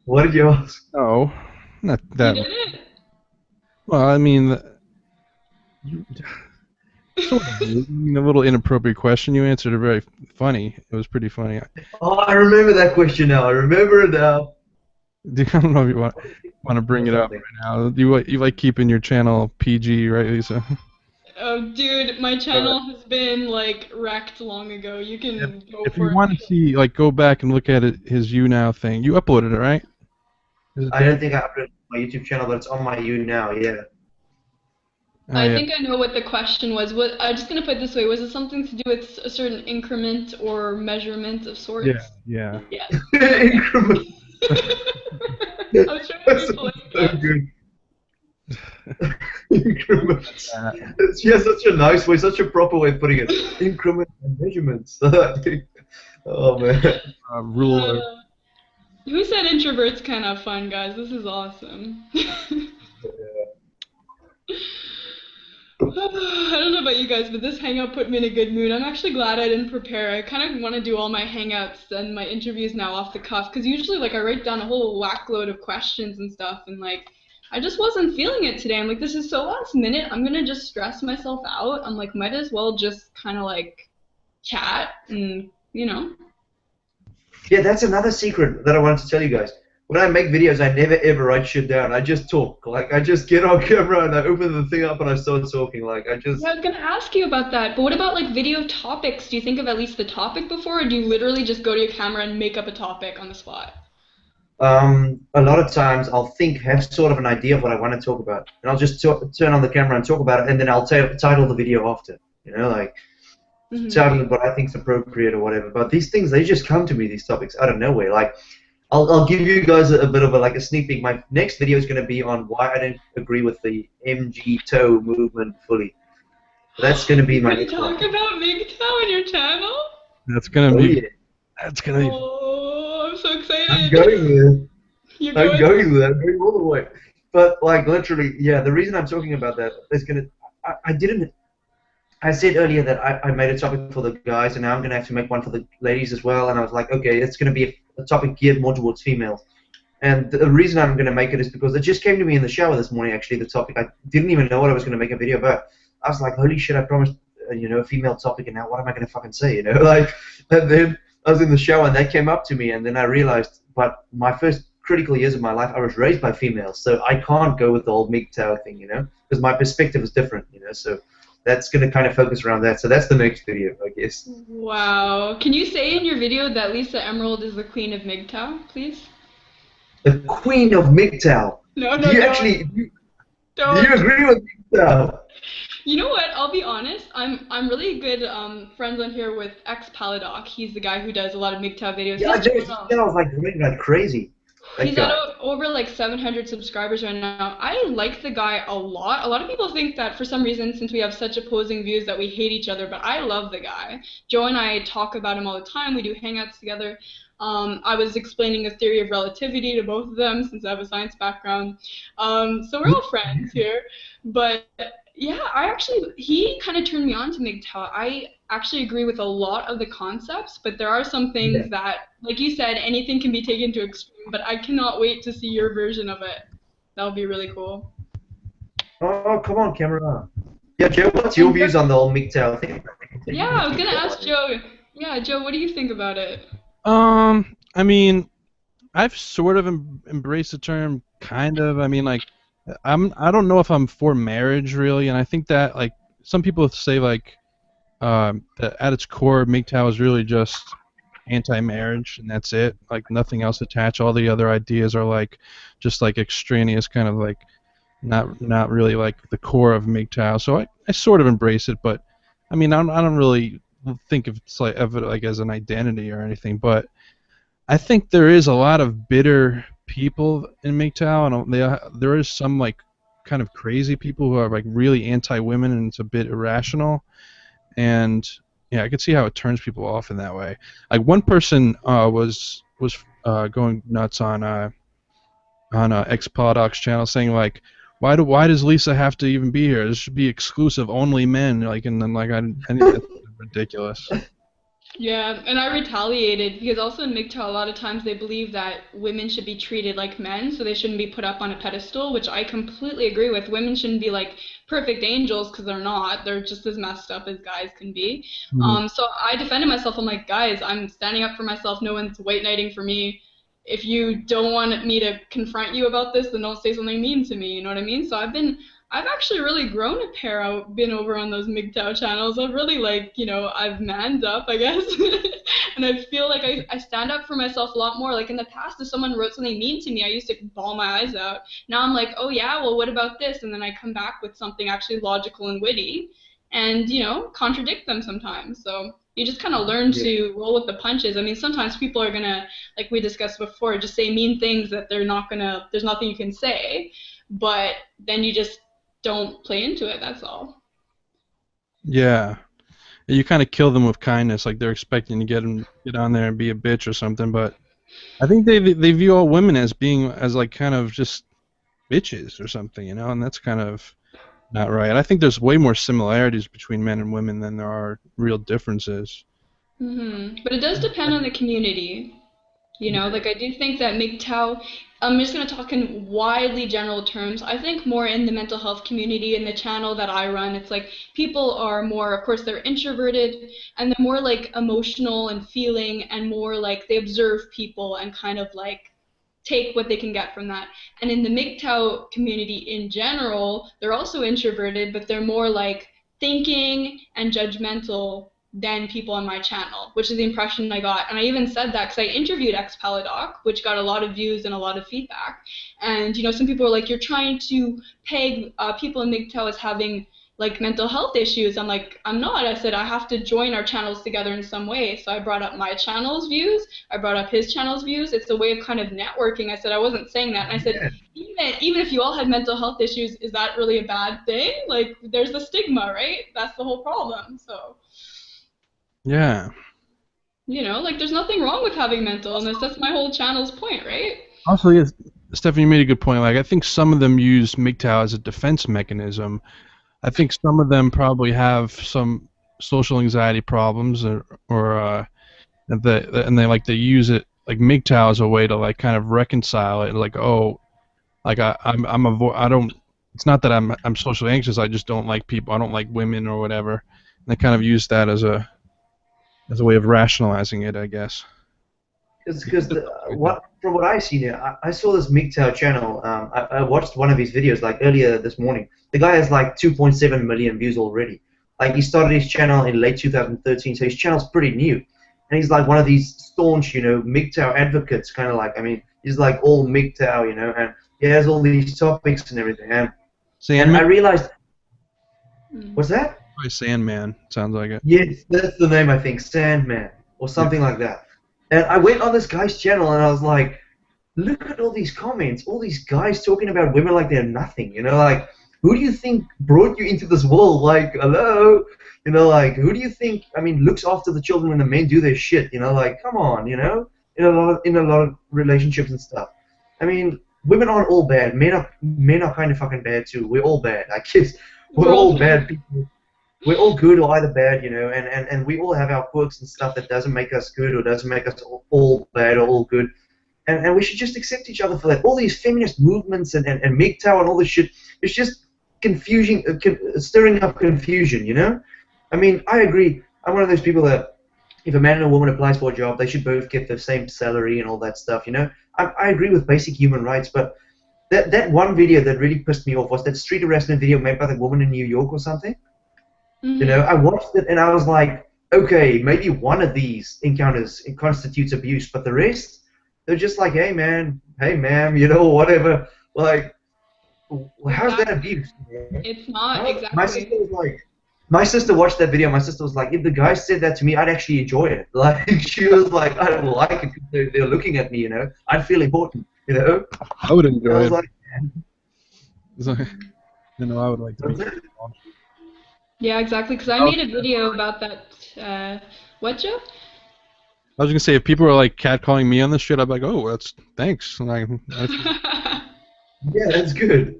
What did you ask? Oh, not You that. didn't? Well, I mean, you, sort of rude. I mean, a little inappropriate question. You answered it very funny. It was pretty funny. Oh, I remember that question now. I remember it now. I don't know if you want to bring it up right now. You like keeping your channel PG, right, Lisa? Oh, dude, my channel has been like wrecked long ago. You can go If for you it. want to see, like, go back and look at it, his You Now thing. You uploaded it, right? Is it I there? don't think I uploaded my YouTube channel, but it's on my You Now. Yeah. Oh, I yeah. think I know what the question was. What I'm just gonna put it this way: was it something to do with a certain increment or measurement of sorts? Yeah. Yeah. Increment. I was trying to That's be so polite. good. Increments. Uh, It's such a nice way, such a proper way of putting it. Increment and measurements. Oh man. Ruler. Who said introverts can't have fun, guys? This is awesome. I don't know about you guys, but this hangout put me in a good mood. I'm actually glad I didn't prepare. I kind of want to do all my hangouts and my interviews now off the cuff, because usually like I write down a whole whack load of questions and stuff, and like I just wasn't feeling it today. I'm like, this is so last minute. I'm gonna just stress myself out. I'm like, might as well just kind of like chat and you know. Yeah, that's another secret that I wanted to tell you guys. When I make videos, I never ever write shit down. I just talk. Like I just get on camera and I open the thing up and I start talking. Like I just. Yeah, I was gonna ask you about that, but what about like video topics? Do you think of at least the topic before, or do you literally just go to your camera and make up a topic on the spot? A lot of times I'll have sort of an idea of what I want to talk about, and I'll just turn on the camera and talk about it, and then I'll title the video after. You know, like title it what I think is appropriate or whatever. But these things, they just come to me. These topics out of nowhere. Like I'll give you guys a bit of a sneak peek. My next video is going to be on why I don't agree with the MGTOW movement fully. That's going to be my You're next gonna one. talk about MGTOW on your channel? That's gonna Oh be. yeah, That's gonna be. Oh, I'm so I'm excited. going there. You're I'm going. going there. I'm going all the way. But like literally, yeah. The reason I'm talking about that is I I said earlier that I made a topic for the guys, and now I'm going to have to make one for the ladies as well. And I was like, okay, it's going to be a topic geared more towards females. And the reason I'm going to make it is because it just came to me in the shower this morning, actually, the topic. I didn't even know what I was going to make a video about. I was like, holy shit, I promised, a female topic, and now what am I going to fucking say, Like, and then I was in the shower, and that came up to me, and then I realized, but my first critical years of my life, I was raised by females, so I can't go with the whole MGTOW thing, because my perspective is different, so that's going to kind of focus around that. So that's the next video, I guess. Wow. Can you say in your video that Lisa Emerald is the queen of MGTOW, please? The queen of MGTOW. No, Do you actually? Do you agree with MGTOW? You know what? I'll be honest. I'm really good friends on here with Paladoc. He's the guy who does a lot of MGTOW videos. Yeah, I was like going like crazy. He's at over like 700 subscribers right now. I like the guy a lot. A lot of people think that for some reason, since we have such opposing views, that we hate each other, but I love the guy. Joe and I talk about him all the time. We do hangouts together. I was explaining the theory of relativity to both of them since I have a science background. So we're all friends here. But yeah, he kind of turned me on to MGTOW. I actually agree with a lot of the concepts, but there are some things that, like you said, anything can be taken to extreme, but I cannot wait to see your version of it. That would be really cool. Oh, come on, camera. Yeah, Joe, what's your views on the whole MGTOW thing? Yeah, I was going to ask Joe. Yeah, Joe, what do you think about it? I mean, I've sort of embraced the term, kind of. I mean, like, I don't know if I'm for marriage really, and I think that like some people say like that at its core, MGTOW is really just anti-marriage, and that's it. Like nothing else attached. All the other ideas are like just like extraneous, kind of like not really like the core of MGTOW. So I sort of embrace it, but I mean I don't really think of it's like as an identity or anything. But I think there is a lot of bitter people in MGTOW, and there is some like kind of crazy people who are like really anti-women, and it's a bit irrational. And yeah, I could see how it turns people off in that way. Like one person was going nuts on X-Paladoc's channel, saying like, why does Lisa have to even be here? This should be exclusive, only men. Like, and then like I think that's ridiculous. Yeah, and I retaliated because also in MGTOW a lot of times they believe that women should be treated like men, so they shouldn't be put up on a pedestal, which I completely agree with. Women shouldn't be like perfect angels because they're not. They're just as messed up as guys can be. So I defended myself. I'm like, guys, I'm standing up for myself. No one's white knighting for me. If you don't want me to confront you about this, then don't say something mean to me. You know what I mean? So I've actually really grown a pair. I've been over on those MGTOW channels. I've really I've manned up, I guess. And I feel like I stand up for myself a lot more. Like in the past, if someone wrote something mean to me, I used to bawl my eyes out. Now I'm like, oh yeah, well what about this? And then I come back with something actually logical and witty and, contradict them sometimes. So you just kind of learn to roll with the punches. I mean, sometimes people are going to, like we discussed before, just say mean things that there's nothing you can say. But then you just don't play into it, that's all. Yeah. You kind of kill them with kindness, like they're expecting to get on there and be a bitch or something, but I think they view all women as like kind of just bitches or something, and that's kind of not right. I think there's way more similarities between men and women than there are real differences. But it does depend on the community. Like I do think that MGTOW, I'm just going to talk in widely general terms. I think more in the mental health community, in the channel that I run, it's like people are more, of course, they're introverted, and they're more like emotional and feeling, and more like they observe people and kind of like take what they can get from that. And in the MGTOW community in general, they're also introverted, but they're more like thinking and judgmental than people on my channel, which is the impression I got. And I even said that because I interviewed Paladoc, which got a lot of views and a lot of feedback. And some people were like, you're trying to peg people in MGTOW as having like mental health issues. I'm like, I'm not. I said I have to join our channels together in some way. So I brought up my channel's views. I brought up his channel's views. It's a way of kind of networking. I said I wasn't saying that. And I said, even if you all had mental health issues, is that really a bad thing? Like, there's the stigma, right? That's the whole problem. So. Yeah. Like there's nothing wrong with having mental illness. That's my whole channel's point, right? Also, yes, Stephanie, you made a good point. Like, I think some of them use MGTOW as a defense mechanism. I think some of them probably have some social anxiety problems, or and they like to use it like MGTOW as a way to like kind of reconcile it. Like, oh, like I don't. It's not that I'm socially anxious. I just don't like people. I don't like women or whatever. And they kind of use that as a way of rationalizing it, I guess. Because what from what I see here, I saw this MGTOW channel. I watched one of his videos like earlier this morning. The guy has like 2.7 million views already. Like he started his channel in late 2013, so his channel's pretty new. And he's like one of these staunch, MGTOW advocates, kind of like. I mean, he's like all MGTOW, and he has all these topics and everything. And I Sandman? realized, what's that? Probably Sandman sounds like it. Yes, that's the name, I think, Sandman or something like that. And I went on this guy's channel and I was like, look at all these comments, all these guys talking about women like they're nothing, like, who do you think brought you into this world? Like, hello, like, who do you think, I mean, looks after the children when the men do their shit, like, come on, in a lot of relationships and stuff. I mean, women aren't all bad. Men are kind of fucking bad too. We're all bad. I guess we're all bad people. We're all good or either bad, and we all have our quirks and stuff that doesn't make us good or doesn't make us all bad or all good. And we should just accept each other for that. All these feminist movements and MGTOW and all this shit, it's just confusing, stirring up confusion, I mean, I agree. I'm one of those people that if a man and a woman applies for a job, they should both get the same salary and all that stuff, I agree with basic human rights, but that one video that really pissed me off was that street harassment video made by the woman in New York or something. I watched it and I was like, okay, maybe one of these encounters constitutes abuse, but the rest, they're just like, hey man, hey ma'am, whatever. Like, how's that abuse? It's not exactly. My sister watched that video. My sister was like, if the guy said that to me, I'd actually enjoy it. Like, she was like, I don't like it because they're looking at me, I'd feel important, I would enjoy I was it. like, I would like to be. Yeah, exactly. Because I made a video about that. What, Joe? I was gonna say if people were like catcalling me on this shit, I'd be like, oh, that's thanks. Like, yeah, that's good.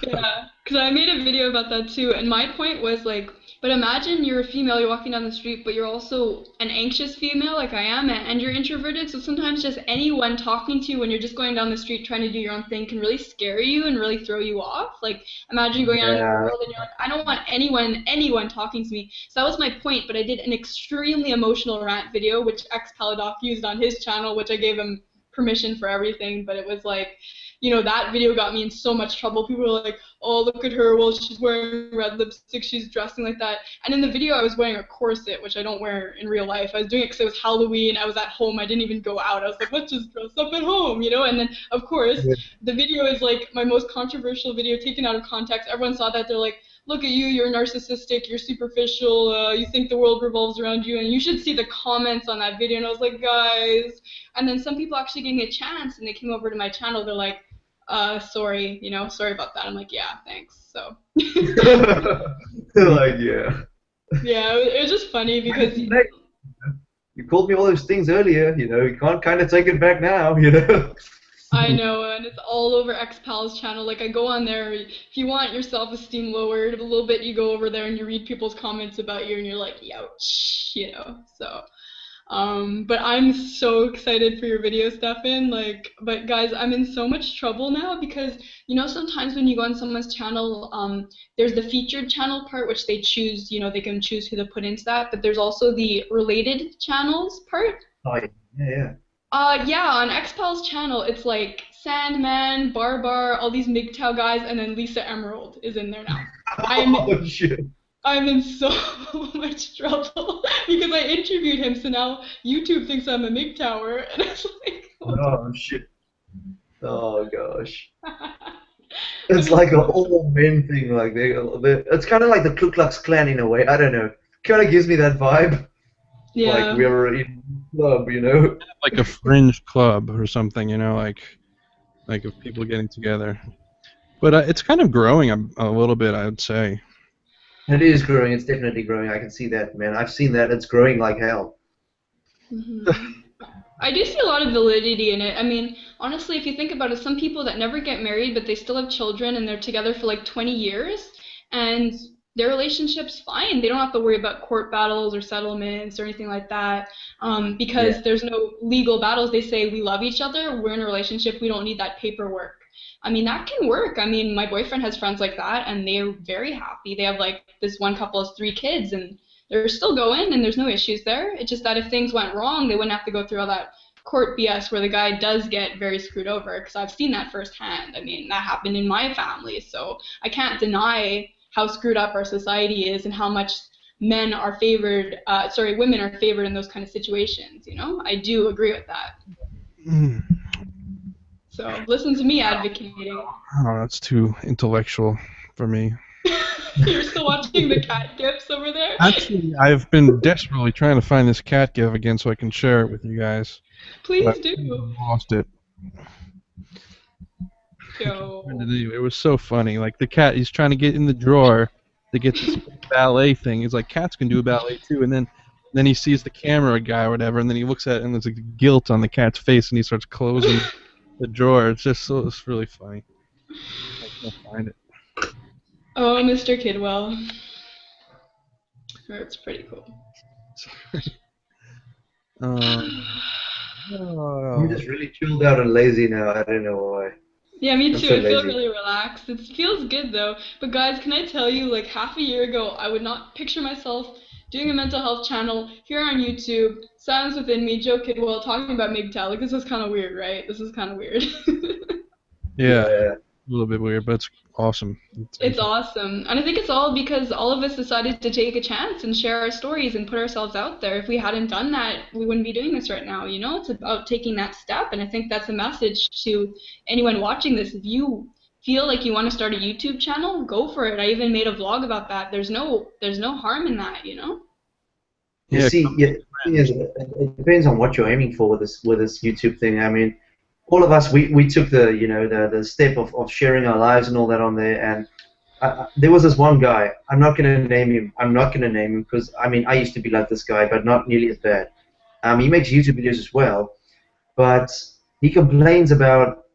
Yeah, because I made a video about that too, and my point was like, but imagine you're a female, you're walking down the street, but you're also an anxious female like I am, and you're introverted, so sometimes just anyone talking to you when you're just going down the street trying to do your own thing can really scare you and really throw you off. Like, imagine going out in the world and you're like, I don't want anyone talking to me. So that was my point, but I did an extremely emotional rant video, which Paladoff used on his channel, which I gave him permission for everything, but it was like, that video got me in so much trouble. People were like, oh, look at her, well, she's wearing red lipstick, she's dressing like that. And in the video, I was wearing a corset, which I don't wear in real life. I was doing it because it was Halloween, I was at home, I didn't even go out. I was like, let's just dress up at home, And then, of course, the video is like my most controversial video taken out of context. Everyone saw that, they're like, look at you, you're narcissistic, you're superficial, you think the world revolves around you, and you should see the comments on that video. And I was like, guys. And then some people actually gave me a chance, and they came over to my channel, they're like, sorry, sorry about that. I'm like, yeah, thanks. So. Like, yeah. Yeah, it was just funny because. You called me all those things earlier, you can't kind of take it back now, I know, and it's all over XPal's channel. Like, I go on there, if you want your self-esteem lowered a little bit, you go over there and you read people's comments about you, and you're like, ouch, so. But I'm so excited for your video, Stefan. But guys, I'm in so much trouble now because, sometimes when you go on someone's channel, there's the featured channel part, which they choose, they can choose who to put into that, but there's also the related channels part. Oh, yeah. Yeah, on XPal's channel, it's like Sandman, Barbar, all these MGTOW guys, and then Lisa Emerald is in there now. Oh, shit. I'm in so much trouble because I interviewed him, so now YouTube thinks I'm a MGTOWer, and it's like, oh shit. Oh gosh. It's like an all men thing, like it's kind of like the Ku Klux Klan in a way. I don't know. Kind of gives me that vibe. Yeah. Like we're in a club, Like a fringe club or something, like of people getting together. But it's kind of growing a little bit, I would say. It is growing. It's definitely growing. I can see that, man. I've seen that. It's growing like hell. Mm-hmm. I do see a lot of validity in it. I mean, honestly, if you think about it, some people that never get married, but they still have children, and they're together for like 20 years, and their relationship's fine. They don't have to worry about court battles or settlements or anything like that, because there's no legal battles. They say we love each other, we're in a relationship, we don't need that paperwork. I mean, that can work. I mean, my boyfriend has friends like that, and they're very happy. They have, like, this one couple has 3 kids, and they're still going, and there's no issues there. It's just that if things went wrong, they wouldn't have to go through all that court BS where the guy does get very screwed over, because I've seen that firsthand. I mean, that happened in my family, so I can't deny how screwed up our society is and how much women are favored in those kind of situations, you know? I do agree with that. So listen to me advocating. Oh, that's too intellectual for me. You're still watching the cat gifs over there? Actually, I've been desperately trying to find this cat gif again so I can share it with you guys. Please do. I lost it. Yo. It was so funny. Like, the cat, he's trying to get in the drawer to get this ballet thing. He's like, cats can do a ballet too. And then he sees the camera guy or whatever, and then he looks at it, and there's like guilt on the cat's face, and he starts closing the drawer. It's really funny. I can't find it. Oh, Mr. Kidwell. That's pretty cool. I'm just really chilled out and lazy now. I don't know why. Yeah, me too. So I feel lazy. really relaxed. It feels good though. But guys, can I tell you, like half a year ago, I would not picture myself doing a mental health channel here on YouTube, Silence Within Me, Joe Kidwell, talking about MGTOW. Like, this is kind of weird, right? This is kind of weird. Yeah, a little bit weird, but it's awesome. It's awesome. And I think it's all because all of us decided to take a chance and share our stories and put ourselves out there. If we hadn't done that, we wouldn't be doing this right now, you know? It's about taking that step, and I think that's a message to anyone watching this. If you feel like you want to start a YouTube channel, go for it. I even made a vlog about that. There's no harm in that, you know? You see, the thing is, it depends on what you're aiming for with this YouTube thing. I mean, all of us, we took the step of sharing our lives and all that on there, and there was this one guy. I'm not gonna name him because I mean I used to be like this guy, but not nearly as bad. He makes YouTube videos as well, but he complains about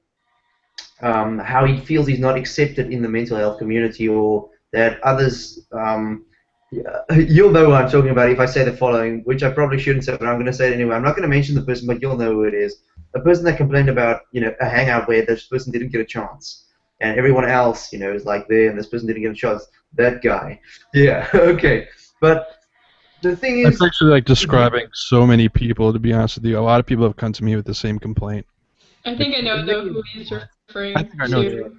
how he feels he's not accepted in the mental health community, or that others. You'll know what I'm talking about if I say the following, which I probably shouldn't say, but I'm going to say it anyway. I'm not going to mention the person, but you'll know who it is. A person that complained about, a hangout where this person didn't get a chance, and everyone else, is like there, and this person didn't get a chance. That guy. Yeah. Okay. But the thing is, that's actually like describing so many people. To be honest with you, a lot of people have come to me with the same complaint. I think I know though who he's referring I think I know to.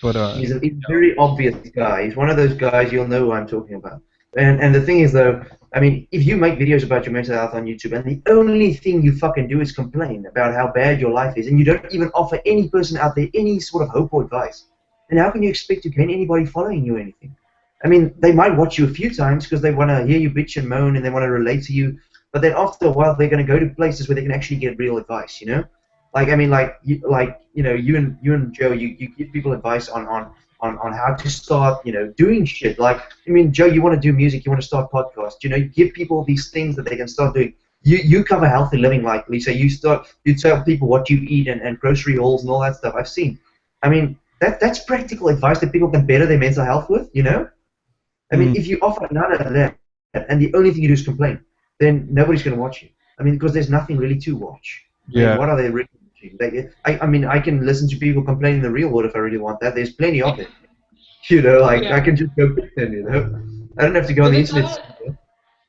But he's a very obvious guy. He's one of those guys, you'll know who I'm talking about. And the thing is, though, I mean, if you make videos about your mental health on YouTube and the only thing you fucking do is complain about how bad your life is, and you don't even offer any person out there any sort of hope or advice, then how can you expect to gain anybody following you or anything? I mean, they might watch you a few times because they want to hear you bitch and moan and they want to relate to you, but then after a while they're going to go to places where they can actually get real advice, you know? Like, I mean, you and Joe, you give people advice on how to start, doing shit. Like, I mean, Joe, you want to do music, you want to start podcasts, you give people these things that they can start doing. You cover healthy living, like Lisa. You tell people what you eat and grocery hauls and all that stuff. I've seen. I mean, that's practical advice that people can better their mental health with, I mean, if you offer none of that, and the only thing you do is complain, then nobody's going to watch you. I mean, because there's nothing really to watch. Yeah. I mean, what are they really? I mean, I can listen to people complain in the real world if I really want that. There's plenty of it. I can just go pick them, I don't have to go on the internet.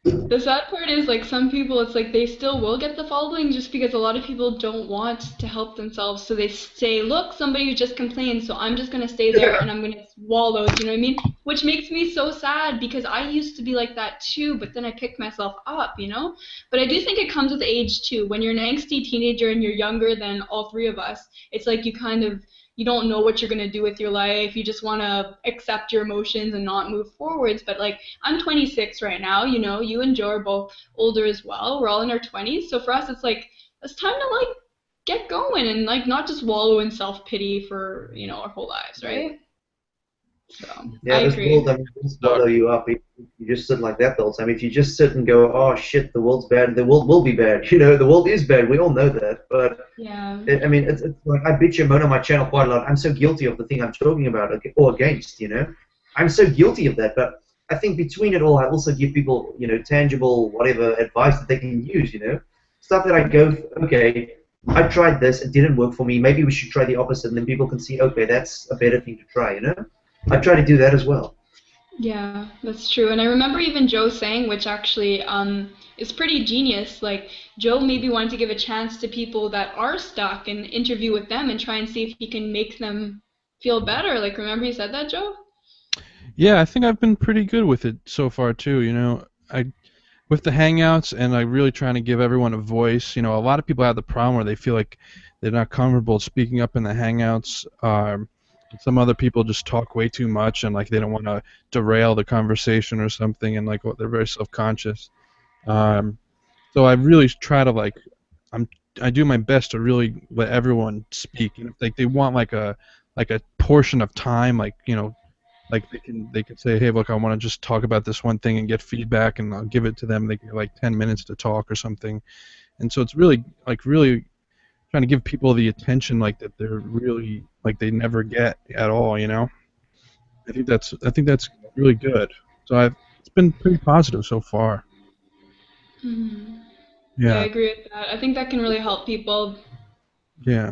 The sad part is, like, some people, it's like they still will get the following just because a lot of people don't want to help themselves. So they say, look, somebody who just complained, so I'm just going to stay there and I'm going to wallow, you know what I mean? Which makes me so sad because I used to be like that too, but then I picked myself up, But I do think it comes with age too. When you're an angsty teenager and you're younger than all 3 of us, it's like you don't know what you're going to do with your life. You just want to accept your emotions and not move forwards. But, like, I'm 26 right now, you and Joe are both older as well. We're all in our 20s. So for us, it's like, it's time to, like, get going and, like, not just wallow in self-pity for, our whole lives, right? So, yeah, I agree. World, I mean, just follow you up. If you just sit like that the whole time. If you just sit and go, oh shit, the world's bad, the world will be bad. The world is bad. We all know that. But yeah, I mean, it's like I bitch and moan on my channel quite a lot. I'm so guilty of the thing I'm talking about or against. I'm so guilty of that. But I think between it all, I also give people, tangible whatever advice that they can use. Stuff that I go, okay, I tried this, it didn't work for me. Maybe we should try the opposite, and then people can see, okay, that's a better thing to try. I try to do that as well. Yeah, that's true. And I remember even Joe saying, which actually is pretty genius, like Joe maybe wanted to give a chance to people that are stuck and interview with them and try and see if he can make them feel better. Like, remember you said that, Joe? Yeah, I think I've been pretty good with it so far too. I with the Hangouts and like really trying to give everyone a voice. A lot of people have the problem where they feel like they're not comfortable speaking up in the Hangouts. Some other people just talk way too much and like they don't want to derail the conversation or something, and like they're very self-conscious. Um, so I really try to I do my best to really let everyone speak, and if they want like a portion of time, like they can say, hey, look, I want to just talk about this one thing and get feedback, and I'll give it to them. They get like 10 minutes to talk or something, and so it's really trying to give people the attention like that they're really like they never get at all. I think that's really good. So it's been pretty positive so far. Hmm. Yeah, I Yeah, agree with that. I think that can really help people. yeah,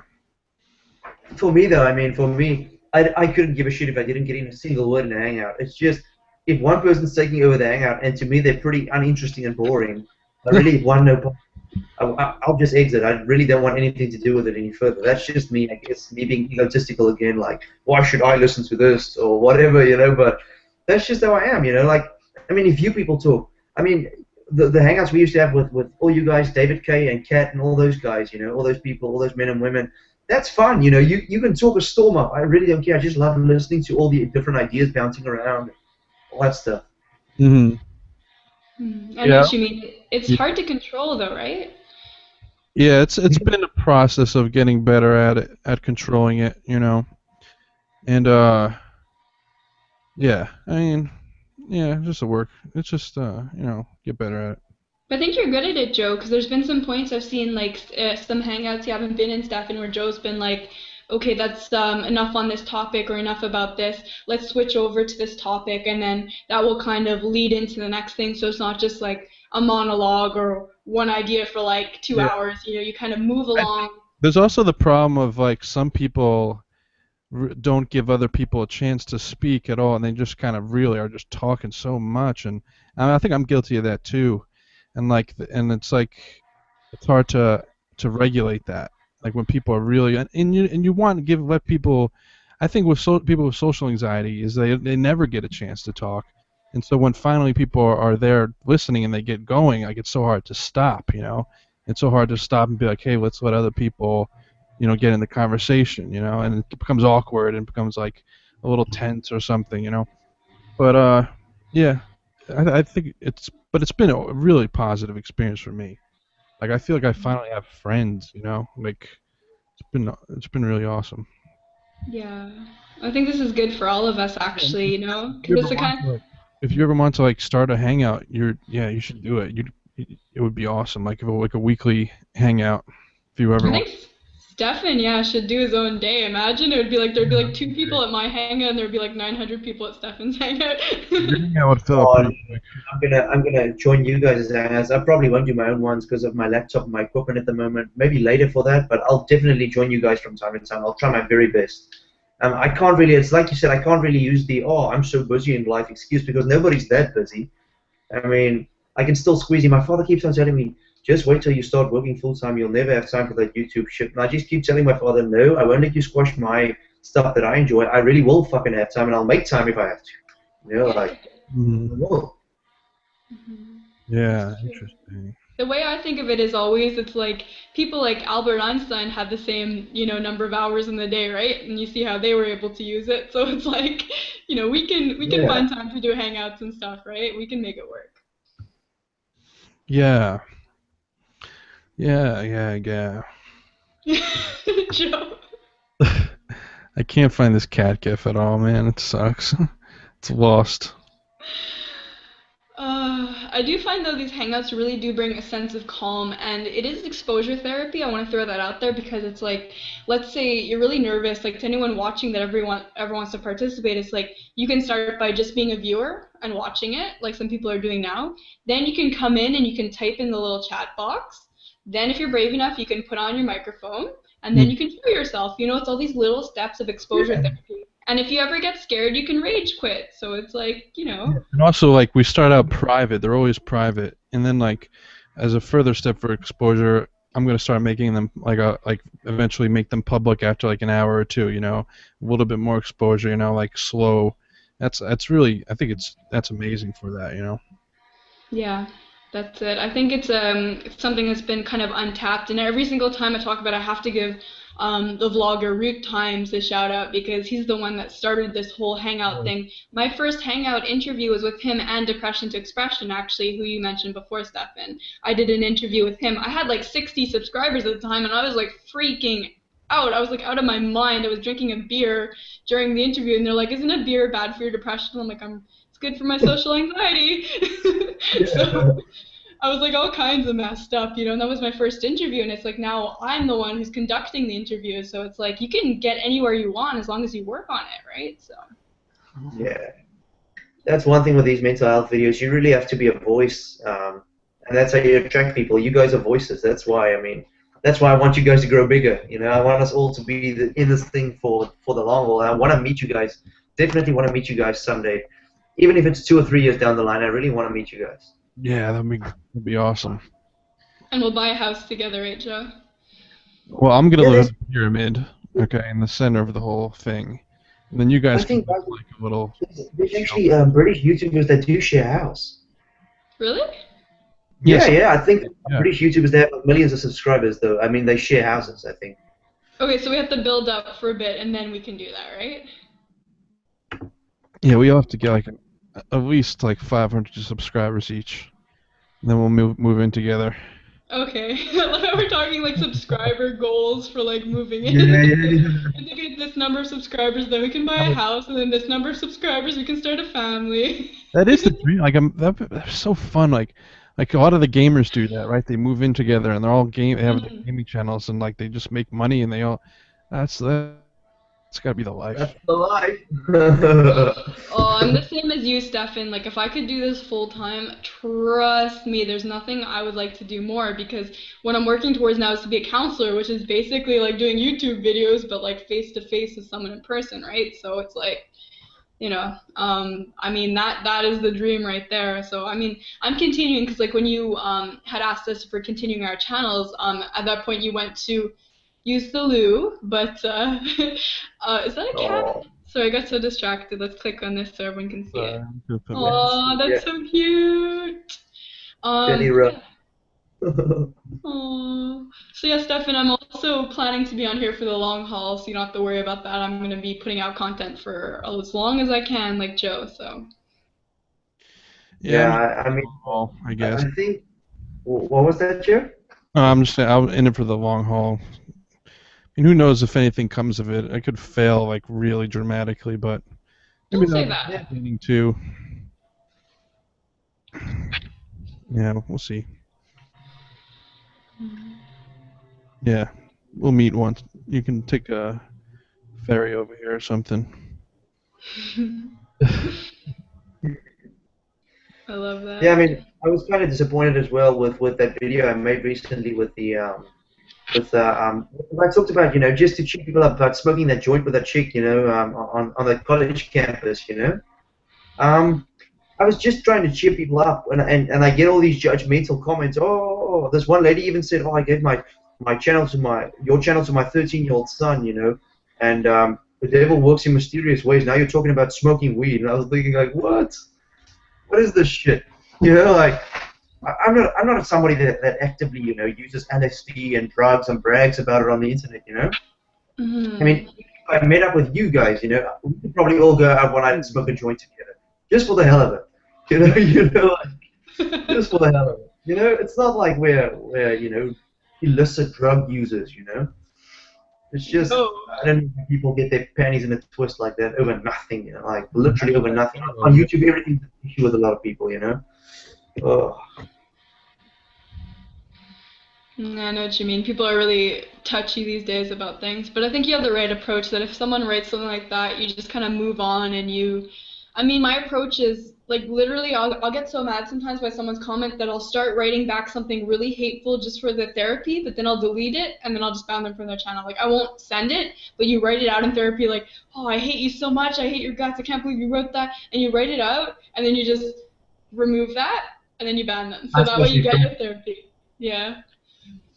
For me, though, I mean, for me, I couldn't give a shit if I didn't get in a single word in a Hangout. It's just, if one person's taking over the Hangout, and to me they're pretty uninteresting and boring, I really want no. I'll just exit. I really don't want anything to do with it any further. That's just me. I guess me being egotistical again. Like, why should I listen to this or whatever, But that's just how I am, Like, I mean, if you people talk, I mean, the hangouts we used to have with all you guys, David K and Kat and all those guys, all those people, all those men and women. That's fun, You can talk a storm up. I really don't care. I just love listening to all the different ideas bouncing around, all that stuff. hmm I know yeah, what you mean. It's yeah. hard to control, though, right? Yeah, it's been a process of getting better at it, at controlling it, and yeah, I mean, yeah, just a work. It's just get better at it. But I think you're good at it, Joe, because there's been some points I've seen, like some hangouts you haven't been in, Stefan, where Joe's been like, okay, that's enough on this topic or enough about this. Let's switch over to this topic, and then that will kind of lead into the next thing. So it's not just like a monologue or one idea for like two Yeah. hours. You kind of move I, along. there's also the problem of like some people don't give other people a chance to speak at all, and they just kind of really are just talking so much, and I think I'm guilty of that too, and and it's like it's hard to regulate that, like when people are really and you want to let people. I think with people with social anxiety is they never get a chance to talk, and so when finally people are there listening and they get going, like it's so hard to stop. It's so hard to stop and be like, hey, let's let other people get in the conversation, and it becomes awkward and becomes like a little tense or something. But yeah, I think but it's been a really positive experience for me. Like I feel like I finally have friends. Like it's been really awesome. Yeah, I think this is good for all of us, Yeah, and actually. if you Because ever it's the want kind. to like, if you ever want to like start a hangout, you should do it. It would be awesome. Like like a weekly hangout, if you ever I want. think Stefan, yeah, should do his own day. Imagine it would be like there'd be Yeah, like that'd be two great. people at my hangout and there'd be like 900 people at Stefan's hangout. Your hangout would fill up Oh, pretty quick. I'm gonna join you guys as hangouts. I probably won't do my own ones because of my laptop and my equipment at the moment. Maybe later for that, but I'll definitely join you guys from time to time. I'll try my very best. I can't really. It's like you said. I can't really use the I'm so busy in life excuse because nobody's that busy. I mean, I can still squeeze in. My father keeps on telling me, just wait till you start working full time. You'll never have time for that YouTube shit. And I just keep telling my father, no, I won't let you squash my stuff that I enjoy. I really will fucking have time, and I'll make time if I have to. Like, Mhm. I will. Yeah, True. interesting. The way I think of it is always it's like people like Albert Einstein had the same, number of hours in the day, right? And you see how they were able to use it. So it's like, we can Yeah. find time to do hangouts and stuff, right? We can make it work. Yeah, yeah. Joe. I can't find this cat gif at all, man. It sucks. It's lost. I do find though these hangouts really do bring a sense of calm, and it is exposure therapy. I want to throw that out there because it's like, let's say you're really nervous, like to anyone watching that everyone ever wants to participate, it's like you can start by just being a viewer and watching it, like some people are doing now. Then you can come in and you can type in the little chat box. Then if you're brave enough, you can put on your microphone, and then Mm. you can show yourself. You know, it's all these little steps of exposure Yeah. therapy. And if you ever get scared, you can rage quit. So it's like, you know. And also, like, we start out private. They're always private, and then like, as a further step for exposure, I'm gonna start making them like eventually make them public after like an hour or two. You know, a little bit more exposure. You know, like slow. That's really, I think that's amazing for that. You know. Yeah, that's it. I think it's something that's been kind of untapped, and every single time I talk about it, I have to give the vlogger Root Times a shout out because he's the one that started this whole hangout thing. My first hangout interview was with him and Depression to Expression, actually, who you mentioned before, Stefan. I did an interview with him. I had like 60 subscribers at the time, and I was like freaking out. I was like out of my mind. I was drinking a beer during the interview, and they're like, "Isn't a beer bad for your depression?" I'm like, It's good for my social anxiety." So Yeah. I was like all kinds of messed up, you know, and that was my first interview, and it's like now I'm the one who's conducting the interview, so it's like you can get anywhere you want as long as you work on it, right? So Yeah. That's one thing with these mental health videos. You really have to be a voice, and that's how you attract people. You guys are voices. That's why. I mean, that's why I want you guys to grow bigger. You know, I want us all to be in this thing for the long haul. I want to meet you guys. Definitely want to meet you guys someday, even if it's 2 or 3 years down the line. I really want to meet you guys. Yeah, that'd be awesome. and we'll buy a house together, right, Joe? Well, I'm gonna Yeah, live there's, in the pyramid, okay, in the center of the whole thing, and then you I guys can think live like a little there's actually shelter. British YouTubers that do share a house. Really? Yeah, Yes. yeah. I think Yeah. British YouTubers they have millions of subscribers though. I mean, they share houses. I think. Okay, so we have to build up for a bit and then we can do that, right? Yeah, we all have to get like at least like 500 subscribers each, and then we'll move in together. Okay. I love how we're talking like subscriber goals for like moving in. Yeah, yeah, yeah. And to get this number of subscribers, then we can buy a house, and then this number of subscribers, we can start a family. That is the dream. Like that's so fun. Like a lot of the gamers do that, right? They move in together and they're all they have their Mhm. gaming channels and like they just make money and they all. That's gotta be the life. That's the life. Oh, I'm the same as you, Stefan. Like, if I could do this full time, trust me, there's nothing I would like to do more because what I'm working towards now is to be a counselor, which is basically like doing YouTube videos, but like face to face with someone in person, right? So it's like, I mean that is the dream right there. So I mean, I'm continuing because like when you had asked us for continuing our channels, at that point you went to use the loo, but is that a cat? Oh, Sorry, I got so distracted. Let's click on this so everyone can see it. I'm gonna put my- yes, Oh, yeah, that's so cute. Jenny Ruff. Yeah. Oh. So yeah, Stefan, I'm also planning to be on here for the long haul, so you don't have to worry about that. I'm gonna be putting out content for as long as I can, like Joe. So. Yeah, Yeah, I'm just I mean, long haul, I I guess. I think. What was that, Joe? I'm just saying, I'm in it for the long haul. And who knows if anything comes of it? I could fail like really dramatically, but maybe Don't say not that. beginning to. Yeah, we'll see. Yeah, we'll meet once. You can take a ferry over here or something. I love Yeah, I that. mean, I was kind of disappointed as well with that video I made recently I talked about just to cheer people up about smoking that joint with that chick on the college campus um I was just trying to cheer people up and I get all these judgmental comments. Oh, this one lady even said, oh, I gave my channel to your channel to my 13-year-old son, and the devil works in mysterious ways. Now you're talking about smoking weed, and I was thinking like, what is this shit? Like I'm not somebody that actively uses LSD and drugs and brags about it on the internet. I mean, Hmm. if I met up with you guys, we could probably all go out one night and smoke a joint together, just for the hell of it. Like, just for the hell of it. It's not like we're illicit drug users. It's just No. I don't know how people get their panties in a twist like that over nothing. Like literally over nothing. On Yeah. YouTube, everything's an issue with a lot of people. Oh, I know what you mean. People are really touchy these days about things, but I think you have the right approach that if someone writes something like that, you just kind of move on and you. I mean, my approach is like literally, I'll get so mad sometimes by someone's comment that I'll start writing back something really hateful just for the therapy, but then I'll delete it and then I'll just ban them from their channel. Like, I won't send it, but you write it out in therapy, like, oh, I hate you so much, I hate your guts, I can't believe you wrote that, and you write it out, and then you just remove that, and then you ban them. So that's that way you mostly get from. your therapy. Yeah.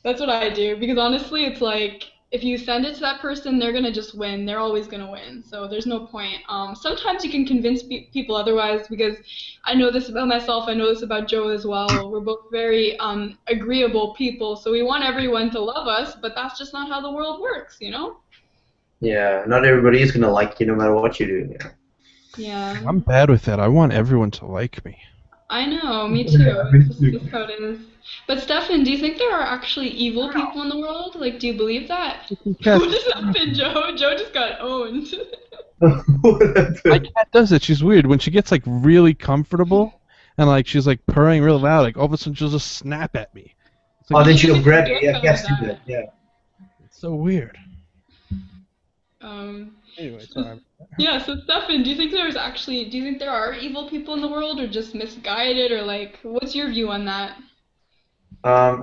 That's what I do because honestly, it's like if you send it to that person, they're gonna just win. They're always gonna win. So there's no point. Sometimes you can convince people otherwise because I know this about myself. I know this about Joe as well. We're both very agreeable people, so we want everyone to love us, but that's just not how the world works, you know? Yeah, not everybody is gonna like you no matter what you do. Yeah. I'm bad with that. I want everyone to like me. I know, me Yeah, too. me It's too. just how it is. But Stefan, do you think there are actually evil people in the world? Like, do you believe that? What just happened, Joe? Joe just got owned. What My happened? cat does it. She's weird. When she gets like really comfortable and like she's like purring real loud, like all of a sudden she'll just snap at me. It's like Oh, You then should she'll get some grab you. Yeah, geckos cats do that. that. Yeah. it's so weird. Um, Anyway, so, sorry. yeah, so Stefan, do you think there are evil people in the world or just misguided or like, what's your view on that?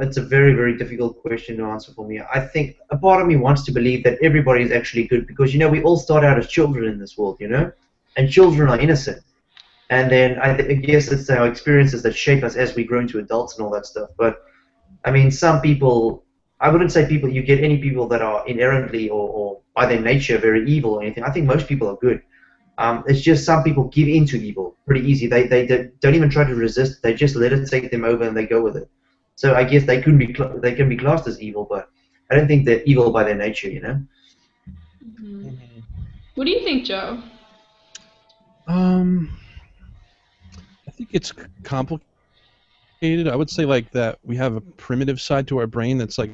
It's a very, very difficult question to answer for me. I think a part of me wants to believe that everybody is actually good because, we all start out as children in this world. And children are innocent. And then I guess it's our experiences that shape us as we grow into adults and all that stuff. But, I mean, some people, I wouldn't say you get any people that are inherently or by their nature very evil or anything. I think most people are good. It's just some people give into evil pretty easy. They don't even try to resist. They just let it take them over and they go with it. So I guess they can be classed as evil, but I don't think they're evil by their nature. Hmm. Mhm. What do you think, Joe? Um, I think it's complicated. I would say like that we have a primitive side to our brain that's like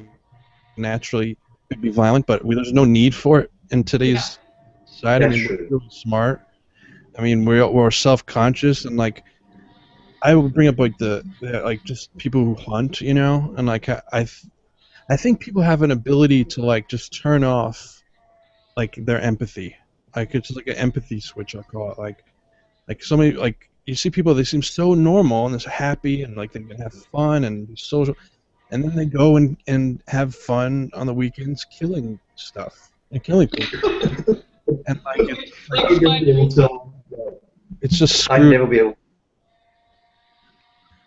naturally could be violent, but there's no need for it in Yeah. today's society. I That's mean, true. we're really smart. I mean, we're self-conscious and like I would bring up like the like just people who hunt, and like I think people have an ability to like just turn off like their empathy. Like it's like an empathy switch, I call it. Like so many like you see people they seem so normal and they're happy and like they can have fun and be social, and then they go and have fun on the weekends killing stuff and killing things, and like it's I like Like could never be able spiders. to. it's just I'd screwed. never be able.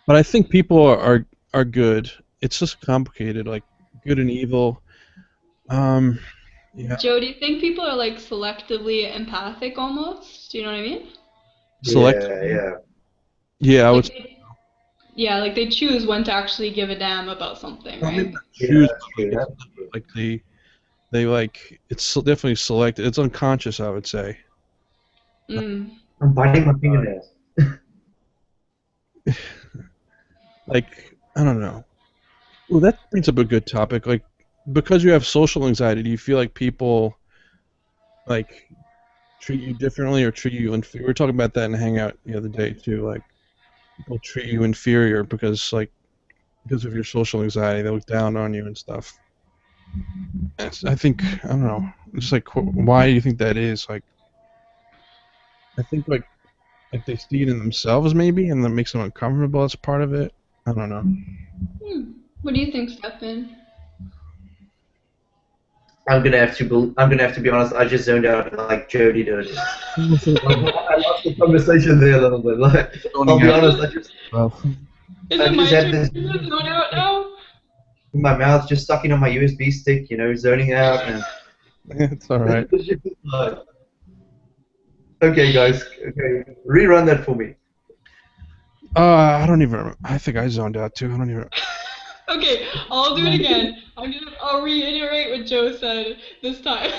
But I think people are good. It's just complicated, like good and evil. Um, yeah, Joe, do you think people are like selectively empathic almost? Do you know what I mean? Yeah, selectively. yeah. Yeah, I would. Like, yeah, like they choose when to actually give a damn about something, Well, maybe right? not Yeah, choose, that's but like true. it's That's true. like they like definitely selected. It's unconscious, I would say. Mm. I'm biting my Uh, fingernails. like I don't know. Well, that brings up a good topic. Like because you have social anxiety, do you feel like people like treat you differently or treat you inferior? We were talking about that in Hangout the other day too. Like people treat you inferior because of your social anxiety. They look down on you and stuff. I think I don't know. Just like why do you think that is? Like I think like they see it in themselves maybe, and that makes them uncomfortable as part of it. I don't know. Hmm. What do you think, Stefan? I'm gonna have to be honest. I just zoned out like Jody did earlier. I lost the conversation there a little bit. Like, I'll Zoning be out. Is honest. it Well, is I it just my had turn this to zone out now? in my mouth, just sucking on my USB stick, zoning out, and it's all right. it's just like, okay, guys, okay, rerun that for me. I don't even. I think I zoned out too. I don't even. Okay, I'll do it again. I'll reiterate what Joe said this time.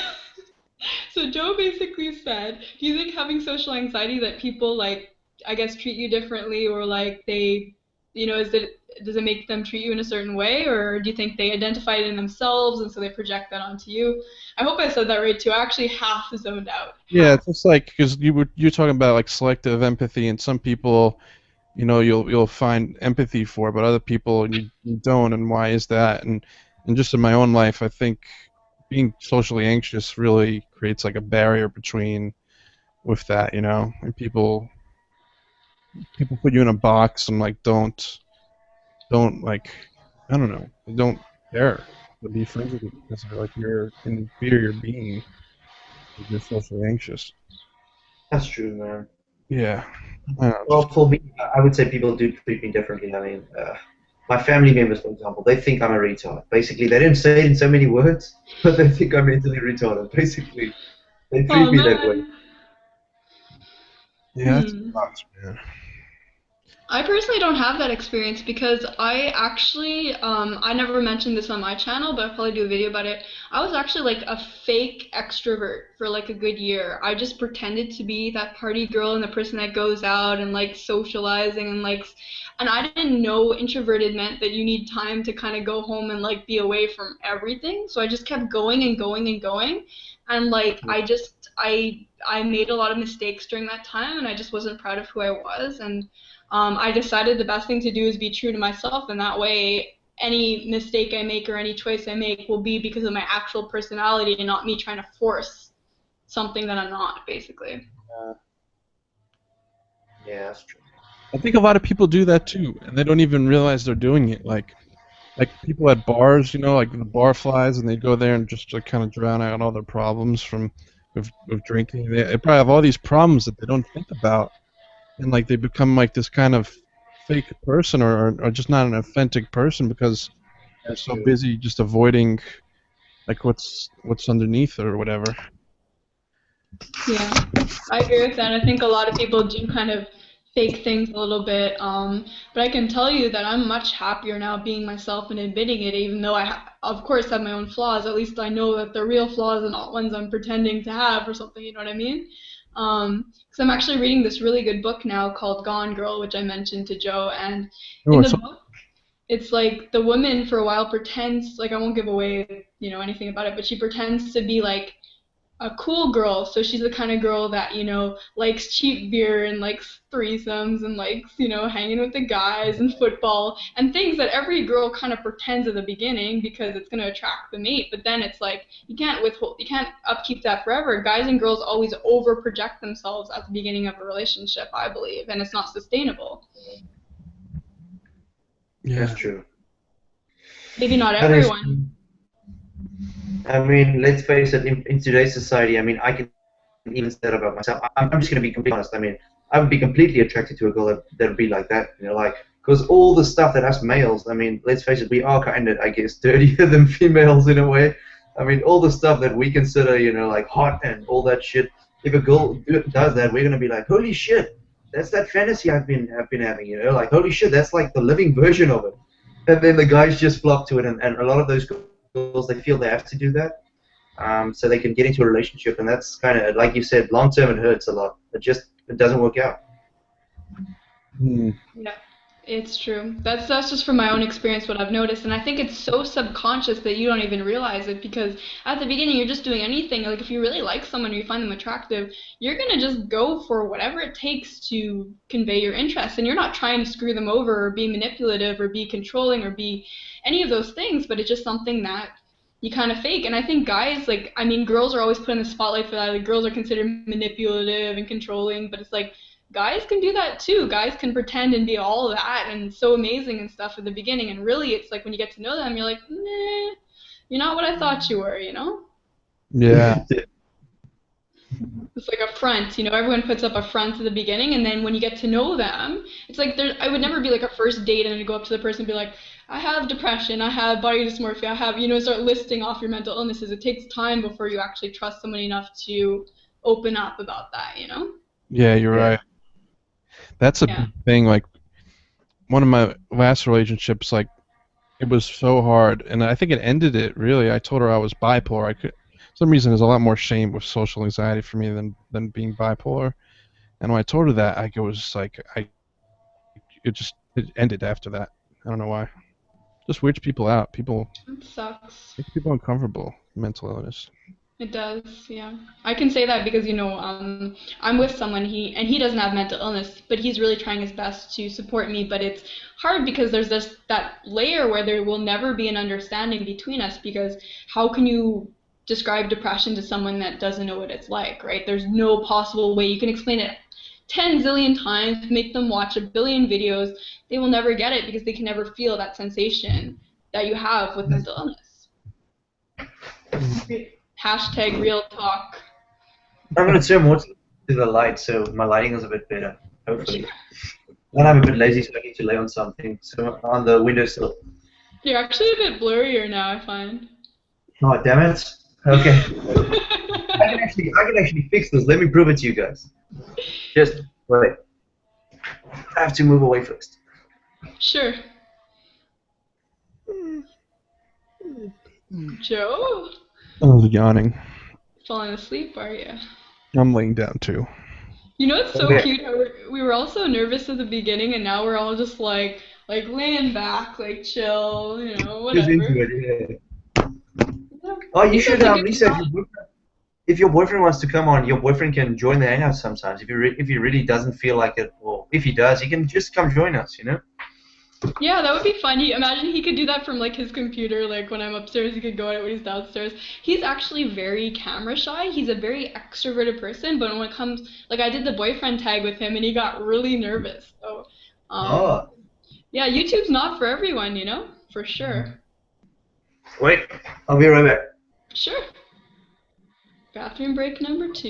So Joe basically said, do you think having social anxiety that people like I guess treat you differently or like they does it make them treat you in a certain way or do you think they identify it in themselves and so they project that onto you? I hope I said that right too. I actually half zoned out. Yeah, Half. it's just like because you're talking about like selective empathy, and some people you'll find empathy for, but other people you don't, and why is that? And just in my own life, I think being socially anxious really creates like a barrier between with that, and people put you in a box and like don't like I don't know, they don't care to be friends with you because they're like you're in inferior being because you're socially anxious. That's true, man. Yeah, I don't know, Well, for me, I would say people do treat me differently. I mean, my family members, for example, they think I'm a retard. Basically, they didn't say it in so many words, but they think I'm mentally retarded. Basically, they treat Oh me that way. man. yeah, that's Hmm. sucks, man. I personally don't have that experience because I never mentioned this on my channel, but I'll probably do a video about it. I was actually like a fake extrovert for like a good year. I just pretended to be that party girl and the person that goes out and like socializing and I didn't know introverted meant that you need time to kind of go home and like be away from everything. So I just kept going and going and going. And like I made a lot of mistakes during that time and I just wasn't proud of who I was and I decided the best thing to do is be true to myself, and that way, any mistake I make or any choice I make will be because of my actual personality and not me trying to force something that I'm not, basically. Yeah, that's true. I think a lot of people do that too, and they don't even realize they're doing it. Like people at bars, like the bar flies, and they go there and just like kind of drown out all their problems from with drinking. They probably have all these problems that they don't think about, and like they become like this kind of fake person or just not an authentic person because they're That's so true. busy just avoiding like what's underneath or whatever. Yeah, I agree with that. I think a lot of people do kind of fake things a little bit. But I can tell you that I'm much happier now being myself and admitting it, even though of course, have my own flaws. At least I know that they're real flaws and not ones I'm pretending to have or something. You know what I mean? Because I'm actually reading this really good book now called Gone Girl, which I mentioned to Joe. And Oh, in it's the book, it's like the woman for a while pretends, like I won't give away, anything about it, but she pretends to be like a cool girl. So she's the kind of girl that, likes cheap beer and likes threesomes and likes, hanging with the guys and football and things that every girl kind of pretends at the beginning because it's going to attract the mate. But then it's like you can't upkeep that forever. Guys and girls always over project themselves at the beginning of a relationship, I believe, and it's not sustainable. That's yeah. true. Maybe not That is. everyone. I mean, let's face it. In today's society, I mean, I can even say that about myself. I'm just going to be completely honest. I mean, I would be completely attracted to a girl that would be like that. Like because all the stuff that us males. I mean, let's face it, we are kind of, I guess, dirtier than females in a way. I mean, all the stuff that we consider, like hot and all that shit. If a girl does that, we're gonna be like, holy shit, that's that fantasy I've been having. Like holy shit, that's like the living version of it. And then the guys just flock to it, and a lot of those girls they feel they have to do that so they can get into a relationship, and that's kind of like you said, long term it hurts a lot. It doesn't work out. Hmm. Yeah, it's true. That's just from my own experience what I've noticed, and I think it's so subconscious that you don't even realize it because at the beginning you're just doing anything. Like if you really like someone or you find them attractive, you're gonna just go for whatever it takes to convey your interest, and you're not trying to screw them over or be manipulative or be controlling or be any of those things, but it's just something that you kind of fake. And I think guys, like, I mean, girls are always put in the spotlight for that. Like, girls are considered manipulative and controlling, but it's like guys can do that too. Guys can pretend and be all of that and so amazing and stuff at the beginning. And really, it's like when you get to know them, you're like, nah, you're not what I thought you were, you know? Yeah. It's like a front, everyone puts up a front at the beginning, and then when you get to know them, it's like I would never be like a first date and then go up to the person and be like, I have depression, I have body dysmorphia, I have, start listing off your mental illnesses. It takes time before you actually trust someone enough to open up about that? Yeah, you're Yeah. right. That's a Yeah. big thing. Like one of my last relationships, like it was so hard, and I think it ended it. Really, I told her I was bipolar. For some reason, there's a lot more shame with social anxiety for me than being bipolar. And when I told her that, it was just like it ended after that. I don't know why. Just weirds people out. People It sucks. makes people uncomfortable. Mental illness. It does, yeah. I can say that because, I'm with someone he doesn't have mental illness, but he's really trying his best to support me, but it's hard because there's this that layer where there will never be an understanding between us because how can you describe depression to someone that doesn't know what it's like, right? There's no possible way you can explain it 10 zillion times, make them watch a billion videos. They will never get it because they can never feel that sensation that you have with mental illness. Hashtag real talk. I'm gonna turn more to the light, so my lighting is a bit better, hopefully. And I'm a bit lazy, so I need to lay on something. So on the windowsill. You're actually a bit blurrier now, I find. Oh damn it! Okay, I can actually fix this. Let me prove it to you guys. Just wait. I have to move away first. Sure. Joe? I was yawning. Falling asleep, are you? I'm laying down too. You know, it's so Okay. cute how we were all so nervous at the beginning, and now we're all just like laying back, like chill, Just into whatever. it, yeah. Yeah. Oh, I you think should, that's a good Lisa. spot. If your boyfriend wants to come on, your boyfriend can join the hangout sometimes. If he really doesn't feel like it, well, if he does, he can just come join us. Yeah, that would be fun. Imagine he could do that from like his computer. Like when I'm upstairs, he could go at it when he's downstairs. He's actually very camera shy. He's a very extroverted person, but when it comes, like I did the boyfriend tag with him, and he got really nervous. So, Oh, yeah, YouTube's not for everyone, for sure. wait, I'll be right back. Sure. Bathroom break number 2.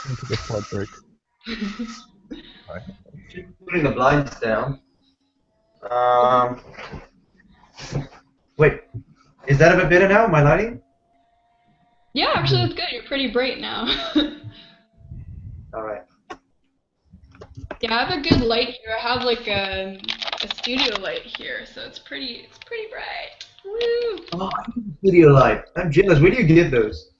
Into the flood break. Just putting the blinds down. Um, wait, is that a bit better now? My lighting? Yeah, actually, that's good. You're pretty bright now. All right. Yeah, I have a good light here. I have like a studio light here, so it's pretty bright. Woo! Oh, I need a video light. I'm jealous. Where do you get those?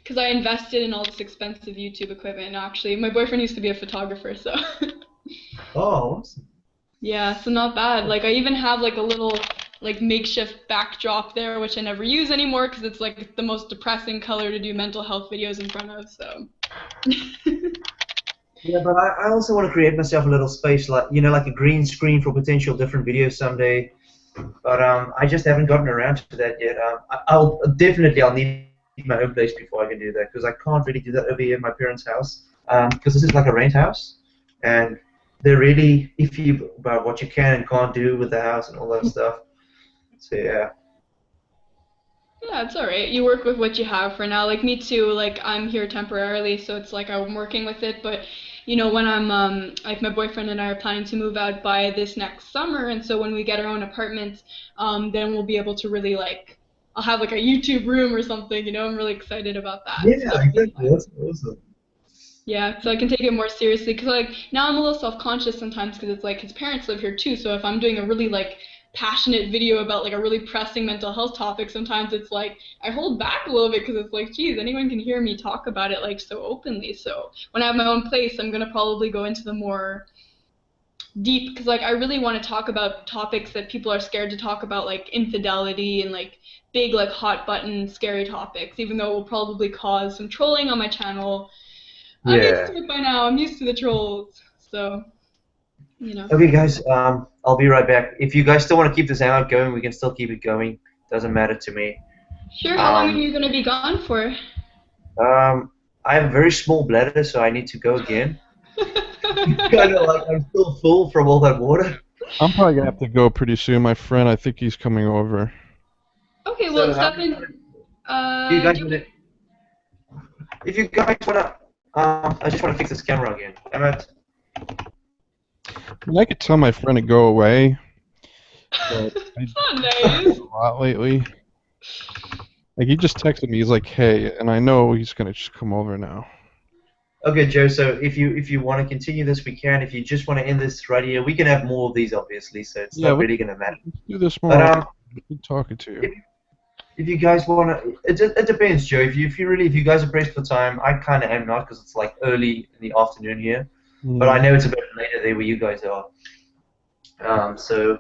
Because I invested in all this expensive YouTube equipment. Actually, my boyfriend used to be a photographer, so Oh, awesome. yeah, so not bad. Like I even have like a little like makeshift backdrop there, which I never use anymore because it's like the most depressing color to do mental health videos in front of. So Yeah, but I also want to create myself a little space, like a green screen for potential different videos someday. But I just haven't gotten around to that yet. I'll need my own place before I can do that because I can't really do that over here in my parents' house. Because this is like a rent house, and they're really iffy about what you can and can't do with the house and all that stuff. So yeah. yeah, it's all right. You work with what you have for now. Like me too. Like I'm here temporarily, so it's like I'm working with it. But when I'm like my boyfriend and I are planning to move out by this next summer, and so when we get our own apartment, then we'll be able to really like I'll have like a YouTube room or something. I'm really excited about that. So Yeah, that'll be exactly. fun. That's awesome. Yeah, so I can take it more seriously because like now I'm a little self-conscious sometimes because it's like his parents live here too. So if I'm doing a really like passionate video about like a really pressing mental health topic, sometimes it's like I hold back a little bit because it's like, geez, anyone can hear me talk about it like so openly. So when I have my own place, I'm gonna probably go into the more deep because like I really want to talk about topics that people are scared to talk about, like infidelity and like big like hot button scary topics, even though it will probably cause some trolling on my channel. I'm used Yeah. to it by now. I'm used to the trolls. So, you know. Okay, guys. I'll be right back. If you guys still want to keep this hangout going, we can still keep it going. Doesn't matter to me. Sure, how long are Um, you going to be gone for? I have a very small bladder, so I need to go again. Kind of like I'm still full from all that water. I'm probably gonna have to go pretty soon. My friend, I think he's coming over. Okay, well, So how Stefan, do you guys do want you, to? If you guys wanna, I just want to fix this camera again. Damn it. I mean, I could tell my friend to go away, but I it's not nice. a lot lately. Like he just texted me. He's like, "Hey," and I know he's gonna just come over now. Okay, Joe. So if you want to continue this, we can. If you just want to end this right here, we can have more of these, obviously. So it's Yeah, not really gonna matter. let's do this But more often. Good talking to you. if you guys wanna, it depends, Joe. If you guys are pressed for time, I kind of am not because it's like early in the afternoon here. But I know it's a bit later there where you guys are. So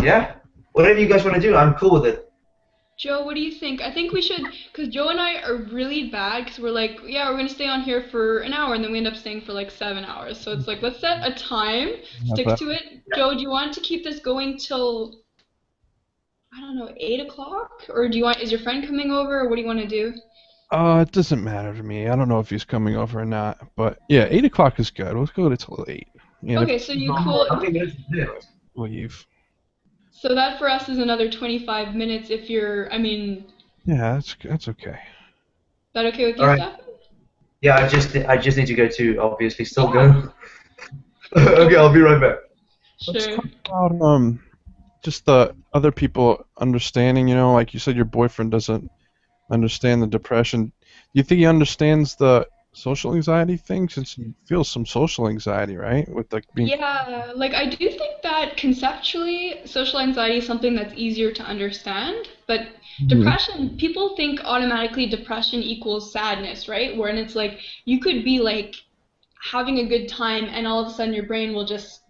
yeah, whatever you guys want to do, I'm cool with it. Joe, what do you think? I think we should, because Joe and I are really bad, because we're like, yeah, we're gonna stay on here for an hour, and then we end up staying for like 7 hours. So it's like, let's set a time, Have stick that. to it. Joe, do you want to keep this going till, I don't know, 8 o'clock? Or do you want, is your friend coming over, or what do you want to do? It doesn't matter to me. I don't know if he's coming over or not, but yeah, 8 o'clock is good. Let's go to till 8. And if Okay, so you How cool. many minutes is it? leave. So that for us is another 25 minutes if you're, I mean, Yeah, that's okay. that okay with All you, right. Steph? Yeah, I just need to go to obviously still Yeah. go. Okay, I'll be right back. Let's Sure. talk about just the other people understanding. Like you said, your boyfriend doesn't understand the depression. Do you think he understands the social anxiety thing, since he feels some social anxiety, right? With like being. Yeah, like I do think that conceptually, social anxiety is something that's easier to understand, but Mhm. depression, people think automatically depression equals sadness, right? Where and it's like you could be like having a good time and all of a sudden your brain will just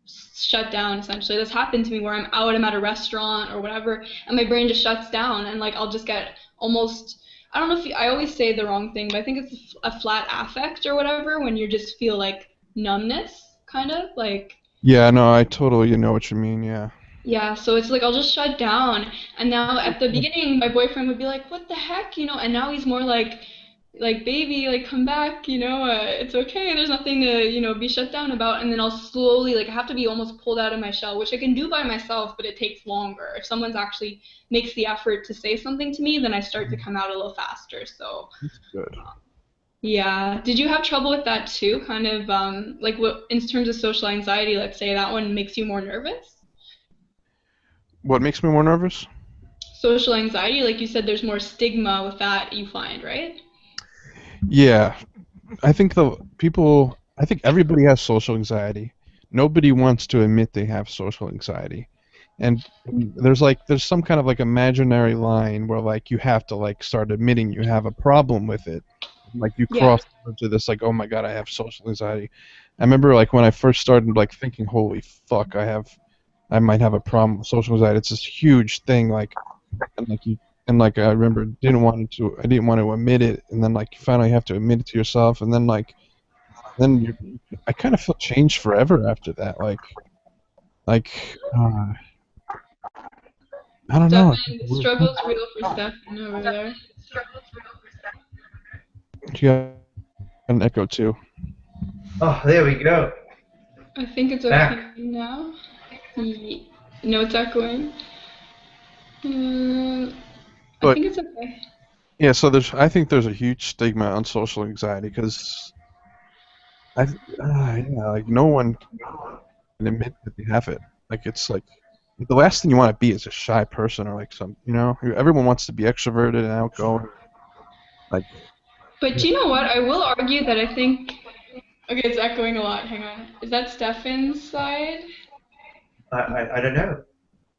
shut down essentially. This happened to me where I'm at a restaurant or whatever and my brain just shuts down and like I'll just get almost I don't know if you, I always say the wrong thing, but I think it's a flat affect or whatever when you just feel like numbness kind of like Yeah, no, I totally know what you mean. Yeah. yeah, so it's like I'll just shut down. And now at the beginning, my boyfriend would be like, "What the heck?" And now he's more like, "Baby, like come back, it's okay. There's nothing to, be shut down about." And then I'll slowly, like, I have to be almost pulled out of my shell, which I can do by myself, but it takes longer. If someone's actually makes the effort to say something to me, then I start to come out a little faster. So, That's good. yeah. Did you have trouble with that too? Kind of, like what in terms of social anxiety, let's say that one makes you more nervous? What makes me more nervous? Social anxiety, like you said, there's more stigma with that you find, right? Yeah, I think everybody has social anxiety. Nobody wants to admit they have social anxiety. And there's some kind of like imaginary line where like you have to like start admitting you have a problem with it. Like you Yeah. cross into this like, oh my God, I have social anxiety. I remember like when I first started like thinking, holy fuck, I might have a problem with social anxiety. It's this huge thing, like, and like you and like I remember I didn't want to admit it, and then like you finally have to admit it to yourself, and then like then you I kind of feel changed forever after that. Like I don't know. It's like Stefan, a the weird thing. struggle's real for Stefan over there. You got an echo too. Oh, there we go. I think it's Back. okay now. No, it's echoing. Um, I But think it's okay. yeah, so I think there's a huge stigma on social anxiety because yeah, like no one can admit that they have it. Like it's like the last thing you want to be is a shy person or like everyone wants to be extroverted and outgoing. Like But you know what? I will argue that I think. Okay, it's echoing a lot. Hang on. Is that Stefan's side? I don't know.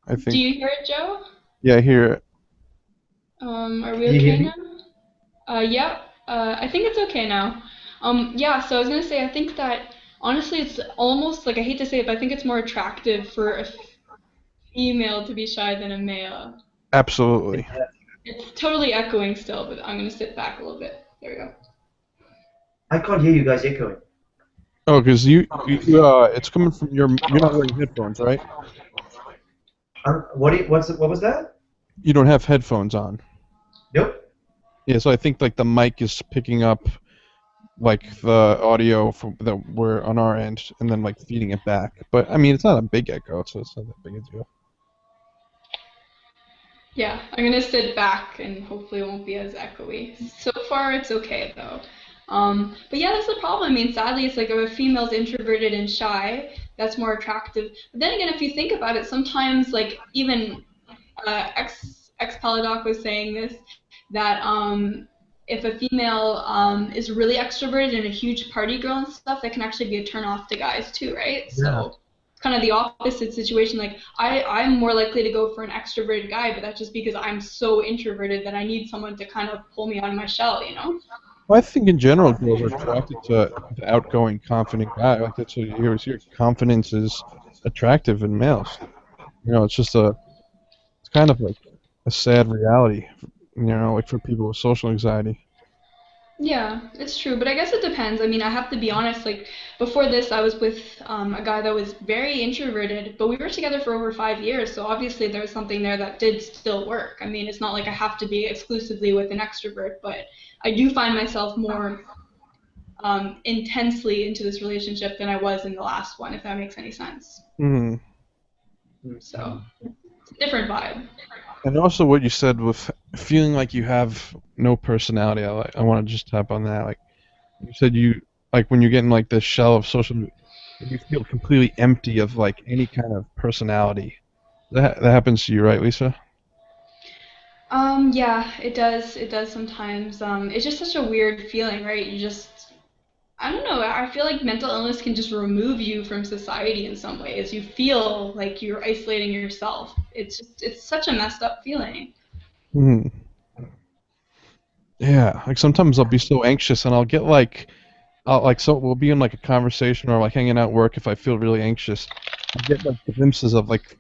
I Do think you hear it, Joe? yeah, I hear it. Are we Can you hear okay me? now? Yeah. I think it's okay now. Yeah. So I was gonna say, I think that honestly, it's almost like I hate to say it, but I think it's more attractive for a female to be shy than a male. Absolutely. It's totally echoing still, but I'm gonna sit back a little bit. There we go. I can't hear you guys echoing. Oh, because it's coming from you're not wearing headphones, right? What was that? You don't have headphones on. Nope. Yeah, so I think like the mic is picking up like the audio from that we're on our end and then like feeding it back. But I mean, it's not a big echo, so it's not that big a deal. Yeah, I'm gonna sit back and hopefully it won't be as echoey. So far, it's okay though. But yeah, that's the problem. I mean, sadly, it's like if a female's introverted and shy, that's more attractive. But then again, if you think about it, sometimes like even ex Paladoc was saying this that if a female is really extroverted and a huge party girl and stuff, that can actually be a turn off to guys too, right? Yeah. So it's kind of the opposite situation. Like I'm more likely to go for an extroverted guy, but that's just because I'm so introverted that I need someone to kind of pull me out of my shell. Well, I think in general, girls are attracted to the outgoing, confident guy. Like that's what you always hear. Confidence is attractive in males. It's just it's kind of like a sad reality, like for people with social anxiety. Yeah, it's true, but I guess it depends. I mean, I have to be honest, like before this, I was with a guy that was very introverted, but we were together for over 5 years, so obviously there was something there that did still work. I mean, it's not like I have to be exclusively with an extrovert, but I do find myself more intensely into this relationship than I was in the last one, if that makes any sense. Hmm. So, it's a different vibe. And also what you said with feeling like you have no personality, I want to just tap on that. Like you said, you like when you get in like the shell of social, you feel completely empty of like any kind of personality. That happens to you, right, Lisa? Yeah, it does. It does sometimes. It's just such a weird feeling, right? I don't know. I feel like mental illness can just remove you from society in some ways. You feel like you're isolating yourself. It's such a messed up feeling. Hmm. Yeah, like sometimes I'll be so anxious and I'll get like so we'll be in like a conversation or like hanging out at work if I feel really anxious. I get like glimpses of like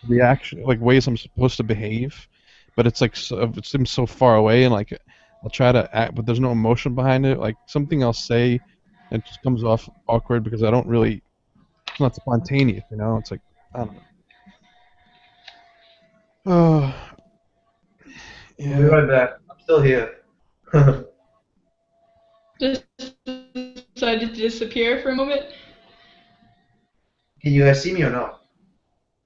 reaction like ways I'm supposed to behave, but it's like it seems so far away and like I'll try to act, but there's no emotion behind it. Like something I'll say, and it just comes off awkward because I don't really it's not spontaneous, It's like I don't know. Oh, We'll be yeah. right back. I'm still here. Can Just decided to disappear for a moment. you guys see me or not?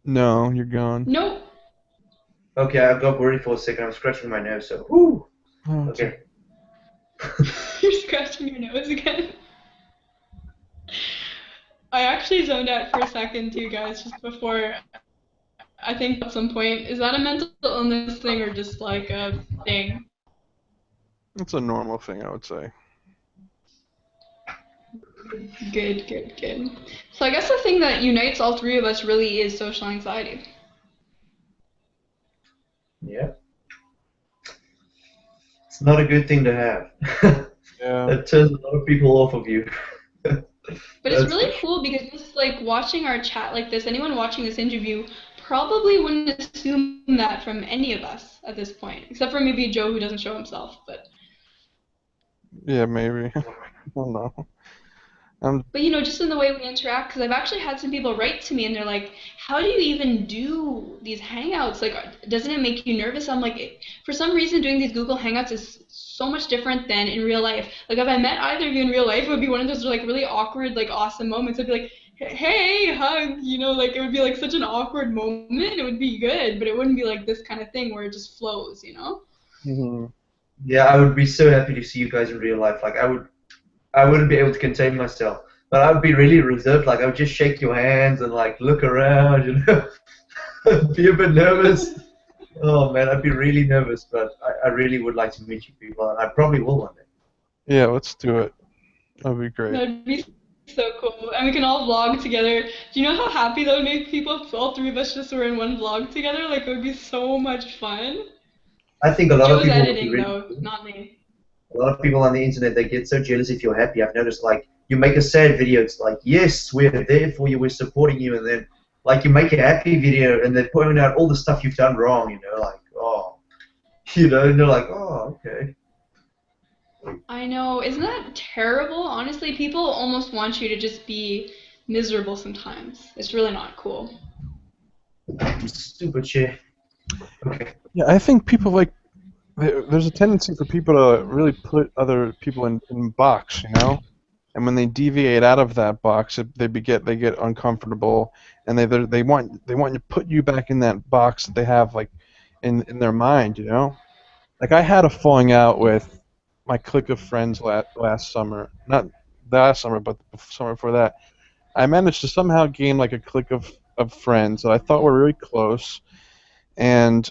No, you're gone. Nope. Okay, I got worried for a second. I'm scratching my nose, so. Woo! Oh, it's Okay. You're scratching your nose again. I actually zoned out for a second too, guys, just before. I think at some point, is that a mental illness thing or just like a thing? it's a normal thing, I would say. Good, good, good. So I guess the thing that unites all three of us really is social anxiety. Yeah. It's not a good thing to have. Yeah. It turns a lot of people off of you. But it's That's for really sure. cool because just like watching our chat like this, anyone watching this interview probably wouldn't assume that from any of us at this point, except for maybe Joe who doesn't show himself. Yeah, maybe. I don't know. I'm But just in the way we interact, because I've actually had some people write to me and they're like, "How do you even do these hangouts? Like, doesn't it make you nervous?" I'm like, For some reason, doing these Google Hangouts is so much different than in real life. Like, if I met either of you in real life, it would be one of those like really awkward, like awesome moments. I'd be like, "Hey, hug," like it would be like such an awkward moment. It would be good, but it wouldn't be like this kind of thing where it just flows. Mhm. Yeah, I would be so happy to see you guys in real life. Like, I wouldn't be able to contain myself. But I would be really reserved. Like, I would just shake your hands and, like, look around, be a bit nervous. Oh, man, I'd be really nervous, but I really would like to meet you people, and I probably will one day. Yeah, let's do it. That'd be great. That'd be so cool. And we can all vlog together. Do you know how happy that would make people if all three of us just were in one vlog together? Like, it would be so much fun. I think a lot of Joe's people would be editing, really though, cool. not me. A lot of people on the internet, they get so jealous if you're happy. I've noticed, like, you make a sad video, it's like, yes, we're there for you, we're supporting you, and then, like, you make a happy video, and they point out all the stuff you've done wrong, like, oh, and they're like, oh, okay. I know. Isn't that terrible? Honestly, people almost want you to just be miserable sometimes. It's really not cool. Stupid shit. Okay. Yeah, I think people like there's a tendency for people to really put other people in box, And when they deviate out of that box, they get uncomfortable, and they want to put you back in that box that they have like in their mind. Like I had a falling out with my clique of friends last summer, not last summer, but the summer before that. I managed to somehow gain like a clique of friends that I thought were really close, and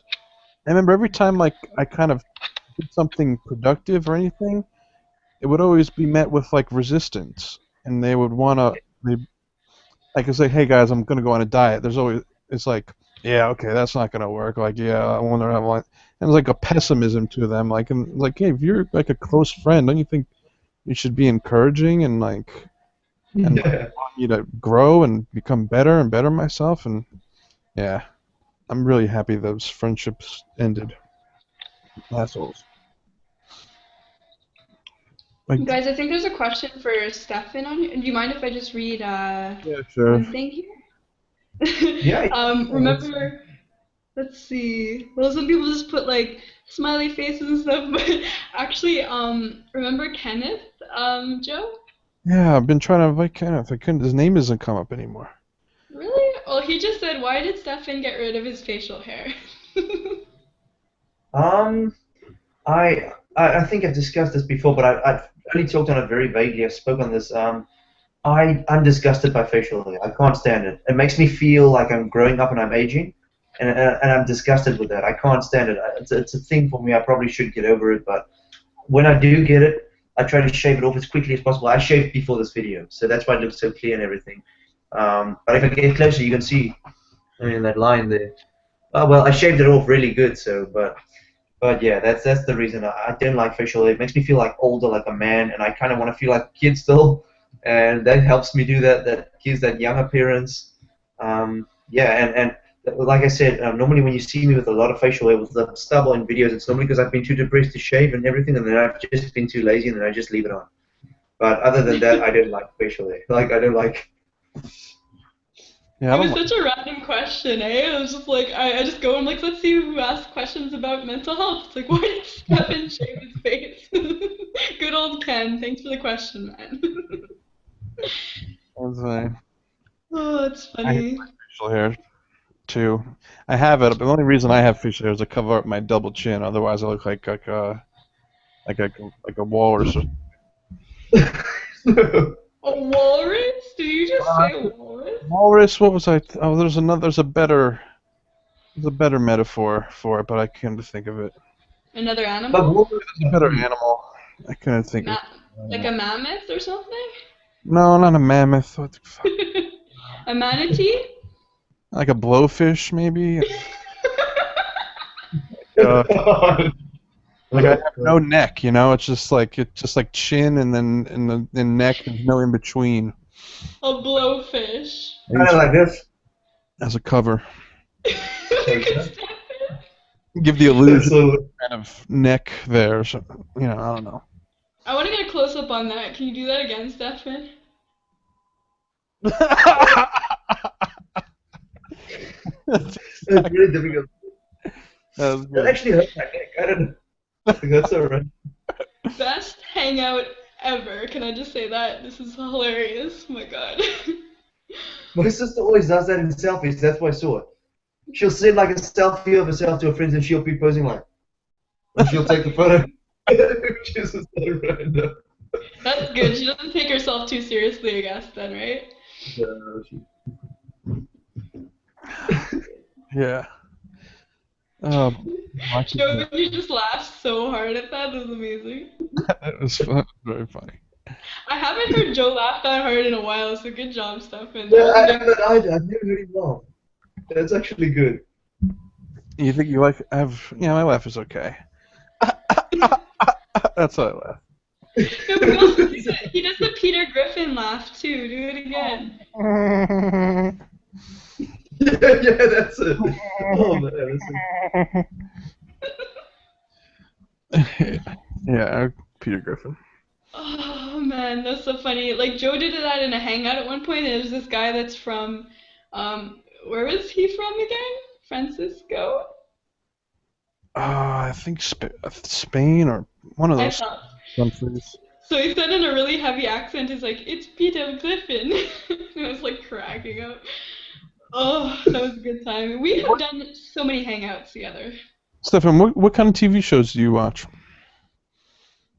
I remember every time like I kind of did something productive or anything, it would always be met with like resistance, and they would wanna they I could say, hey guys, I'm gonna go on a diet. There's always it's like, yeah, okay, that's not gonna work. Like, yeah, I wonder how long. And it's like a pessimism to them. Like, and like, hey, if you're like a close friend, don't you think you should be encouraging and like Yeah. want you to grow and become better and better myself? And yeah, I'm really happy those friendships ended. Assholes. Like, Guys, I think there's a question for Stefan on here. Do you mind if I just read yeah, sure. one thing here? Yeah. Remember, let's see. Well, some people just put like smiley faces and stuff, but actually, remember Kenneth, Joe? Yeah, I've been trying to invite Kenneth. I couldn't. His name doesn't come up anymore. Really? Well, he just said, why did Stefan get rid of his facial hair? Um, I think I've discussed this before, but I've only talked on it very vaguely. I spoke on this. I'm disgusted by facial hair. I can't stand it. It makes me feel like I'm growing up and I'm aging, and I'm disgusted with that. I can't stand it. It's a thing for me. I probably should get over it, but when I do get it, I try to shave it off as quickly as possible. I shaved before this video, so that's why it looks so clear and everything. But if I get closer, you can see, I mean, that line there. Oh, well, I shaved it off really good, so, but yeah, that's the reason I don't like facial hair. It makes me feel like older, like a man, and I kind of want to feel like a kid still, and that helps me do that. That gives that young appearance. Yeah, and like I said, normally when you see me with a lot of facial hair with the stubble in videos, it's normally because I've been too depressed to shave and everything, and then I've just been too lazy, and then I just leave it on. But other than that, I don't like facial hair. Like I don't like. Yeah, I It don't was such a random question, eh? It was just like, I just go and like, let's see who asks questions about mental health. It's like, why did Stefan shave his face? Good old Ken, thanks for the question, man. like, Oh, it's I hate funny. my facial hair too. I have it. The only reason I have facial hair is to cover up my double chin. Otherwise, I look like a walrus. A walrus? Did you just say walrus? Walrus. What was I? Oh, there's another. There's a better metaphor for it, but I can't think of it. Another But animal? what There's a better animal. I couldn't think of Ma it. like a mammoth or something? No, not a mammoth. What the fuck? A manatee? Like a blowfish, maybe. Uh, like I have no neck, you know. It's just like chin and then the neck. There's no in between. A blowfish. kind of like this. As a cover, Look at Stefan. give the illusion So, kind of neck there. So, you know, I don't know. I want to get a close up on that. Can you do that again, Stefan? it's really difficult. That was It good. actually hurt my neck. I don't know. That's alright. Best hangout ever. Can I just say that? This is hilarious. Oh my god. My sister always does that in selfies. That's why I saw it. She'll send like a selfie of herself to her friends, and she'll be posing like, and she'll take the photo. Which is so random. That's good. She doesn't take herself too seriously, I guess, then, right? Yeah. Joe, you just laughed so hard at that. That was amazing. It was fun. Very funny. I haven't heard Joe laugh that hard in a while, so good job, Stefan. Yeah, I haven't either. I've never heard him laugh. That's actually good. You think you like? Yeah, my laugh is okay. That's how I laugh. No, but also, he does the Peter Griffin laugh too. Do it again. Yeah, that's it. Oh man, that's it. Yeah, Peter Griffin. Oh man, that's so funny. Like Joe did that in a hangout at one point, and there's this guy that's from, where is he from again? Francisco? I think Spain or one of I those thought. countries. So he said in a really heavy accent, he's like, "It's Peter Griffin," and I was like cracking up. Oh, that was a good time. We have done so many hangouts together. Stefan, what kind of TV shows do you watch?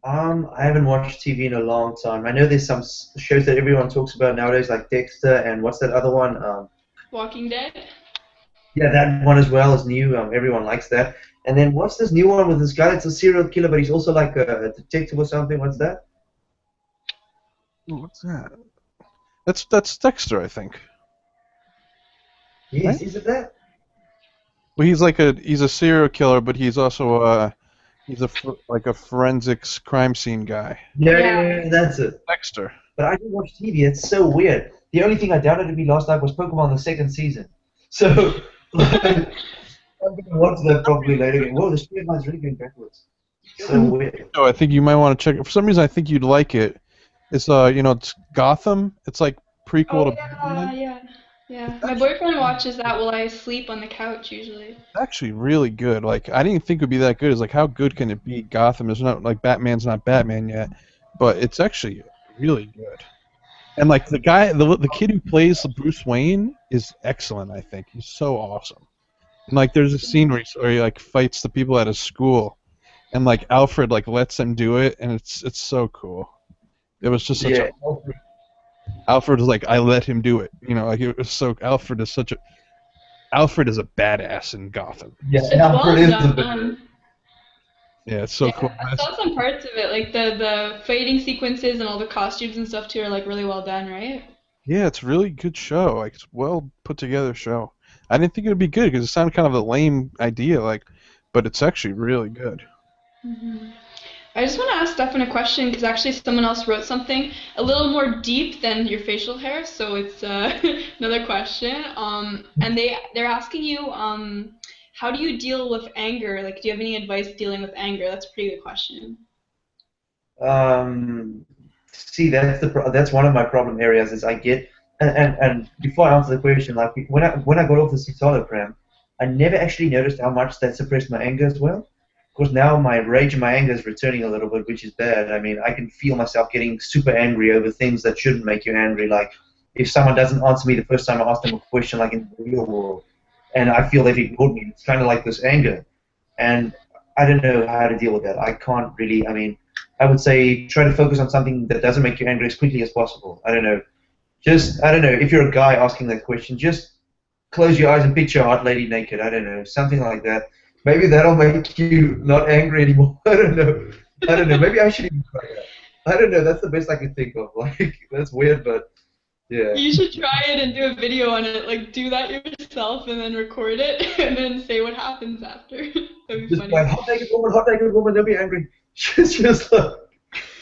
I haven't watched TV in a long time. I know there's some shows that everyone talks about nowadays, like Dexter and what's that other one? Walking Dead? Yeah, that one as well is new. Everyone likes that. And then what's this new one with this guy that's a serial killer, but he's also like a detective or something? What's that? What's that? That's Dexter, I think. Yes, Right? is it that? Well, he's a serial killer, but he's also like a forensics crime scene guy. Yeah, that's it. Dexter. But I didn't watch TV. It's so weird. The only thing I downloaded me last night was Pokemon the second season. So, like, I'm going to watch that probably later. Whoa, the straight line's really going backwards. So weird. Oh, I think you might want to check it. For some reason, I think you'd like it. It's it's Gotham. It's like prequel Oh to yeah, Batman. yeah, yeah. It's My actually boyfriend watches that while I sleep on the couch usually. actually really good. Like I didn't think it would be that good. It's like how good can it be? Gotham is not like Batman's not Batman yet, but it's actually really good. And like the kid who plays Bruce Wayne is excellent. I think he's so awesome. And like there's a scene where he like fights the people at his school, and like Alfred like lets him do it, and it's so cool. It was just such a Yeah. Alfred is like I let him do it. Like it was so Alfred is a badass in Gotham. Yeah, It's Alfred well is the best. done. Yeah, it's so Yeah, cool. I saw some parts of it, like the fighting sequences and all the costumes and stuff too are like really well done, right? Yeah, it's a really good show. Like it's well put together show. I didn't think it would be good because it sounded kind of a lame idea, but it's actually really good. Hmm. I just want to ask Stefan a question because actually someone else wrote something a little more deep than your facial hair, so it's another question. And they're asking you, how do you deal with anger? Like, do you have any advice dealing with anger? That's a pretty good question. See, that's one of my problem areas is I get and before I answer the question, like when I got off the citalopram, I never actually noticed how much that suppressed my anger as well. Of course, now my rage and my anger is returning a little bit, which is bad. I mean, I can feel myself getting super angry over things that shouldn't make you angry. Like if someone doesn't answer me the first time I ask them a question, like in the real world, and I feel they've ignored me, it's kind of like this anger. And I don't know how to deal with that. I can't really. I mean, I would say try to focus on something that doesn't make you angry as quickly as possible. I don't know. Just I don't know. If you're a guy asking that question, just close your eyes and picture a hot lady naked. I don't know, something like that. Maybe that'll make you not angry anymore. I don't know. I don't know. Maybe I should even try that. I don't know. That's the best I can think of. Like that's weird, but yeah. You should try it and do a video on it. Like, do that yourself and then record it and then say what happens after. That'd be Just like funny. hot naked woman, don't be angry. Just like,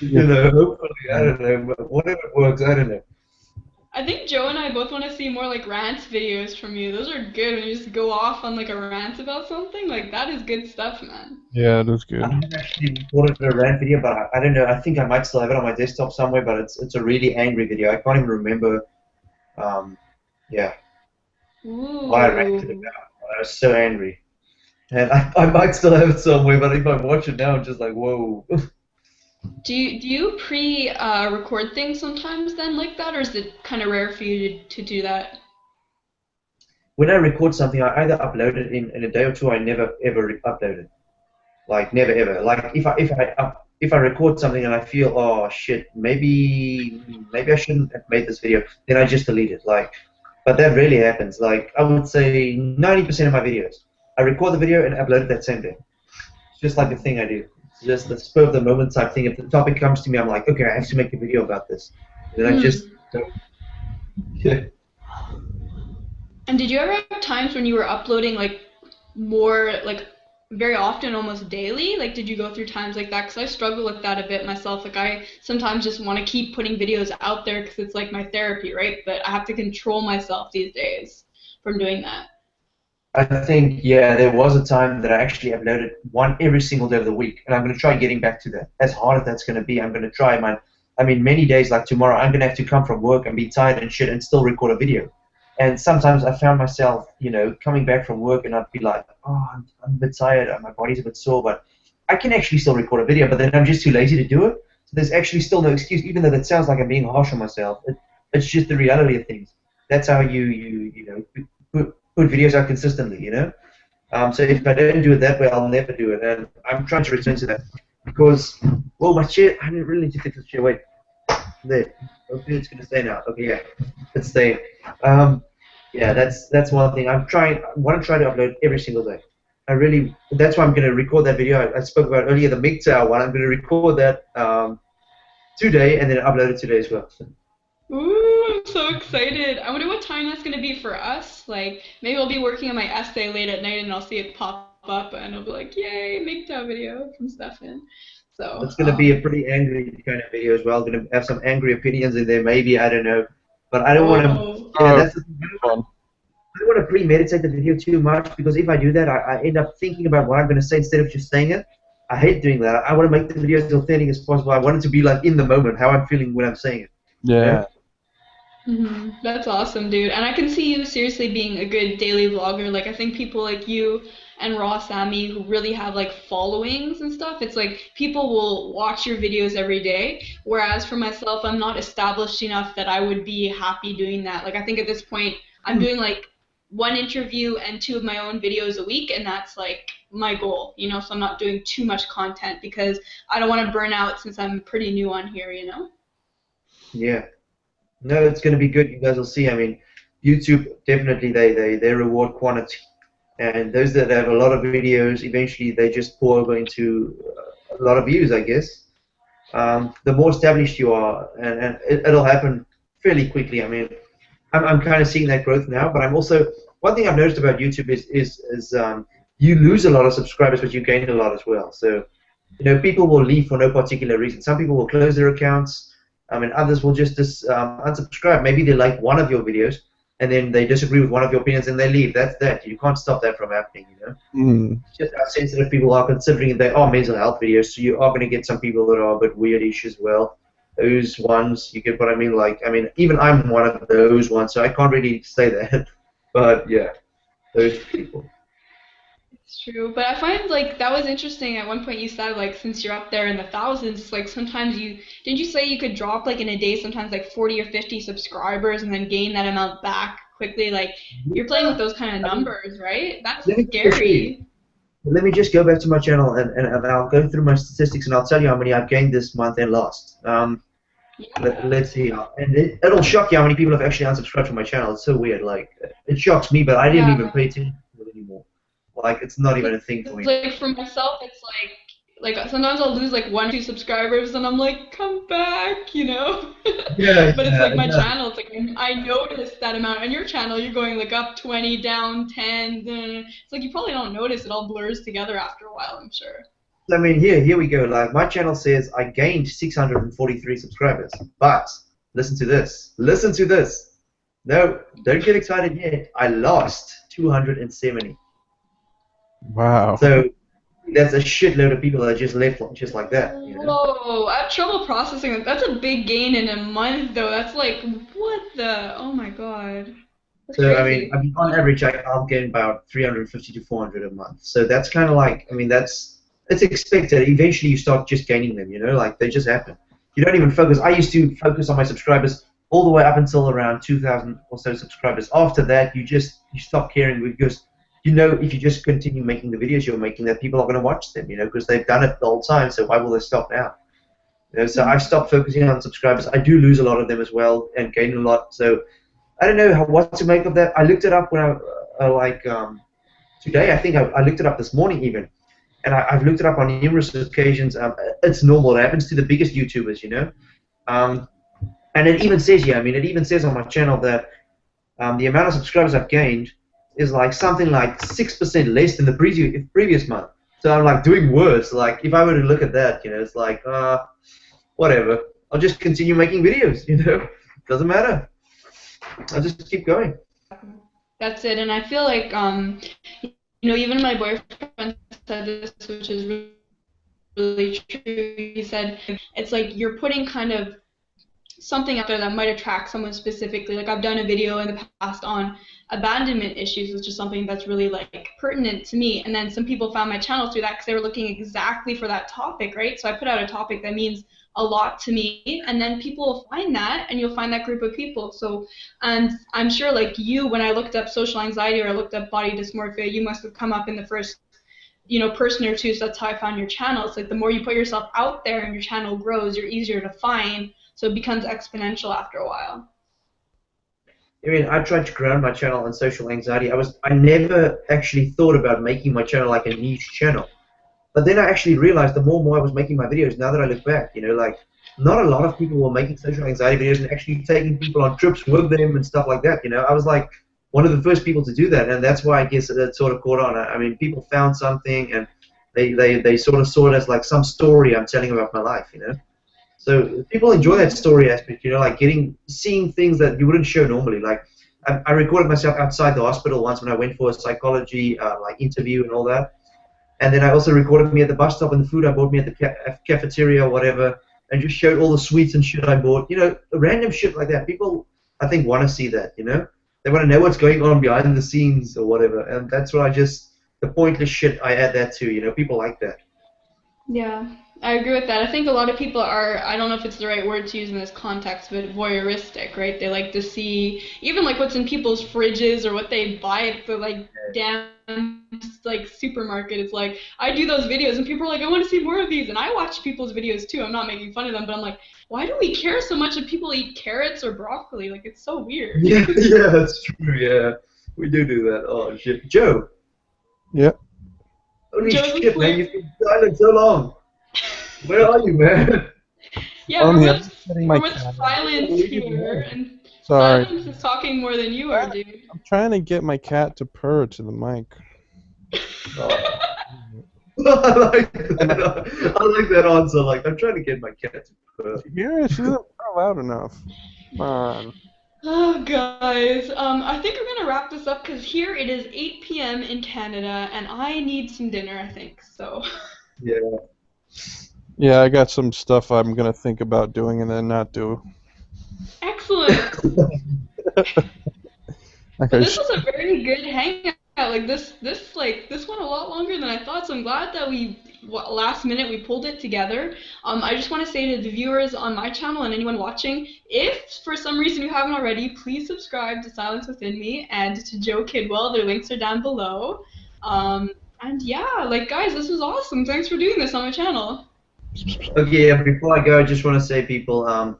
hopefully, I don't know, but whatever works, I don't know. I think Joe and I both want to see more like rants videos from you. Those are good when you just go off on like a rant about something. Like that is good stuff, man. Yeah, it is I good. haven't actually recorded a rant video, but I don't know. I think I might still have it on my desktop somewhere, but it's a really angry video. I can't even remember, um, yeah, what I ranted Ooh. about. I was so angry. And I might still have it somewhere, but if I watch it now, I'm just like, whoa. Do you pre record things sometimes then like that, or is it kind of rare for you to do that? When I record something, I either upload it in a day or two. I never ever upload it. Like never ever. Like if I record something and I feel oh shit maybe I shouldn't have made this video, then I just delete it. Like, but that rarely happens. Like I would say 90% of my videos, I record the video and upload it that same day. It's just like the thing I do. It's just the spur of the moment type thing. If the topic comes to me, I'm like, okay, I have to make a video about this. And then I just Hmm. don't. Yeah. And did you ever have times when you were uploading like more like very often, almost daily? Like, did you go through times like that? Because I struggle with that a bit myself. Like, I sometimes just want to keep putting videos out there because it's like my therapy, right? But I have to control myself these days from doing that. I think, yeah, there was a time that I actually uploaded one every single day of the week, and I'm going to try getting back to that. As hard as that's going to be, I'm going to try, man. I mean, many days like tomorrow, I'm going to have to come from work and be tired and shit and still record a video. And sometimes I found myself, coming back from work and I'd be like, oh, I'm a bit tired, my body's a bit sore, but I can actually still record a video, but then I'm just too lazy to do it. So there's actually still no excuse, even though that sounds like I'm being harsh on myself. It's just the reality of things. That's how put videos out consistently. So if I don't do it that way, I'll never do it. And I'm trying to return to that because, well, my chair, I didn't really need to fix the chair. Wait, there. Okay, it's gonna stay now. Okay, yeah, it's staying. Um, yeah, that's one thing. I want to try to upload every single day. That's why I'm gonna record that video I spoke about earlier, the MGTOW one. I'm gonna record that today and then upload it today as well. Ooh, I'm so excited. I wonder what time that's gonna be for us. Like, maybe I'll be working on my essay late at night and I'll see it pop up and I'll be like, yay, make that video from Stefan. So, It's going to be a pretty angry kind of video as well. Going to have some angry opinions in there, maybe, I don't know. But I don't want to. oh, Yeah, Oh, that's the thing. fun. don't want to premeditate the video too much, because if I do that, I end up thinking about what I'm going to say instead of just saying it. I hate doing that. I want to make the video as authentic as possible. I want it to be like in the moment, how I'm feeling when I'm saying it. Yeah. That's awesome, dude. And I can see you seriously being a good daily vlogger. Like, I think people like you and Raw Sammy who really have like followings and stuff, it's like people will watch your videos every day. Whereas for myself, I'm not established enough that I would be happy doing that. Like, I think at this point, I'm doing like one interview and 2 of my own videos a week, and that's like my goal, you know? So I'm not doing too much content because I don't want to burn out since I'm pretty new on here, you know? Yeah. No, it's going to be good. You guys will see. I mean, YouTube, definitely they reward quantity. And those that have a lot of videos, eventually they just pour over into a lot of views, I guess. The more established you are, and it'll happen fairly quickly. I mean, I'm kind of seeing that growth now, but I'm also, one thing I've noticed about YouTube is you lose a lot of subscribers, but you gain a lot as well. So, you know, people will leave for no particular reason. Some people will close their accounts. I mean, others will just unsubscribe. Maybe they like one of your videos, and then they disagree with one of your opinions, and they leave. That's that. You can't stop that from happening, you know? It's just how sensitive people are, considering they are mental health videos, so you are going to get some people that are a bit weirdish as well. Those ones, you get what I mean? Like, I mean, even I'm one of those ones, so I can't really say that. But, yeah, those people. It's true, but I find like that was interesting. At one point, you said like since you're up there in the thousands, like sometimes you didn't you say you could drop like in a day sometimes like 40 or 50 subscribers and then gain that amount back quickly. Like you're playing with those kind of numbers, right? That's scary. Let me just go back to my channel and I'll go through my statistics and I'll tell you how many I've gained this month and lost. Let's see. And it'll shock you how many people have actually unsubscribed from my channel. It's so weird. Like, it shocks me, but I didn't even pay attention to it anymore. Like, it's not even a thing for me. Like for myself, it's like sometimes I'll lose like 1 or 2 subscribers, and I'm like, come back, you know. Yeah. But it's like my channel. It's like I noticed that amount. On your channel, you're going like up 20, down 10. It's like you probably don't notice. It all blurs together after a while, I'm sure. I mean, here we go. Like, my channel says I gained 643 subscribers, but listen to this. Listen to this. No, don't get excited yet. I lost 270. Wow. So that's a shitload of people that just left just like that. You know? Whoa, I have trouble processing that. That's a big gain in a month, though. That's like, what the? Oh my god. That's So crazy. I mean, on average, I'll gain about 350 to 400 a month. So that's kind of like, I mean, it's expected. Eventually, you start just gaining them. You know, like they just happen. You don't even focus. I used to focus on my subscribers all the way up until around 2,000 or so subscribers. After that, you stop caring because you know if you just continue making the videos you're making, that people are going to watch them. You know, because they've done it the whole time. So why will they stop now? You know, so I've stopped focusing on subscribers. I do lose a lot of them as well and gain a lot. So I don't know what to make of that. I looked it up when today. I think I looked it up this morning even, and I've looked it up on numerous occasions. It's normal. It happens to the biggest YouTubers, you know. And it even says here. I mean, it even says on my channel that the amount of subscribers I've gained is like something like 6% less than the previous month. So I'm like doing worse. Like if I were to look at that, you know, it's like whatever. I'll just continue making videos. You know, doesn't matter. I'll just keep going. That's it. And I feel like, you know, even my boyfriend said this, which is really true. He said it's like you're putting kind of something out there that might attract someone specifically. Like I've done a video in the past on abandonment issues, which is something that's really like pertinent to me. And then some people found my channel through that because they were looking exactly for that topic, right? So I put out a topic that means a lot to me, and then people will find that, and you'll find that group of people. So, and I'm sure like you, when I looked up social anxiety or I looked up body dysmorphia, you must have come up in the first, you know, person or two. So that's how I found your channel. It's like the more you put yourself out there and your channel grows, you're easier to find. So it becomes exponential after a while. I mean, I tried to ground my channel on social anxiety. I never actually thought about making my channel like a niche channel. But then I actually realized the more and more I was making my videos, now that I look back, you know, like not a lot of people were making social anxiety videos and actually taking people on trips with them and stuff like that, you know. I was like one of the first people to do that, and that's why I guess it sort of caught on. I mean, people found something and they sort of saw it as like some story I'm telling about my life, you know. So people enjoy that story aspect, you know, like seeing things that you wouldn't show normally. Like I recorded myself outside the hospital once when I went for a psychology like interview and all that. And then I also recorded me at the bus stop and the food I bought me at the cafeteria or whatever, and just showed all the sweets and shit I bought. You know, random shit like that. People, I think, want to see that, you know? They want to know what's going on behind the scenes or whatever. And that's what the pointless shit, I add that to, you know? People like that. Yeah, I agree with that. I think a lot of people are, I don't know if it's the right word to use in this context, but voyeuristic, right? They like to see even like what's in people's fridges or what they buy at the like damn like supermarket. It's like I do those videos and people are like, I want to see more of these, and I watch people's videos too. I'm not making fun of them, but I'm like, why do we care so much if people eat carrots or broccoli? Like it's so weird. Yeah, yeah, that's true. Yeah, we do that. Oh shit, Joe. Yeah. Holy Joe's shit, man! asleep. You've been silent so long. Where are you, man? Yeah, Oh, yeah, we're with silence here, and Sorry. silence is talking more than you are, dude. I'm trying to get my cat to purr to the mic. I like that. I like that answer. Like, I'm trying to get my cat to purr. Yeah, she doesn't purr loud enough. Come on. Oh, guys, I think we're gonna wrap this up because here it is 8 p.m. in Canada, and I need some dinner, I think, so. Yeah. Yeah, I got some stuff I'm gonna think about doing and then not do. Excellent! Okay. But this was a very good hangout. Like, this went a lot longer than I thought, so I'm glad that last minute we pulled it together. I just want to say to the viewers on my channel and anyone watching, if for some reason you haven't already, please subscribe to Silence Within Me and to Joe Kidwell. Their links are down below. And yeah, like guys, this was awesome. Thanks for doing this on my channel. Okay, yeah, before I go, I just want to say, people,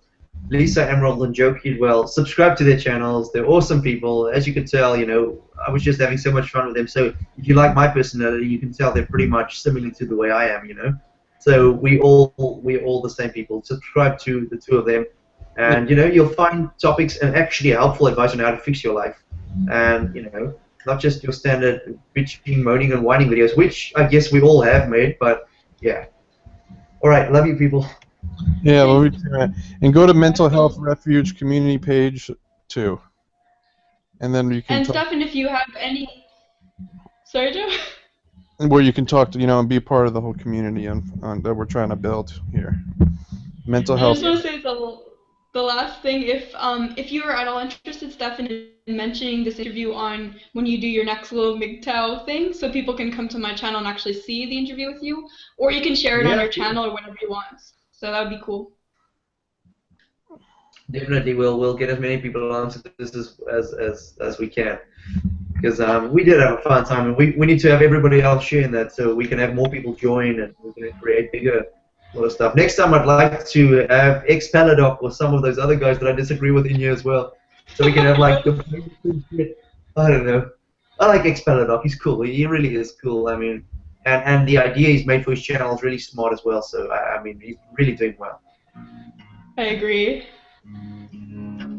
Lisa Emerald and Joe Kidwell, subscribe to their channels. They're awesome people. As you can tell, you know, I was just having so much fun with them. So if you like my personality, you can tell they're pretty much similar to the way I am, you know. So we're all the same people. Subscribe to the two of them, and you know, you'll find topics and actually helpful advice on how to fix your life, and you know, not just your standard bitching, moaning, and whining videos, which I guess we all have made. But yeah. All right, love you, people. Yeah, well, and go to Mental Health Refuge community page too, and then you can. And Stefan, if you have any, sorry, Joe. Where you can talk to, you know, and be part of the whole community that we're trying to build here. Mental health. I just want to say the last thing, if you are at all interested, Stefan, in mentioning this interview on when you do your next little MGTOW thing, so people can come to my channel and actually see the interview with you, or you can share it on your channel or whatever you want. So that would be cool. Definitely, we'll get as many people onto this as we can, because we did have a fun time, and we need to have everybody else sharing that so we can have more people join and we can create bigger sort of stuff. Next time, I'd like to have ex-Paladoc or some of those other guys that I disagree with in here as well, so we can have like the I don't know. I like ex-Paladoc. He's cool. He really is cool. I mean, and the idea he's made for his channel is really smart as well. So I mean, he's really doing well. I agree.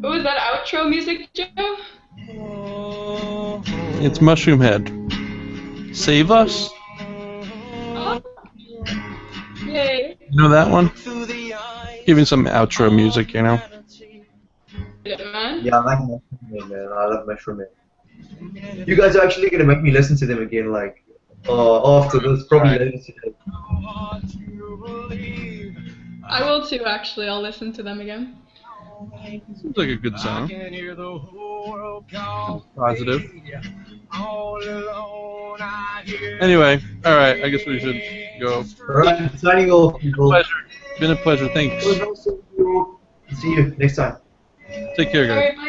What was that outro music, Joe? It's Mushroom Head. Save us. Oh. Yay. You know that one? Even some outro music, you know. Yeah, I like Mushroom Head, man. I love Mushroom Head. You guys are actually gonna make me listen to them again, like after this, probably later today. I will too, actually. I'll listen to them again. Seems like a good song. Positive. Anyway, all right. I guess we should go. All right, signing off, people. Been a pleasure. Thanks. See you next time. Take care, guys. All right, bye.